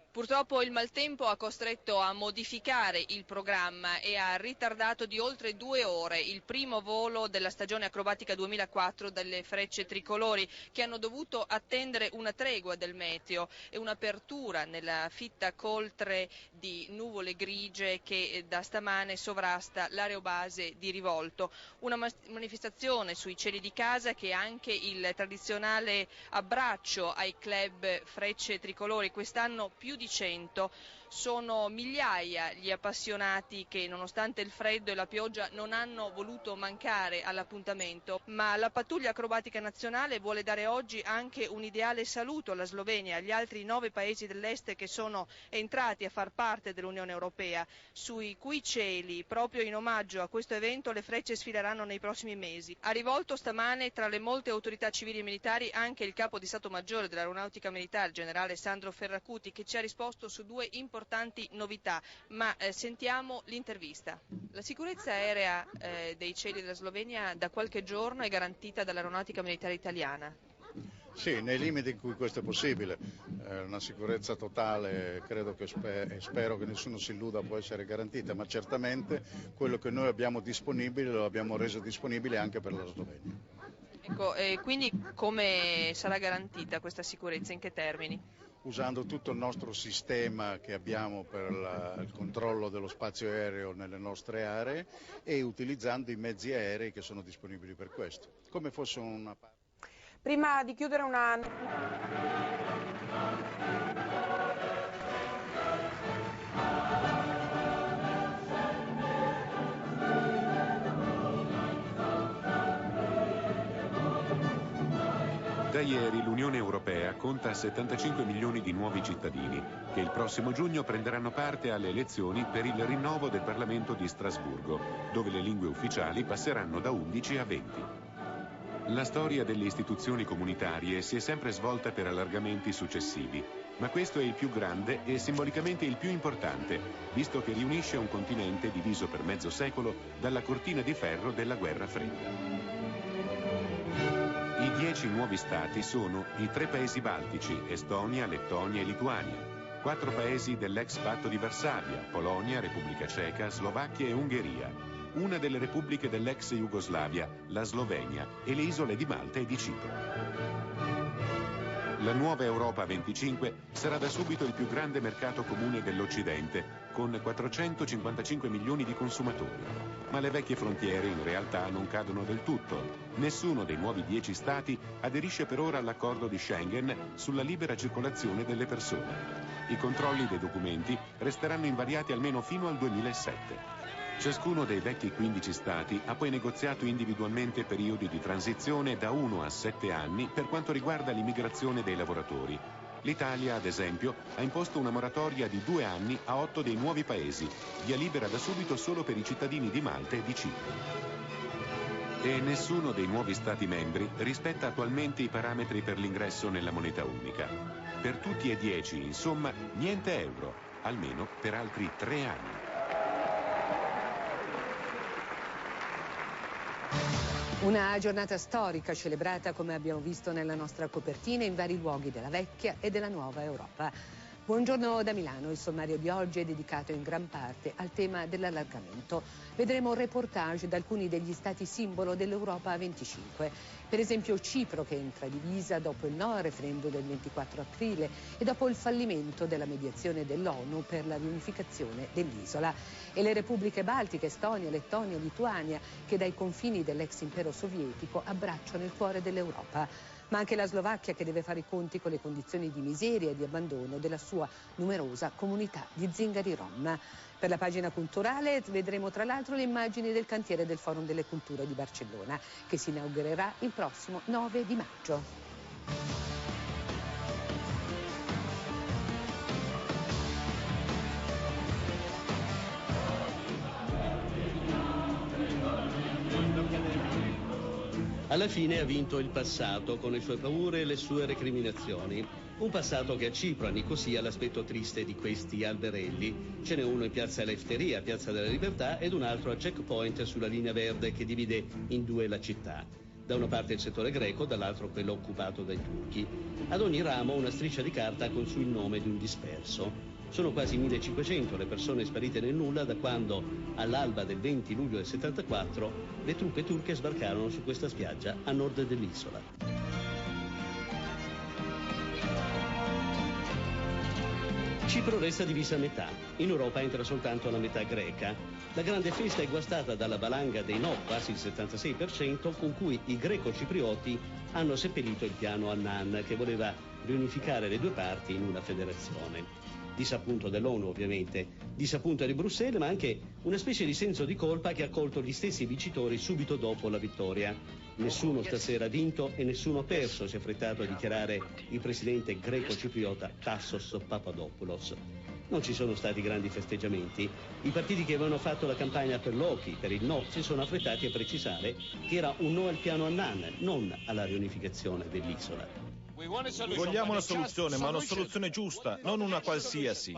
Purtroppo il maltempo ha costretto a modificare il programma e ha ritardato di oltre 2 ore il primo volo della stagione acrobatica 2004 delle Frecce Tricolori, che hanno dovuto attendere una tregua del meteo e un'apertura nella fitta coltre di nuvole grigie che da stamane sovrasta l'aerobase di Rivolto. Una manifestazione sui cieli di casa che è anche il tradizionale abbraccio ai club Frecce Tricolori, quest'anno più di 100. Sono migliaia gli appassionati che nonostante il freddo e la pioggia non hanno voluto mancare all'appuntamento, ma la pattuglia acrobatica nazionale vuole dare oggi anche un ideale saluto alla Slovenia e agli altri 9 paesi dell'est che sono entrati a far parte dell'Unione Europea, sui cui cieli, proprio in omaggio a questo evento, le frecce sfileranno nei prossimi mesi. Ha Rivolto stamane, tra le molte autorità civili e militari, anche il capo di Stato Maggiore dell'Aeronautica Militare, generale Sandro Ferracuti, che ci ha risposto su 2 importanti novità, ma sentiamo l'intervista. La sicurezza aerea dei cieli della Slovenia da qualche giorno è garantita dall'Aeronautica Militare Italiana? Sì, nei limiti in cui questo è possibile. Una sicurezza totale, credo che e spero che nessuno si illuda, può essere garantita, ma certamente quello che noi abbiamo disponibile lo abbiamo reso disponibile anche per la Slovenia. Ecco, quindi come sarà garantita questa sicurezza, in che termini? Usando tutto il nostro sistema che abbiamo per il controllo dello spazio aereo nelle nostre aree e utilizzando i mezzi aerei che sono disponibili per questo, come fosse una... Prima di chiudere una... Da ieri l'Unione Europea conta 75 milioni di nuovi cittadini che il prossimo giugno prenderanno parte alle elezioni per il rinnovo del Parlamento di Strasburgo, dove le lingue ufficiali passeranno da 11 a 20. La storia delle istituzioni comunitarie si è sempre svolta per allargamenti successivi, ma questo è il più grande e simbolicamente il più importante, visto che riunisce un continente diviso per mezzo secolo dalla cortina di ferro della Guerra Fredda. I 10 nuovi stati sono i 3 paesi baltici, Estonia, Lettonia e Lituania, 4 paesi dell'ex patto di Varsavia, Polonia, Repubblica Ceca, Slovacchia e Ungheria, una delle repubbliche dell'ex Jugoslavia, la Slovenia, e le isole di Malta e di Cipro. La nuova Europa 25 sarà da subito il più grande mercato comune dell'Occidente, con 455 milioni di consumatori. Ma le vecchie frontiere in realtà non cadono del tutto. Nessuno dei nuovi 10 stati aderisce per ora all'accordo di Schengen sulla libera circolazione delle persone. I controlli dei documenti resteranno invariati almeno fino al 2007. Ciascuno dei vecchi 15 Stati ha poi negoziato individualmente periodi di transizione da 1 a 7 anni per quanto riguarda l'immigrazione dei lavoratori. L'Italia, ad esempio, ha imposto una moratoria di 2 anni a 8 dei nuovi paesi, via libera da subito solo per i cittadini di Malta e di Cipro. E nessuno dei nuovi Stati membri rispetta attualmente i parametri per l'ingresso nella moneta unica. Per tutti e 10, insomma, niente euro, almeno per altri 3 anni. Una giornata storica celebrata, come abbiamo visto nella nostra copertina, in vari luoghi della vecchia e della nuova Europa. Buongiorno da Milano, il sommario di oggi è dedicato in gran parte al tema dell'allargamento. Vedremo un reportage da alcuni degli stati simbolo dell'Europa a 25. Per esempio Cipro, che entra divisa dopo il no al referendum del 24 aprile e dopo il fallimento della mediazione dell'ONU per la riunificazione dell'isola. E le repubbliche baltiche, Estonia, Lettonia, Lituania, che dai confini dell'ex impero sovietico abbracciano il cuore dell'Europa. Ma anche la Slovacchia, che deve fare i conti con le condizioni di miseria e di abbandono della sua numerosa comunità di zingari rom. Per la pagina culturale vedremo tra l'altro le immagini del cantiere del Forum delle Culture di Barcellona, che si inaugurerà il prossimo 9 di maggio. Alla fine ha vinto il passato, con le sue paure e le sue recriminazioni. Un passato che a Cipro, a Nicosia, l'aspetto triste di questi alberelli. Ce n'è uno in piazza Eleftheria, piazza della Libertà, ed un altro a Checkpoint sulla linea verde che divide in due la città. Da una parte il settore greco, dall'altro quello occupato dai turchi. Ad ogni ramo una striscia di carta con su il nome di un disperso. Sono quasi 1500 le persone sparite nel nulla da quando, all'alba del 20 luglio del 74, le truppe turche sbarcarono su questa spiaggia a nord dell'isola. Cipro resta divisa a metà. In Europa entra soltanto la metà greca. La grande festa è guastata dalla valanga dei no, quasi il 76%, con cui i greco-ciprioti hanno seppellito il piano Annan, che voleva riunificare le due parti in una federazione. Disappunto dell'ONU, ovviamente, disappunto di Bruxelles, ma anche una specie di senso di colpa che ha colto gli stessi vincitori subito dopo la vittoria. Nessuno stasera ha vinto e nessuno ha perso, si è affrettato a dichiarare il presidente greco-cipriota Tassos Papadopoulos. Non ci sono stati grandi festeggiamenti. I partiti che avevano fatto la campagna per l'Oki, per il no, si sono affrettati a precisare che era un no al piano Annan, non alla riunificazione dell'isola. Vogliamo una soluzione, ma una soluzione giusta, non una qualsiasi.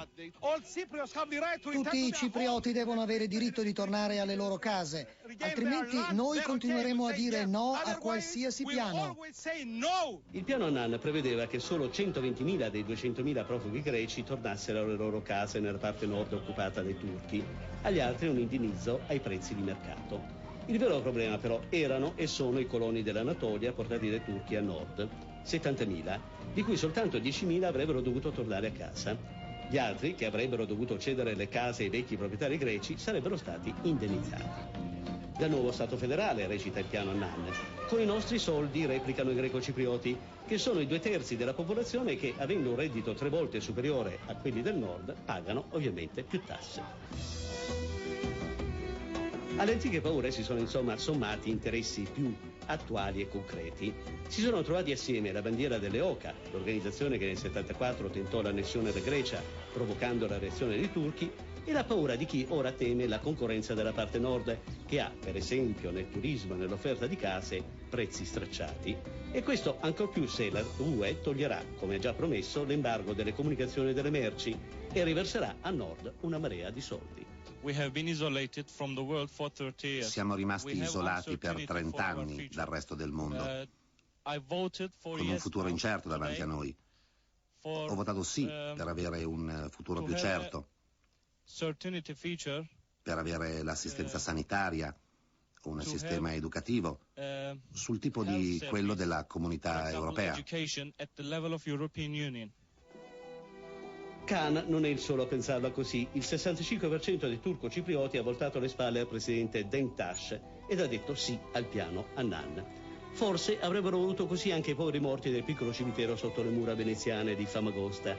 Tutti i ciprioti devono avere diritto di tornare alle loro case, altrimenti noi continueremo a dire no a qualsiasi piano. Il piano Annan prevedeva che solo 120.000 dei 200.000 profughi greci tornassero alle loro case nella parte nord occupata dai turchi, agli altri un indennizzo ai prezzi di mercato. Il vero problema però erano e sono i coloni dell'Anatolia portati dai turchi a nord, 70.000, di cui soltanto 10.000 avrebbero dovuto tornare a casa. Gli altri, che avrebbero dovuto cedere le case ai vecchi proprietari greci, sarebbero stati indennizzati. Dal nuovo Stato federale, recita il piano Annan, con i nostri soldi, replicano i greco-ciprioti, che sono i 2/3 della popolazione che, avendo un reddito 3 volte superiore a quelli del nord, pagano ovviamente più tasse. Alle antiche paure si sono insomma sommati interessi più attuali e concreti. Si sono trovati assieme la bandiera delle Oka, l'organizzazione che nel 74 tentò l'annessione della Grecia, provocando la reazione dei turchi, e la paura di chi ora teme la concorrenza della parte nord, che ha, per esempio, nel turismo e nell'offerta di case, prezzi stracciati. E questo ancor più se la UE toglierà, come ha già promesso, l'embargo delle comunicazioni e delle merci e riverserà a nord una marea di soldi. Siamo rimasti isolati per 30 anni dal resto del mondo, con un futuro incerto davanti a noi. Ho votato sì per avere un futuro più certo, per avere l'assistenza sanitaria, un sistema educativo sul tipo di quello della Comunità Europea. Khan non è il solo a pensarla così. Il 65% dei turco-ciprioti ha voltato le spalle al presidente Denktash ed ha detto sì al piano Annan. Forse avrebbero voluto così anche i poveri morti del piccolo cimitero sotto le mura veneziane di Famagosta.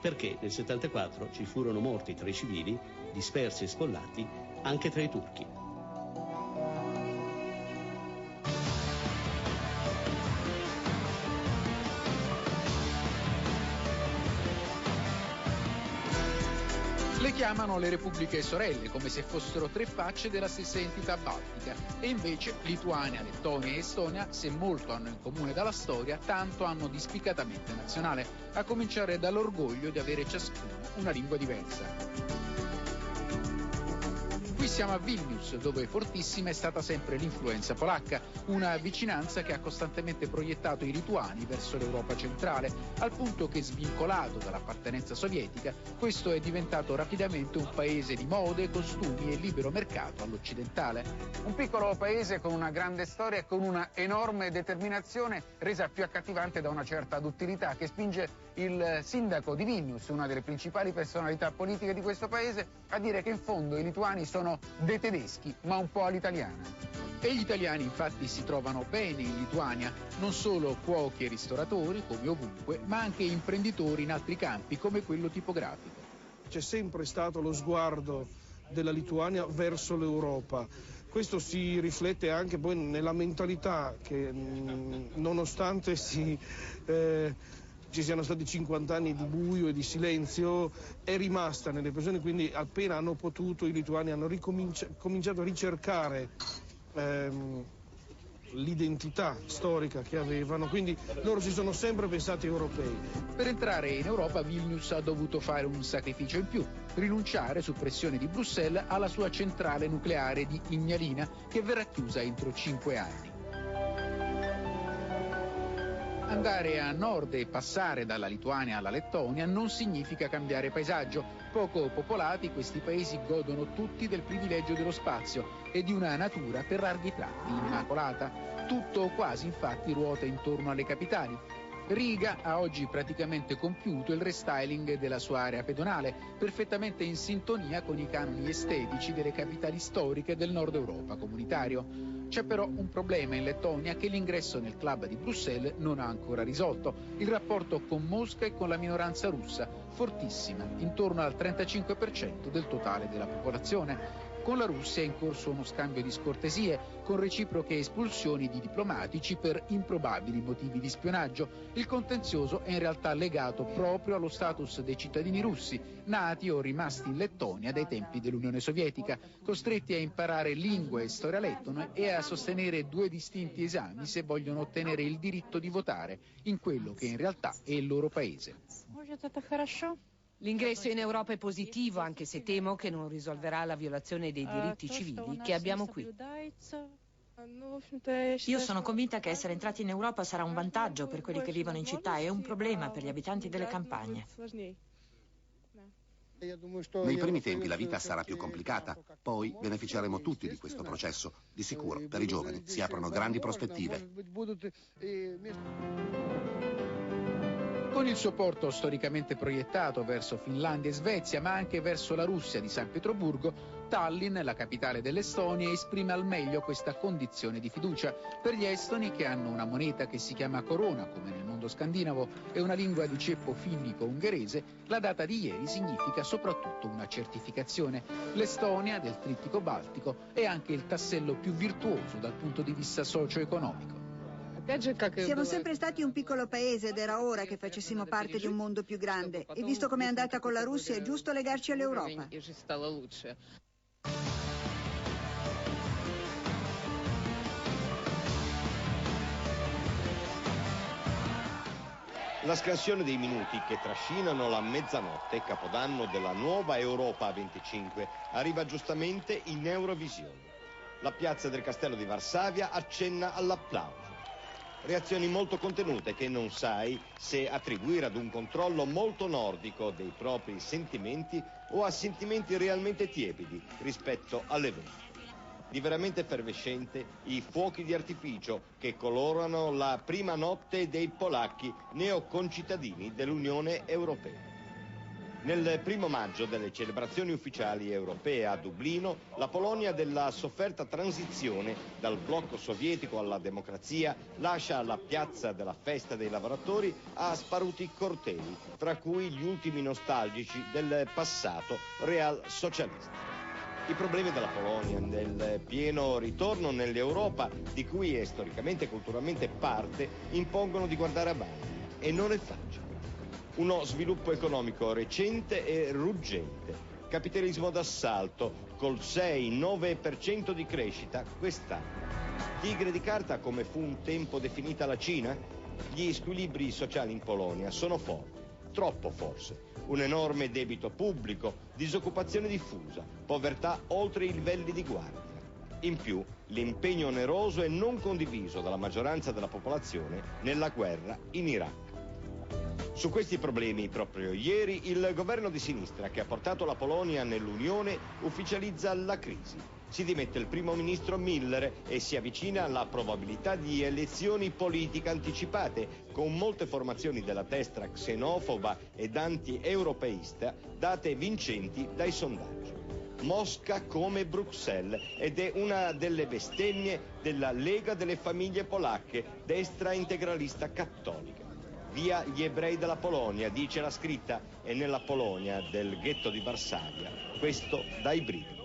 perché nel 74 ci furono morti tra i civili, dispersi e sfollati anche tra i turchi. Le chiamano le repubbliche sorelle, come se fossero tre facce della stessa entità baltica. E invece Lituania, Lettonia e Estonia, se molto hanno in comune dalla storia, tanto hanno di spiccatamente nazionale, a cominciare dall'orgoglio di avere ciascuno una lingua diversa. Qui siamo a Vilnius, dove fortissima è stata sempre l'influenza polacca, una vicinanza che ha costantemente proiettato i lituani verso l'Europa centrale, al punto che, svincolato dall'appartenenza sovietica, questo è diventato rapidamente un paese di mode, costumi e libero mercato all'occidentale. Un piccolo paese con una grande storia e con una enorme determinazione, resa più accattivante da una certa duttilità, che spinge il sindaco di Vilnius, una delle principali personalità politiche di questo paese, a dire che in fondo i lituani sono dei tedeschi, ma un po' all'italiana. E gli italiani infatti si trovano bene in Lituania, non solo cuochi e ristoratori, come ovunque, ma anche imprenditori in altri campi, come quello tipografico. C'è sempre stato lo sguardo della Lituania verso l'Europa. Questo si riflette anche poi nella mentalità che, nonostante ci siano stati 50 anni di buio e di silenzio, è rimasta nelle persone, quindi appena hanno potuto i lituani hanno cominciato a ricercare l'identità storica che avevano, quindi loro si sono sempre pensati europei. Per entrare in Europa Vilnius ha dovuto fare un sacrificio in più, rinunciare su pressione di Bruxelles alla sua centrale nucleare di Ignalina, che verrà chiusa entro 5 anni. Andare a nord e passare dalla Lituania alla Lettonia non significa cambiare paesaggio. Poco popolati, questi paesi godono tutti del privilegio dello spazio e di una natura per larghi tratti immacolata. Tutto quasi infatti ruota intorno alle capitali. Riga ha oggi praticamente compiuto il restyling della sua area pedonale, perfettamente in sintonia con i canoni estetici delle capitali storiche del nord Europa comunitario. C'è però un problema in Lettonia che l'ingresso nel club di Bruxelles non ha ancora risolto: il rapporto con Mosca e con la minoranza russa, fortissima, intorno al 35% del totale della popolazione. Con la Russia è in corso uno scambio di scortesie, con reciproche espulsioni di diplomatici per improbabili motivi di spionaggio. Il contenzioso è in realtà legato proprio allo status dei cittadini russi, nati o rimasti in Lettonia dai tempi dell'Unione Sovietica, costretti a imparare lingue e storia lettone e a sostenere 2 distinti esami se vogliono ottenere il diritto di votare in quello che in realtà è il loro paese. L'ingresso in Europa è positivo, anche se temo che non risolverà la violazione dei diritti civili che abbiamo qui. Io sono convinta che essere entrati in Europa sarà un vantaggio per quelli che vivono in città e un problema per gli abitanti delle campagne. Nei primi tempi la vita sarà più complicata, poi beneficeremo tutti di questo processo. Di sicuro, per i giovani si aprono grandi prospettive. Con il suo porto storicamente proiettato verso Finlandia e Svezia, ma anche verso la Russia di San Pietroburgo, Tallinn, la capitale dell'Estonia, esprime al meglio questa condizione di fiducia. Per gli estoni, che hanno una moneta che si chiama corona, come nel mondo scandinavo, e una lingua di ceppo finnico-ungherese, la data di ieri significa soprattutto una certificazione. L'Estonia, del trittico baltico, è anche il tassello più virtuoso dal punto di vista socio-economico. Siamo sempre stati un piccolo paese ed era ora che facessimo parte di un mondo più grande. E visto com'è andata con la Russia, è giusto legarci all'Europa. La scansione dei minuti che trascinano la mezzanotte, capodanno della nuova Europa 25, arriva giustamente in Eurovisione. La piazza del Castello di Varsavia accenna all'applauso. Reazioni molto contenute che non sai se attribuire ad un controllo molto nordico dei propri sentimenti o a sentimenti realmente tiepidi rispetto all'evento. Di veramente effervescente i fuochi di artificio che colorano la prima notte dei polacchi neoconcittadini dell'Unione Europea. Nel 1° maggio delle celebrazioni ufficiali europee a Dublino, la Polonia della sofferta transizione dal blocco sovietico alla democrazia lascia la piazza della festa dei lavoratori a sparuti cortei, tra cui gli ultimi nostalgici del passato real socialista. I problemi della Polonia nel pieno ritorno nell'Europa, di cui è storicamente e culturalmente parte, impongono di guardare avanti, e non è facile. Uno sviluppo economico recente e ruggente, capitalismo d'assalto col 6-9% di crescita quest'anno. Tigre di carta come fu un tempo definita la Cina? Gli squilibri sociali in Polonia sono forti, troppo forse. Un enorme debito pubblico, disoccupazione diffusa, povertà oltre i livelli di guardia. In più, l'impegno oneroso e non condiviso dalla maggioranza della popolazione nella guerra in Iraq. Su questi problemi, proprio ieri, il governo di sinistra che ha portato la Polonia nell'Unione ufficializza la crisi. Si dimette il primo ministro Miller e si avvicina alla probabilità di elezioni politiche anticipate, con molte formazioni della destra xenofoba ed anti-europeista date vincenti dai sondaggi. Mosca come Bruxelles, ed è una delle bestemmie della Lega delle Famiglie Polacche, destra integralista cattolica. Via gli ebrei della Polonia, dice la scritta, e nella Polonia del ghetto di Varsavia questo dà i brividi.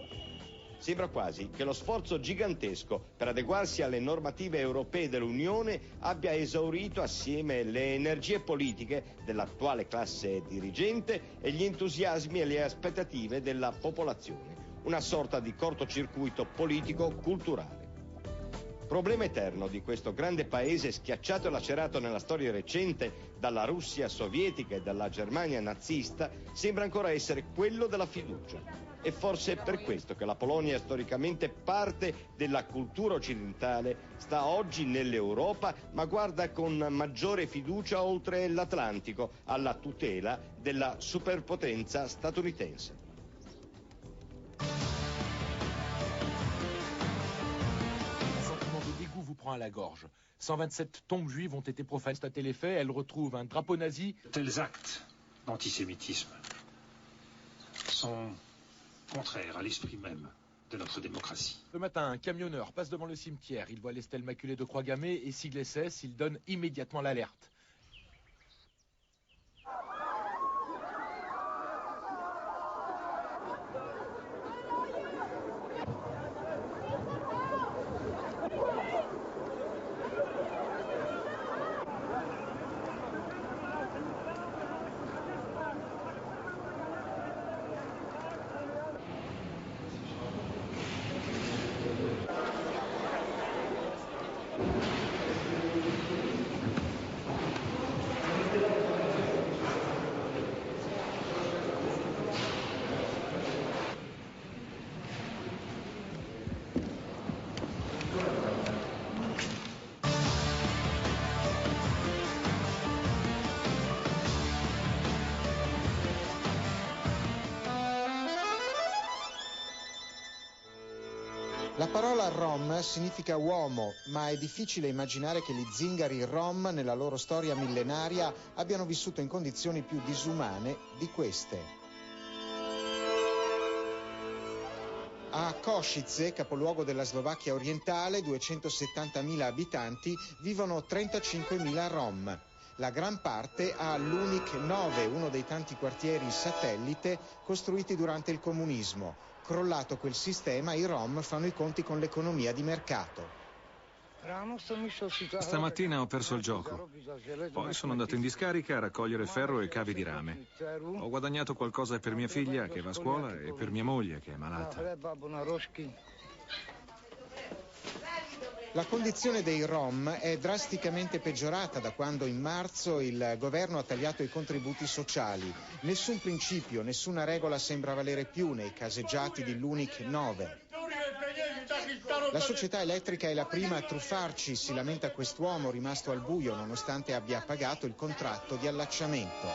Sembra quasi che lo sforzo gigantesco per adeguarsi alle normative europee dell'Unione abbia esaurito assieme le energie politiche dell'attuale classe dirigente e gli entusiasmi e le aspettative della popolazione. Una sorta di cortocircuito politico-culturale. Problema eterno di questo grande paese schiacciato e lacerato nella storia recente dalla Russia sovietica e dalla Germania nazista sembra ancora essere quello della fiducia. E forse è per questo che la Polonia, storicamente parte della cultura occidentale, sta oggi nell'Europa, ma guarda con maggiore fiducia oltre l'Atlantico alla tutela della superpotenza statunitense. À la gorge. 127 tombes juives ont été profanées. Constater les faits, elle retrouve un drapeau nazi. Tels actes d'antisémitisme sont contraires à l'esprit même de notre démocratie. Le matin, un camionneur passe devant le cimetière. Il voit les stèles maculées de croix gammées et sigle SS. Il donne immédiatement l'alerte. La parola Rom significa uomo, ma è difficile immaginare che gli zingari Rom nella loro storia millenaria abbiano vissuto in condizioni più disumane di queste. A Košice, capoluogo della Slovacchia orientale, 270.000 abitanti, vivono 35.000 Rom. La gran parte ha l'Unik 9, uno dei tanti quartieri satellite costruiti durante il comunismo. Crollato quel sistema, i Rom fanno i conti con l'economia di mercato. Stamattina ho perso il gioco. Poi sono andato in discarica a raccogliere ferro e cavi di rame. Ho guadagnato qualcosa per mia figlia che va a scuola e per mia moglie che è malata. La condizione dei Rom è drasticamente peggiorata da quando in marzo il governo ha tagliato i contributi sociali. Nessun principio, nessuna regola sembra valere più nei caseggiati di l'Unik 9. La società elettrica è la prima a truffarci, si lamenta quest'uomo rimasto al buio nonostante abbia pagato il contratto di allacciamento.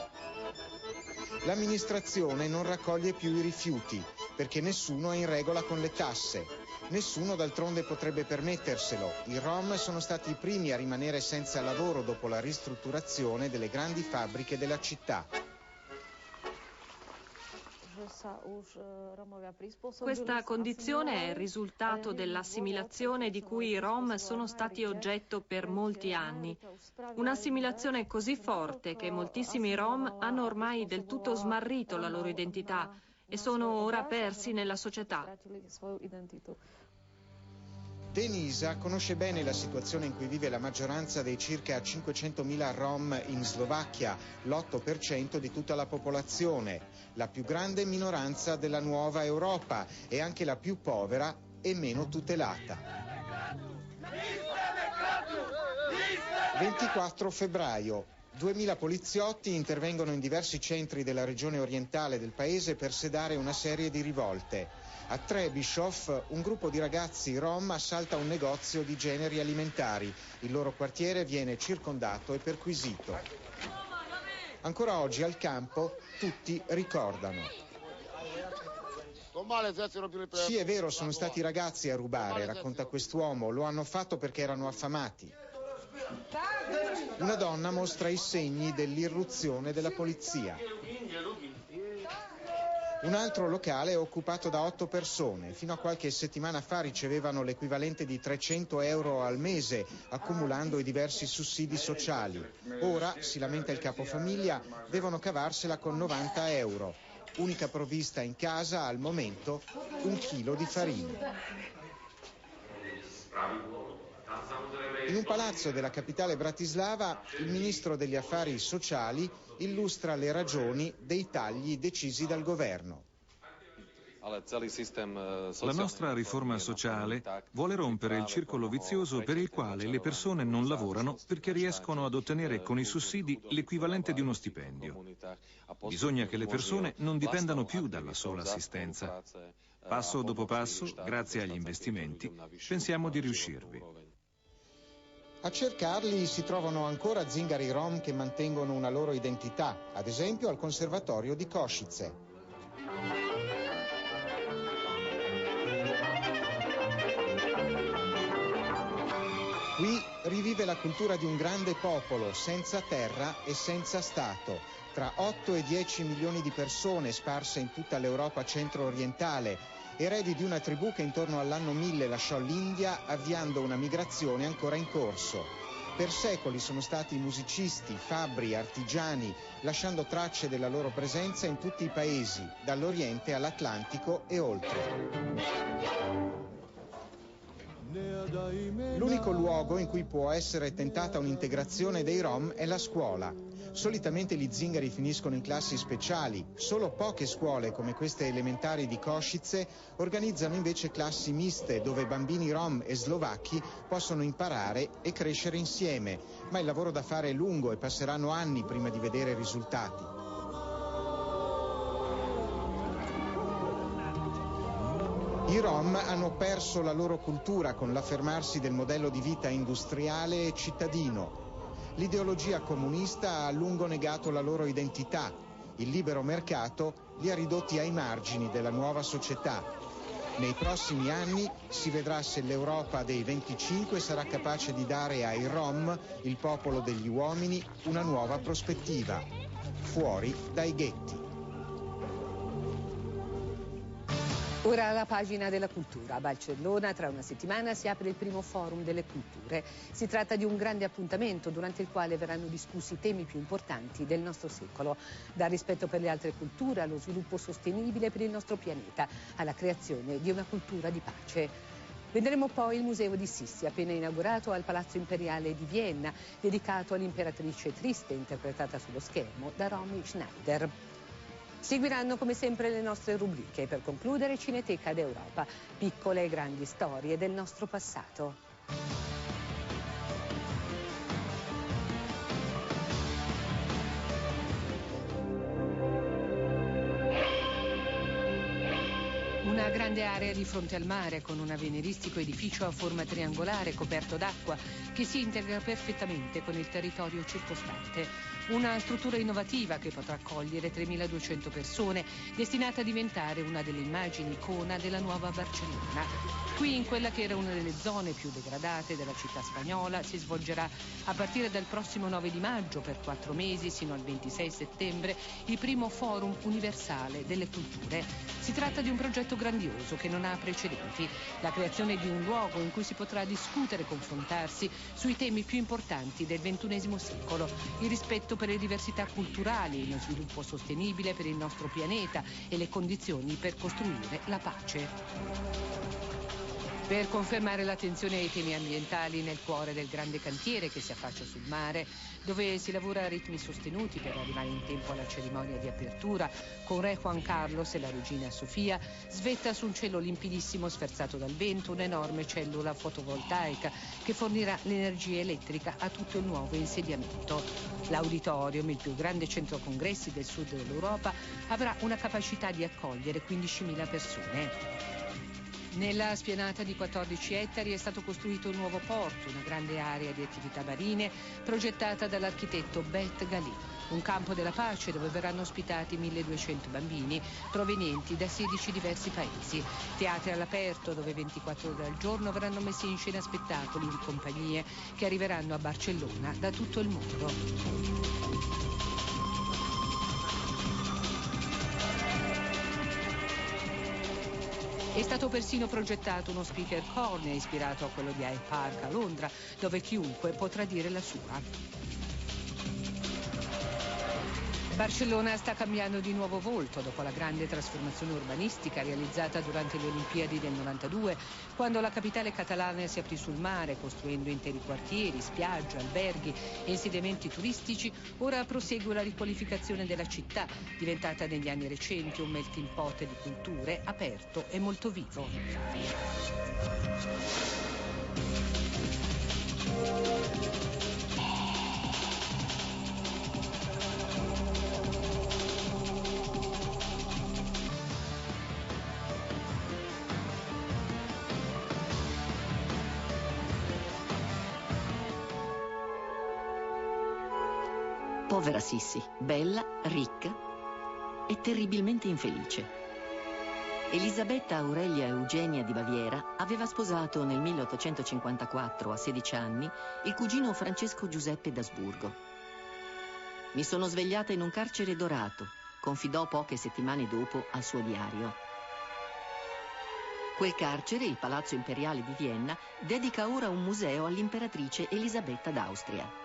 L'amministrazione non raccoglie più i rifiuti perché nessuno è in regola con le tasse. Nessuno d'altronde potrebbe permetterselo. I Rom sono stati i primi a rimanere senza lavoro dopo la ristrutturazione delle grandi fabbriche della città. Questa condizione è il risultato dell'assimilazione di cui i Rom sono stati oggetto per molti anni. Un'assimilazione così forte che moltissimi Rom hanno ormai del tutto smarrito la loro identità e sono ora persi nella società. Denisa conosce bene la situazione in cui vive la maggioranza dei circa 500.000 Rom in Slovacchia, l'8% di tutta la popolazione, la più grande minoranza della nuova Europa e anche la più povera e meno tutelata. 24 febbraio. 2000 poliziotti intervengono in diversi centri della regione orientale del paese per sedare una serie di rivolte. A Trebišov un gruppo di ragazzi rom assalta un negozio di generi alimentari. Il loro quartiere viene circondato e perquisito. Ancora oggi al campo tutti ricordano. Sì, è vero, sono stati i ragazzi a rubare, racconta quest'uomo. Lo hanno fatto perché erano affamati. Una donna mostra i segni dell'irruzione della polizia. Un altro locale è occupato da 8 persone. Fino a qualche settimana fa ricevevano l'equivalente di 300 euro al mese, accumulando i diversi sussidi sociali. Ora, si lamenta il capofamiglia, devono cavarsela con 90 euro. Unica provvista in casa al momento, 1 chilo di farina. In un palazzo della capitale Bratislava, il ministro degli affari sociali illustra le ragioni dei tagli decisi dal governo. La nostra riforma sociale vuole rompere il circolo vizioso per il quale le persone non lavorano perché riescono ad ottenere con i sussidi l'equivalente di uno stipendio. Bisogna che le persone non dipendano più dalla sola assistenza. Passo dopo passo, grazie agli investimenti, pensiamo di riuscirvi. A cercarli si trovano ancora zingari rom che mantengono una loro identità, ad esempio al Conservatorio di Košice. Qui rivive la cultura di un grande popolo, senza terra e senza Stato, tra 8 e 10 milioni di persone sparse in tutta l'Europa centro-orientale, eredi di una tribù che intorno all'anno 1000 lasciò l'India avviando una migrazione ancora in corso. Per secoli sono stati musicisti, fabbri, artigiani, lasciando tracce della loro presenza in tutti i paesi, dall'Oriente all'Atlantico e oltre. L'unico luogo in cui può essere tentata un'integrazione dei Rom è la scuola. Solitamente gli zingari finiscono in classi speciali. Solo poche scuole, come queste elementari di Košice, organizzano invece classi miste dove bambini rom e slovacchi possono imparare e crescere insieme. Ma il lavoro da fare è lungo e passeranno anni prima di vedere risultati. I Rom hanno perso la loro cultura con l'affermarsi del modello di vita industriale e cittadino. L'ideologia comunista ha a lungo negato la loro identità. Il libero mercato li ha ridotti ai margini della nuova società. Nei prossimi anni si vedrà se l'Europa dei 25 sarà capace di dare ai Rom, il popolo degli uomini, una nuova prospettiva. Fuori dai ghetti. Ora la pagina della cultura. A Barcellona tra una settimana si apre il primo forum delle culture. Si tratta di un grande appuntamento durante il quale verranno discussi i temi più importanti del nostro secolo, dal rispetto per le altre culture allo sviluppo sostenibile per il nostro pianeta, alla creazione di una cultura di pace. Vedremo poi il Museo di Sissi, appena inaugurato al Palazzo Imperiale di Vienna, dedicato all'imperatrice Triste, interpretata sullo schermo da Romy Schneider. Seguiranno come sempre le nostre rubriche. Per concludere, Cineteca d'Europa, piccole e grandi storie del nostro passato. Una grande area di fronte al mare con un avveniristico edificio a forma triangolare coperto d'acqua che si integra perfettamente con il territorio circostante. Una struttura innovativa che potrà accogliere 3.200 persone, destinata a diventare una delle immagini icona della nuova Barcellona. Qui, in quella che era una delle zone più degradate della città spagnola, si svolgerà a partire dal prossimo 9 di maggio per 4 mesi sino al 26 settembre il primo Forum Universale delle Culture. Si tratta di un progetto grandioso che non ha precedenti, la creazione di un luogo in cui si potrà discutere e confrontarsi sui temi più importanti del XXI secolo, il rispetto per le diversità culturali, lo sviluppo sostenibile per il nostro pianeta e le condizioni per costruire la pace. Per confermare l'attenzione ai temi ambientali nel cuore del grande cantiere che si affaccia sul mare, dove si lavora a ritmi sostenuti per arrivare in tempo alla cerimonia di apertura, con Re Juan Carlos e la regina Sofia, svetta su un cielo limpidissimo sferzato dal vento un'enorme cellula fotovoltaica che fornirà l'energia elettrica a tutto il nuovo insediamento. L'auditorium, il più grande centro congressi del sud dell'Europa, avrà una capacità di accogliere 15.000 persone. Nella spianata di 14 ettari è stato costruito un nuovo porto, una grande area di attività marine progettata dall'architetto Beth Gali, un campo della pace dove verranno ospitati 1.200 bambini provenienti da 16 diversi paesi, teatri all'aperto dove 24 ore al giorno verranno messi in scena spettacoli di compagnie che arriveranno a Barcellona da tutto il mondo. È stato persino progettato uno speaker corner ispirato a quello di Hyde Park a Londra, dove chiunque potrà dire la sua. Barcellona sta cambiando di nuovo volto dopo la grande trasformazione urbanistica realizzata durante le Olimpiadi del 92, quando la capitale catalana si aprì sul mare, costruendo interi quartieri, spiagge, alberghi e insediamenti turistici. Ora prosegue la riqualificazione della città, diventata negli anni recenti un melting pot di culture, aperto e molto vivo. Povera Sissi, bella, ricca e terribilmente infelice. Elisabetta Aurelia Eugenia di Baviera aveva sposato nel 1854, a 16 anni, il cugino Francesco Giuseppe d'Asburgo. Mi sono svegliata in un carcere dorato, confidò poche settimane dopo al suo diario. Quel carcere, il Palazzo Imperiale di Vienna, dedica ora un museo all'imperatrice Elisabetta d'Austria.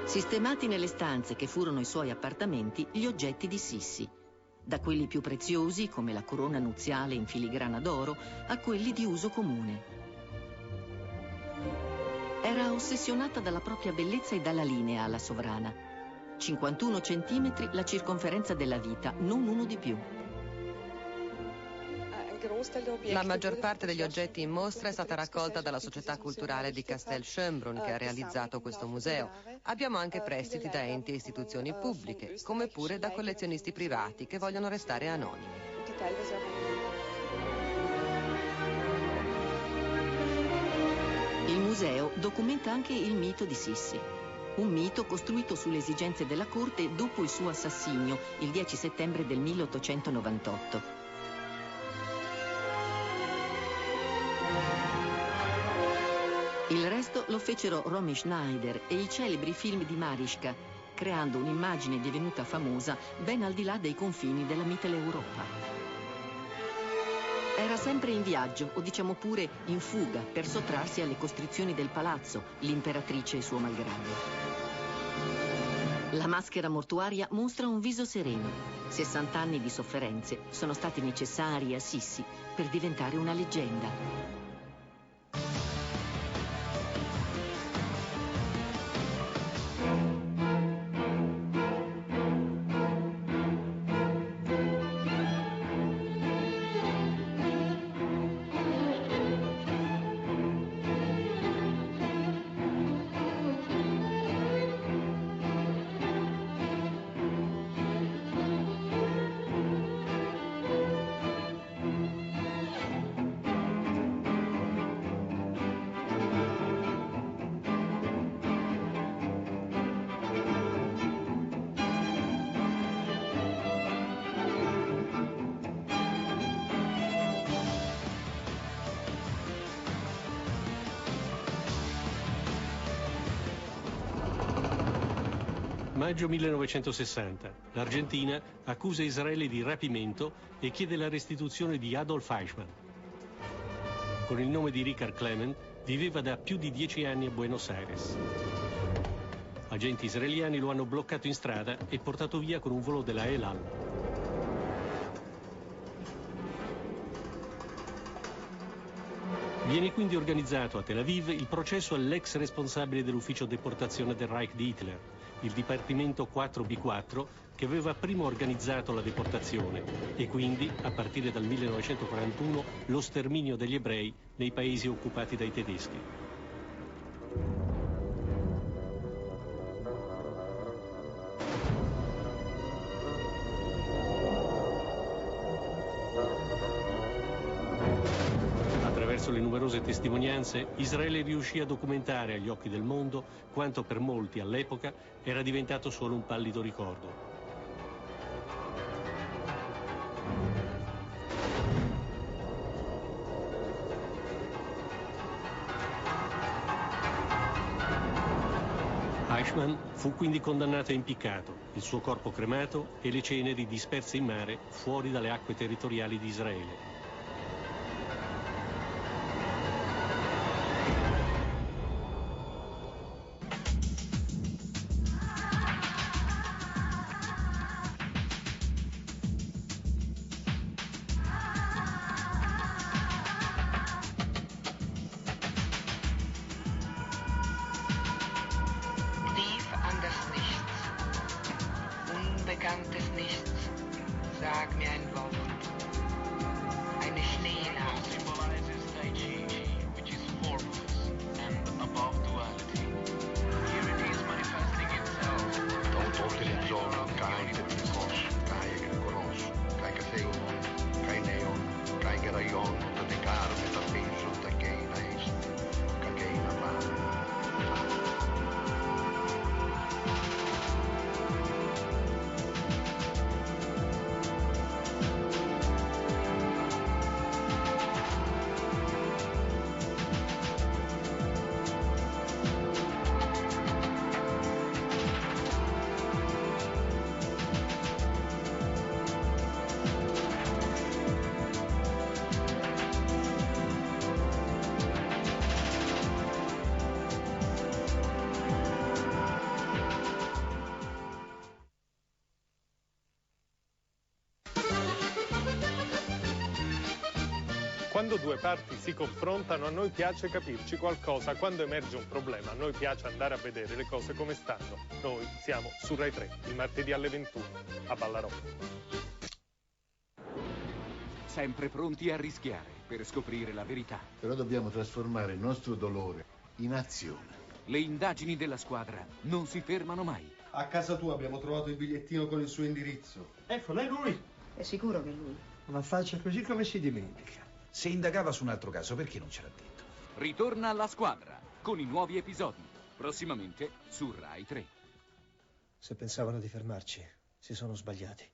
Sistemati nelle stanze che furono i suoi appartamenti gli oggetti di Sissi, da quelli più preziosi, come la corona nuziale in filigrana d'oro, a quelli di uso comune. Era ossessionata dalla propria bellezza e dalla linea alla sovrana. 51 centimetri la circonferenza della vita, non uno di più. La maggior parte degli oggetti in mostra è stata raccolta dalla Società Culturale di Castel Schönbrunn, che ha realizzato questo museo. Abbiamo anche prestiti da enti e istituzioni pubbliche, come pure da collezionisti privati che vogliono restare anonimi. Il museo documenta anche il mito di Sissi. Un mito costruito sulle esigenze della corte dopo il suo assassinio, il 10 settembre del 1898. Il resto lo fecero Romy Schneider e i celebri film di Marischka, creando un'immagine divenuta famosa ben al di là dei confini della Mitteleuropa. Era sempre in viaggio, o diciamo pure in fuga, per sottrarsi alle costrizioni del palazzo, l'imperatrice e suo malgrado. La maschera mortuaria mostra un viso sereno. 60 anni di sofferenze sono stati necessari a Sissi per diventare una leggenda. Maggio 1960. L'Argentina accusa Israele di rapimento e chiede la restituzione di Adolf Eichmann. Con il nome di Richard Clement viveva da più di 10 anni a Buenos Aires. Agenti israeliani lo hanno bloccato in strada e portato via con un volo della El Al. Viene quindi organizzato a Tel Aviv il processo all'ex responsabile dell'ufficio deportazione del Reich di Hitler, il Dipartimento 4B4, che aveva prima organizzato la deportazione e quindi, a partire dal 1941, lo sterminio degli ebrei nei paesi occupati dai tedeschi. Attraverso le numerose testimonianze, Israele riuscì a documentare agli occhi del mondo quanto per molti all'epoca era diventato solo un pallido ricordo. Eichmann fu quindi condannato e impiccato, il suo corpo cremato e le ceneri disperse in mare fuori dalle acque territoriali di Israele. Unbekanntes Nichts, sag mir ein Wort. Eine Schnee symbolizes Tai Chi, which is formless and above duality. Here it is manifesting itself. Don't utilizzò kai teknikos, kai ekoros, kai katheuon, kai neon, kai gerayon, te carne, te penso, te keina est, te keina pa. Quando due parti si confrontano, a noi piace capirci qualcosa. Quando emerge un problema, a noi piace andare a vedere le cose come stanno. Noi siamo su Rai 3, il martedì alle 21, a Ballarò. Sempre pronti a rischiare per scoprire la verità. Però dobbiamo trasformare il nostro dolore in azione. Le indagini della squadra non si fermano mai. A casa tua abbiamo trovato il bigliettino con il suo indirizzo. Ecco, è lui. È sicuro che è lui? Una faccia così come si dimentica. Se indagava su un altro caso, perché non ce l'ha detto? Ritorna alla squadra con i nuovi episodi, prossimamente su Rai 3. Se pensavano di fermarci, si sono sbagliati.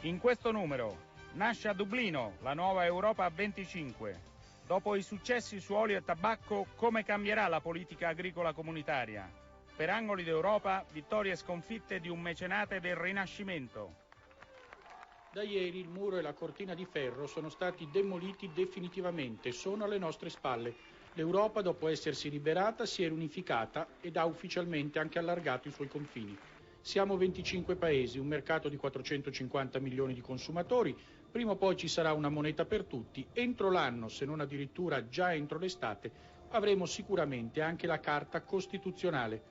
In questo numero nasce a Dublino la nuova Europa 25. Dopo i successi su olio e tabacco, come cambierà la politica agricola comunitaria? Per angoli d'Europa, vittorie e sconfitte di un mecenate del Rinascimento. Da ieri il muro e la cortina di ferro sono stati demoliti definitivamente, sono alle nostre spalle. L'Europa, dopo essersi liberata, si è riunificata ed ha ufficialmente anche allargato i suoi confini. Siamo 25 paesi, un mercato di 450 milioni di consumatori, prima o poi ci sarà una moneta per tutti, entro l'anno, se non addirittura già entro l'estate, avremo sicuramente anche la Carta Costituzionale.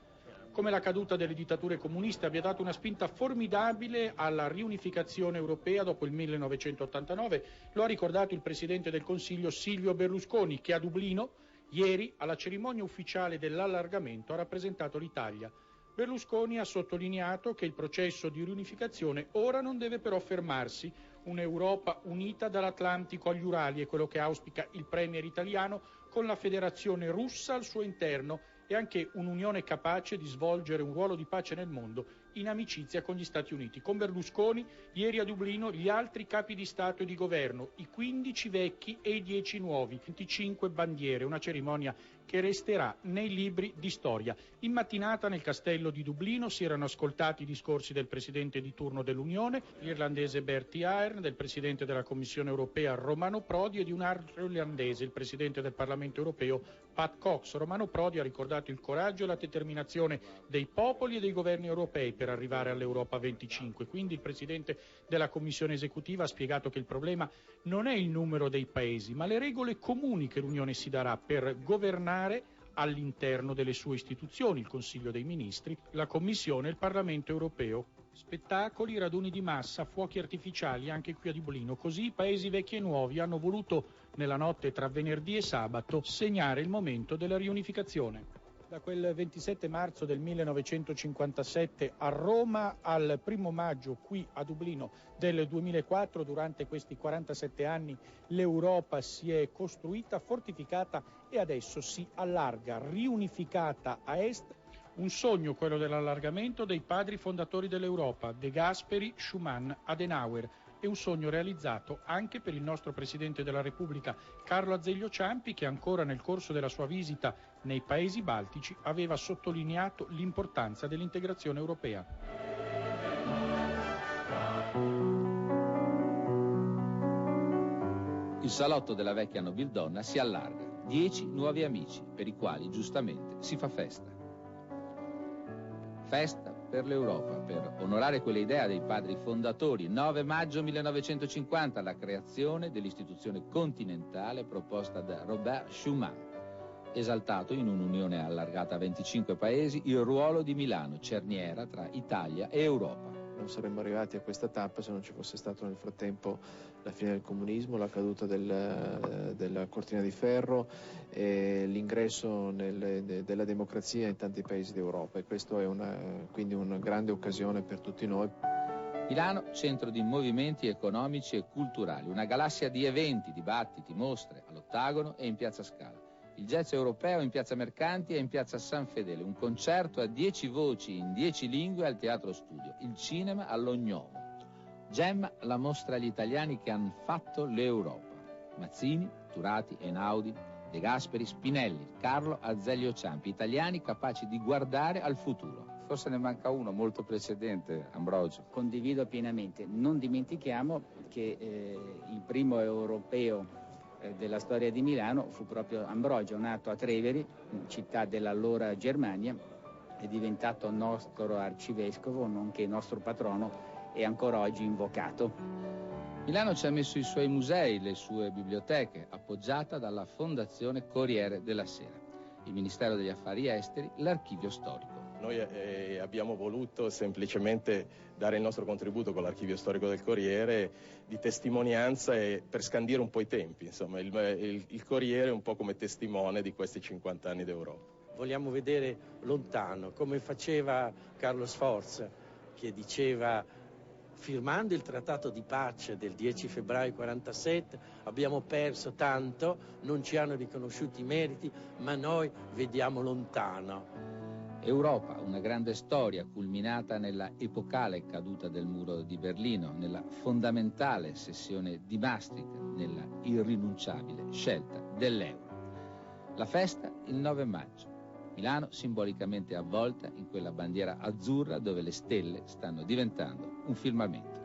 Come la caduta delle dittature comuniste abbia dato una spinta formidabile alla riunificazione europea dopo il 1989, lo ha ricordato il Presidente del Consiglio Silvio Berlusconi, che a Dublino, ieri, alla cerimonia ufficiale dell'allargamento ha rappresentato l'Italia. Berlusconi ha sottolineato che il processo di riunificazione ora non deve però fermarsi. Un'Europa unita dall'Atlantico agli Urali è quello che auspica il premier italiano, con la federazione russa al suo interno e anche un'unione capace di svolgere un ruolo di pace nel mondo in amicizia con gli Stati Uniti. Con Berlusconi, ieri a Dublino, gli altri capi di Stato e di Governo, i 15 vecchi e i 10 nuovi, 25 bandiere, una cerimonia che resterà nei libri di storia. In mattinata nel castello di Dublino si erano ascoltati i discorsi del presidente di turno dell'Unione, l'irlandese Bertie Ahern, del presidente della Commissione europea Romano Prodi e di un altro irlandese, il presidente del Parlamento europeo Pat Cox. Romano Prodi ha ricordato il coraggio e la determinazione dei popoli e dei governi europei per arrivare all'Europa 25. Quindi il presidente della Commissione esecutiva ha spiegato che il problema non è il numero dei paesi, ma le regole comuni che l'Unione si darà per governare all'interno delle sue istituzioni, il Consiglio dei Ministri, la Commissione e il Parlamento europeo. Spettacoli, raduni di massa, fuochi artificiali anche qui a Dublino. Così i paesi vecchi e nuovi hanno voluto, nella notte tra venerdì e sabato, segnare il momento della riunificazione. Da quel 27 marzo del 1957 a Roma al 1 maggio qui a Dublino del 2004, durante questi 47 anni l'Europa si è costruita, fortificata e adesso si allarga, riunificata a est. Un sogno, quello dell'allargamento dei padri fondatori dell'Europa, De Gasperi, Schuman, Adenauer. È un sogno realizzato anche per il nostro Presidente della Repubblica, Carlo Azeglio Ciampi, che ancora nel corso della sua visita nei Paesi Baltici aveva sottolineato l'importanza dell'integrazione europea. Il salotto della vecchia nobildonna si allarga. 10 nuovi amici, per i quali giustamente si fa festa. Festa per l'Europa, per onorare quell'idea dei padri fondatori. 9 maggio 1950, la creazione dell'istituzione continentale proposta da Robert Schuman. Esaltato in un'unione allargata a 25 paesi il ruolo di Milano, cerniera tra Italia e Europa. Non saremmo arrivati a questa tappa se non ci fosse stato nel frattempo la fine del comunismo, la caduta della cortina di ferro e l'ingresso della democrazia in tanti paesi d'Europa, e questo è quindi una grande occasione per tutti noi. Milano, centro di movimenti economici e culturali, una galassia di eventi, dibattiti, mostre, all'Ottagono e in Piazza Scala. Il jazz europeo in Piazza Mercanti e in Piazza San Fedele, un concerto a 10 voci in 10 lingue al Teatro Studio, il cinema all'Ognomo. Gemma, la mostra agli italiani che hanno fatto l'Europa. Mazzini, Turati, Einaudi, De Gasperi, Spinelli, Carlo Azeglio Ciampi, italiani capaci di guardare al futuro. Forse ne manca uno molto precedente, Ambrogio. Condivido pienamente. Non dimentichiamo che il primo europeo della storia di Milano fu proprio Ambrogio, nato a Treveri, città dell'allora Germania, è diventato nostro arcivescovo, nonché nostro patrono, e ancora oggi invocato. Milano ci ha messo i suoi musei, le sue biblioteche, appoggiata dalla Fondazione Corriere della Sera, il Ministero degli Affari Esteri, l'Archivio Storico. Noi abbiamo voluto semplicemente dare il nostro contributo con l'Archivio Storico del Corriere di testimonianza e per scandire un po' i tempi. Insomma, il Corriere è un po' come testimone di questi 50 anni d'Europa. Vogliamo vedere lontano, come faceva Carlo Sforza, che diceva: firmando il trattato di pace del 10 febbraio 47 abbiamo perso tanto, non ci hanno riconosciuti i meriti, ma noi vediamo lontano. Europa, una grande storia culminata nella epocale caduta del muro di Berlino, nella fondamentale sessione di Maastricht, nella irrinunciabile scelta dell'euro. La festa il 9 maggio. Milano simbolicamente avvolta in quella bandiera azzurra dove le stelle stanno diventando un firmamento.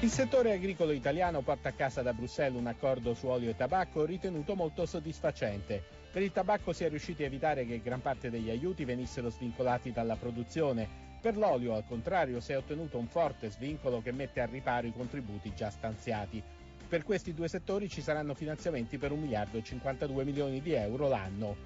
Il settore agricolo italiano porta a casa da Bruxelles un accordo su olio e tabacco ritenuto molto soddisfacente. Per il tabacco si è riusciti a evitare che gran parte degli aiuti venissero svincolati dalla produzione. Per l'olio, al contrario, si è ottenuto un forte svincolo che mette a riparo i contributi già stanziati. Per questi due settori ci saranno finanziamenti per 1 miliardo e 52 milioni di euro l'anno.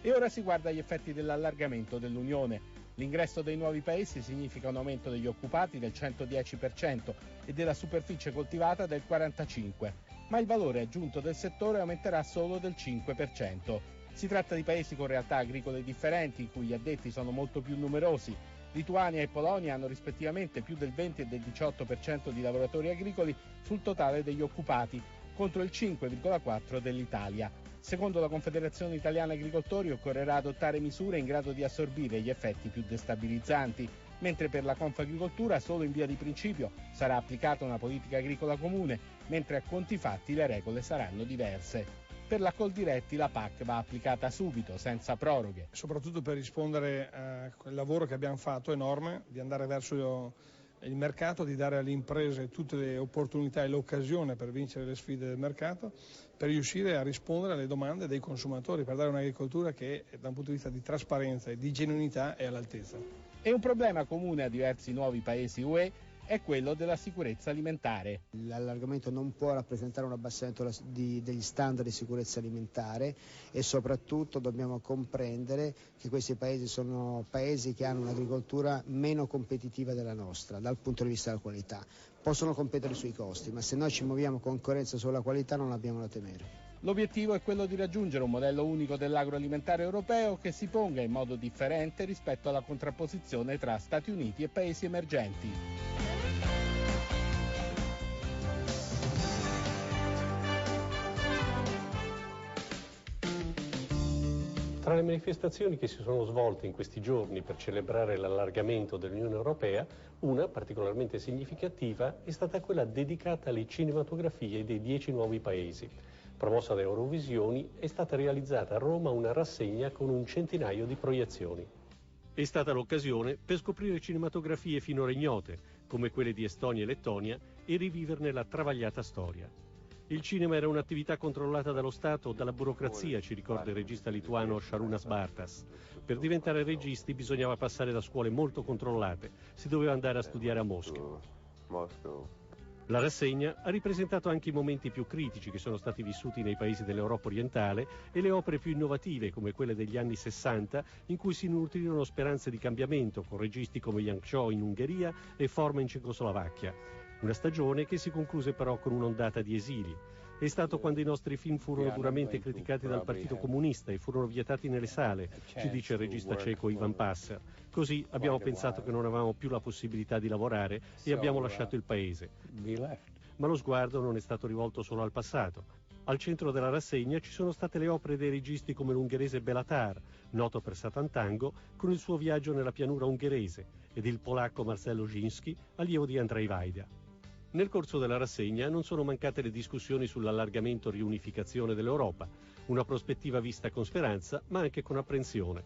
E ora si guarda agli effetti dell'allargamento dell'Unione. L'ingresso dei nuovi paesi significa un aumento degli occupati del 110% e della superficie coltivata del 45%, ma il valore aggiunto del settore aumenterà solo del 5%. Si tratta di paesi con realtà agricole differenti, in cui gli addetti sono molto più numerosi. Lituania e Polonia hanno rispettivamente più del 20 e del 18% di lavoratori agricoli sul totale degli occupati, contro il 5,4% dell'Italia. Secondo la Confederazione Italiana Agricoltori occorrerà adottare misure in grado di assorbire gli effetti più destabilizzanti, mentre per la Confagricoltura solo in via di principio sarà applicata una politica agricola comune, mentre a conti fatti le regole saranno diverse. Per la Coldiretti la PAC va applicata subito, senza proroghe. Soprattutto per rispondere a quel lavoro che abbiamo fatto enorme, di andare verso il mercato, di dare alle imprese tutte le opportunità e l'occasione per vincere le sfide del mercato, per riuscire a rispondere alle domande dei consumatori, per dare un'agricoltura che da un punto di vista di trasparenza e di genuinità è all'altezza. E un problema comune a diversi nuovi paesi UE è quello della sicurezza alimentare. L'allargamento non può rappresentare un abbassamento degli standard di sicurezza alimentare e soprattutto dobbiamo comprendere che questi paesi sono paesi che hanno un'agricoltura meno competitiva della nostra dal punto di vista della qualità. Possono competere sui costi, ma se noi ci muoviamo concorrenza sulla qualità non abbiamo da temere. L'obiettivo è quello di raggiungere un modello unico dell'agroalimentare europeo che si ponga in modo differente rispetto alla contrapposizione tra Stati Uniti e paesi emergenti. Tra le manifestazioni che si sono svolte in questi giorni per celebrare l'allargamento dell'Unione Europea, una particolarmente significativa è stata quella dedicata alle cinematografie dei 10 nuovi paesi. Promossa da Eurovisioni, è stata realizzata a Roma una rassegna con un centinaio di proiezioni. È stata l'occasione per scoprire cinematografie finora ignote, come quelle di Estonia e Lettonia, e riviverne la travagliata storia. Il cinema era un'attività controllata dallo Stato o dalla burocrazia, ci ricorda il regista lituano Šarūnas Bartas. Per diventare registi bisognava passare da scuole molto controllate, si doveva andare a studiare a Mosca. La rassegna ha ripresentato anche i momenti più critici che sono stati vissuti nei paesi dell'Europa orientale e le opere più innovative come quelle degli anni 60 in cui si nutrirono speranze di cambiamento con registi come Jančó in Ungheria e Forma in Cecoslovacchia. Una stagione che si concluse però con un'ondata di esili. È stato quando i nostri film furono duramente criticati dal Partito Comunista e furono vietati nelle sale, ci dice il regista ceco Ivan Passer. Così abbiamo pensato che non avevamo più la possibilità di lavorare e abbiamo lasciato il paese. Ma lo sguardo non è stato rivolto solo al passato. Al centro della rassegna ci sono state le opere dei registi come l'ungherese Belatar, noto per Satan Tango, con il suo viaggio nella pianura ungherese, ed il polacco Marcello Ginski, allievo di Andrzej Wajda. Nel corso della rassegna non sono mancate le discussioni sull'allargamento e riunificazione dell'Europa, una prospettiva vista con speranza ma anche con apprensione.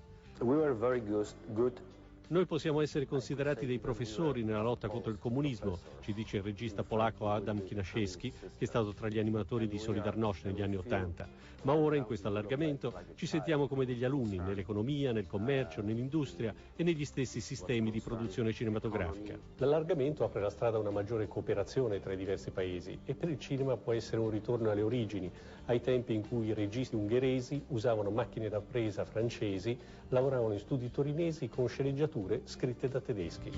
Noi possiamo essere considerati dei professori nella lotta contro il comunismo, ci dice il regista polacco Adam Kinaszewski, che è stato tra gli animatori di Solidarność negli anni '80. Ma ora, in questo allargamento, ci sentiamo come degli alunni nell'economia, nel commercio, nell'industria e negli stessi sistemi di produzione cinematografica. L'allargamento apre la strada a una maggiore cooperazione tra i diversi paesi e per il cinema può essere un ritorno alle origini, ai tempi in cui i registi ungheresi usavano macchine da presa francesi, lavoravano in studi torinesi con sceneggiature scritte da tedeschi.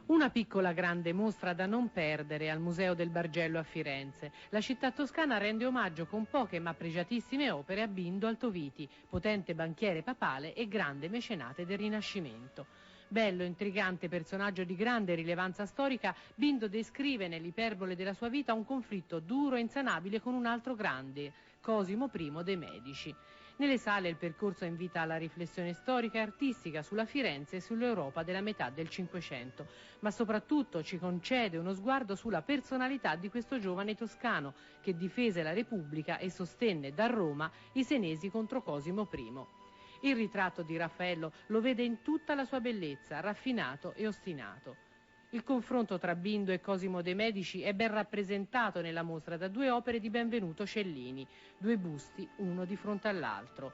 Una piccola grande mostra da non perdere al Museo del Bargello a Firenze. La città toscana rende omaggio con poche ma pregiatissime opere a Bindo Altoviti, potente banchiere papale e grande mecenate del Rinascimento. Bello, intrigante personaggio di grande rilevanza storica, Bindo descrive nell'iperbole della sua vita un conflitto duro e insanabile con un altro grande, Cosimo I dei Medici. Nelle sale il percorso invita alla riflessione storica e artistica sulla Firenze e sull'Europa della metà del Cinquecento, ma soprattutto ci concede uno sguardo sulla personalità di questo giovane toscano che difese la Repubblica e sostenne da Roma i senesi contro Cosimo I. Il ritratto di Raffaello lo vede in tutta la sua bellezza, raffinato e ostinato. Il confronto tra Bindo e Cosimo dei Medici è ben rappresentato nella mostra da due opere di Benvenuto Cellini, due busti, uno di fronte all'altro.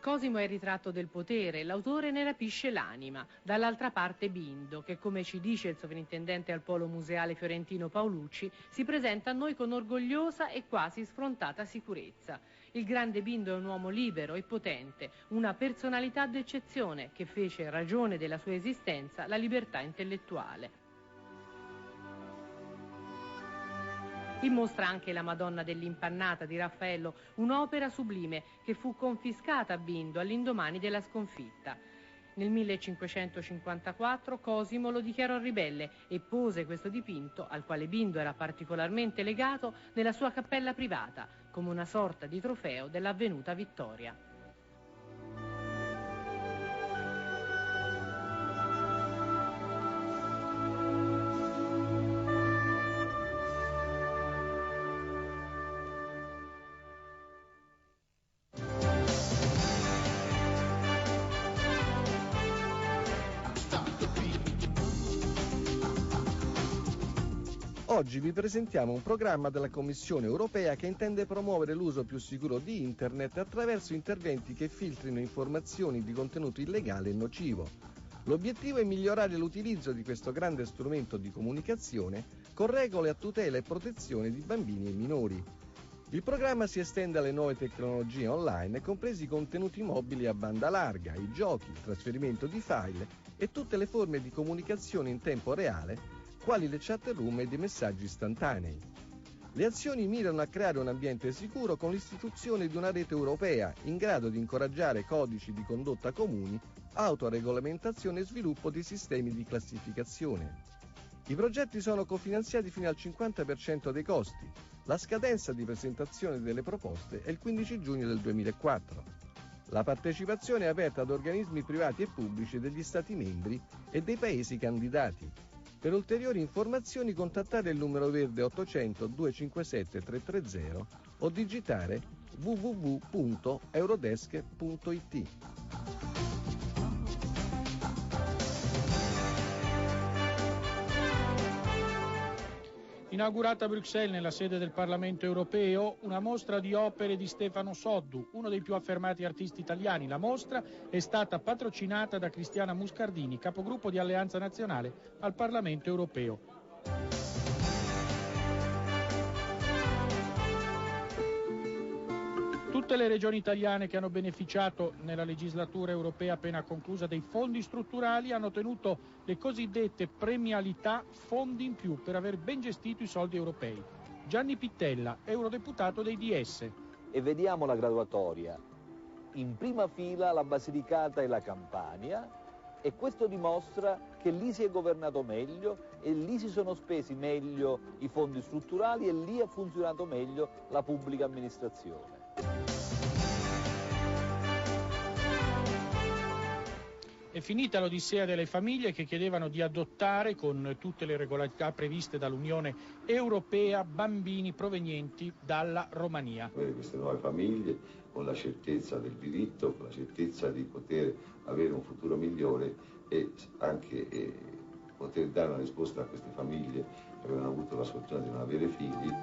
Cosimo è il ritratto del potere, l'autore ne rapisce l'anima. Dall'altra parte Bindo, che come ci dice il sovrintendente al Polo Museale Fiorentino Paolucci, si presenta a noi con orgogliosa e quasi sfrontata sicurezza. Il grande Bindo è un uomo libero e potente, una personalità d'eccezione che fece ragione della sua esistenza la libertà intellettuale. Mostra anche la Madonna dell'Impannata di Raffaello, un'opera sublime che fu confiscata a Bindo all'indomani della sconfitta. Nel 1554 Cosimo lo dichiarò ribelle e pose questo dipinto, al quale Bindo era particolarmente legato, nella sua cappella privata, come una sorta di trofeo dell'avvenuta vittoria. Oggi vi presentiamo un programma della Commissione europea che intende promuovere l'uso più sicuro di Internet attraverso interventi che filtrino informazioni di contenuto illegale e nocivo. L'obiettivo è migliorare l'utilizzo di questo grande strumento di comunicazione con regole a tutela e protezione di bambini e minori. Il programma si estende alle nuove tecnologie online, compresi i contenuti mobili a banda larga, i giochi, il trasferimento di file e tutte le forme di comunicazione in tempo reale, quali le chat room e dei messaggi istantanei. Le azioni mirano a creare un ambiente sicuro con l'istituzione di una rete europea in grado di incoraggiare codici di condotta comuni, autoregolamentazione e sviluppo di sistemi di classificazione. I progetti sono cofinanziati fino al 50% dei costi. La scadenza di presentazione delle proposte è il 15 giugno del 2004. La partecipazione è aperta ad organismi privati e pubblici degli Stati membri e dei Paesi candidati. Per ulteriori informazioni contattare il numero verde 800 257 330 o digitare www.eurodesk.it. Inaugurata a Bruxelles, nella sede del Parlamento europeo, una mostra di opere di Stefano Soddu, uno dei più affermati artisti italiani. La mostra è stata patrocinata da Cristiana Muscardini, capogruppo di Alleanza Nazionale al Parlamento europeo. Tutte le regioni italiane che hanno beneficiato nella legislatura europea appena conclusa dei fondi strutturali hanno ottenuto le cosiddette premialità, fondi in più, per aver ben gestito i soldi europei. Gianni Pittella, eurodeputato dei DS. E vediamo la graduatoria. In prima fila la Basilicata e la Campania, e questo dimostra che lì si è governato meglio e lì si sono spesi meglio i fondi strutturali e lì ha funzionato meglio la pubblica amministrazione. È finita l'odissea delle famiglie che chiedevano di adottare, con tutte le regolarità previste dall'Unione Europea, bambini provenienti dalla Romania. Queste nuove famiglie, con la certezza del diritto, con la certezza di poter avere un futuro migliore e anche poter dare una risposta a queste famiglie che avevano avuto la sfortuna di non avere figli.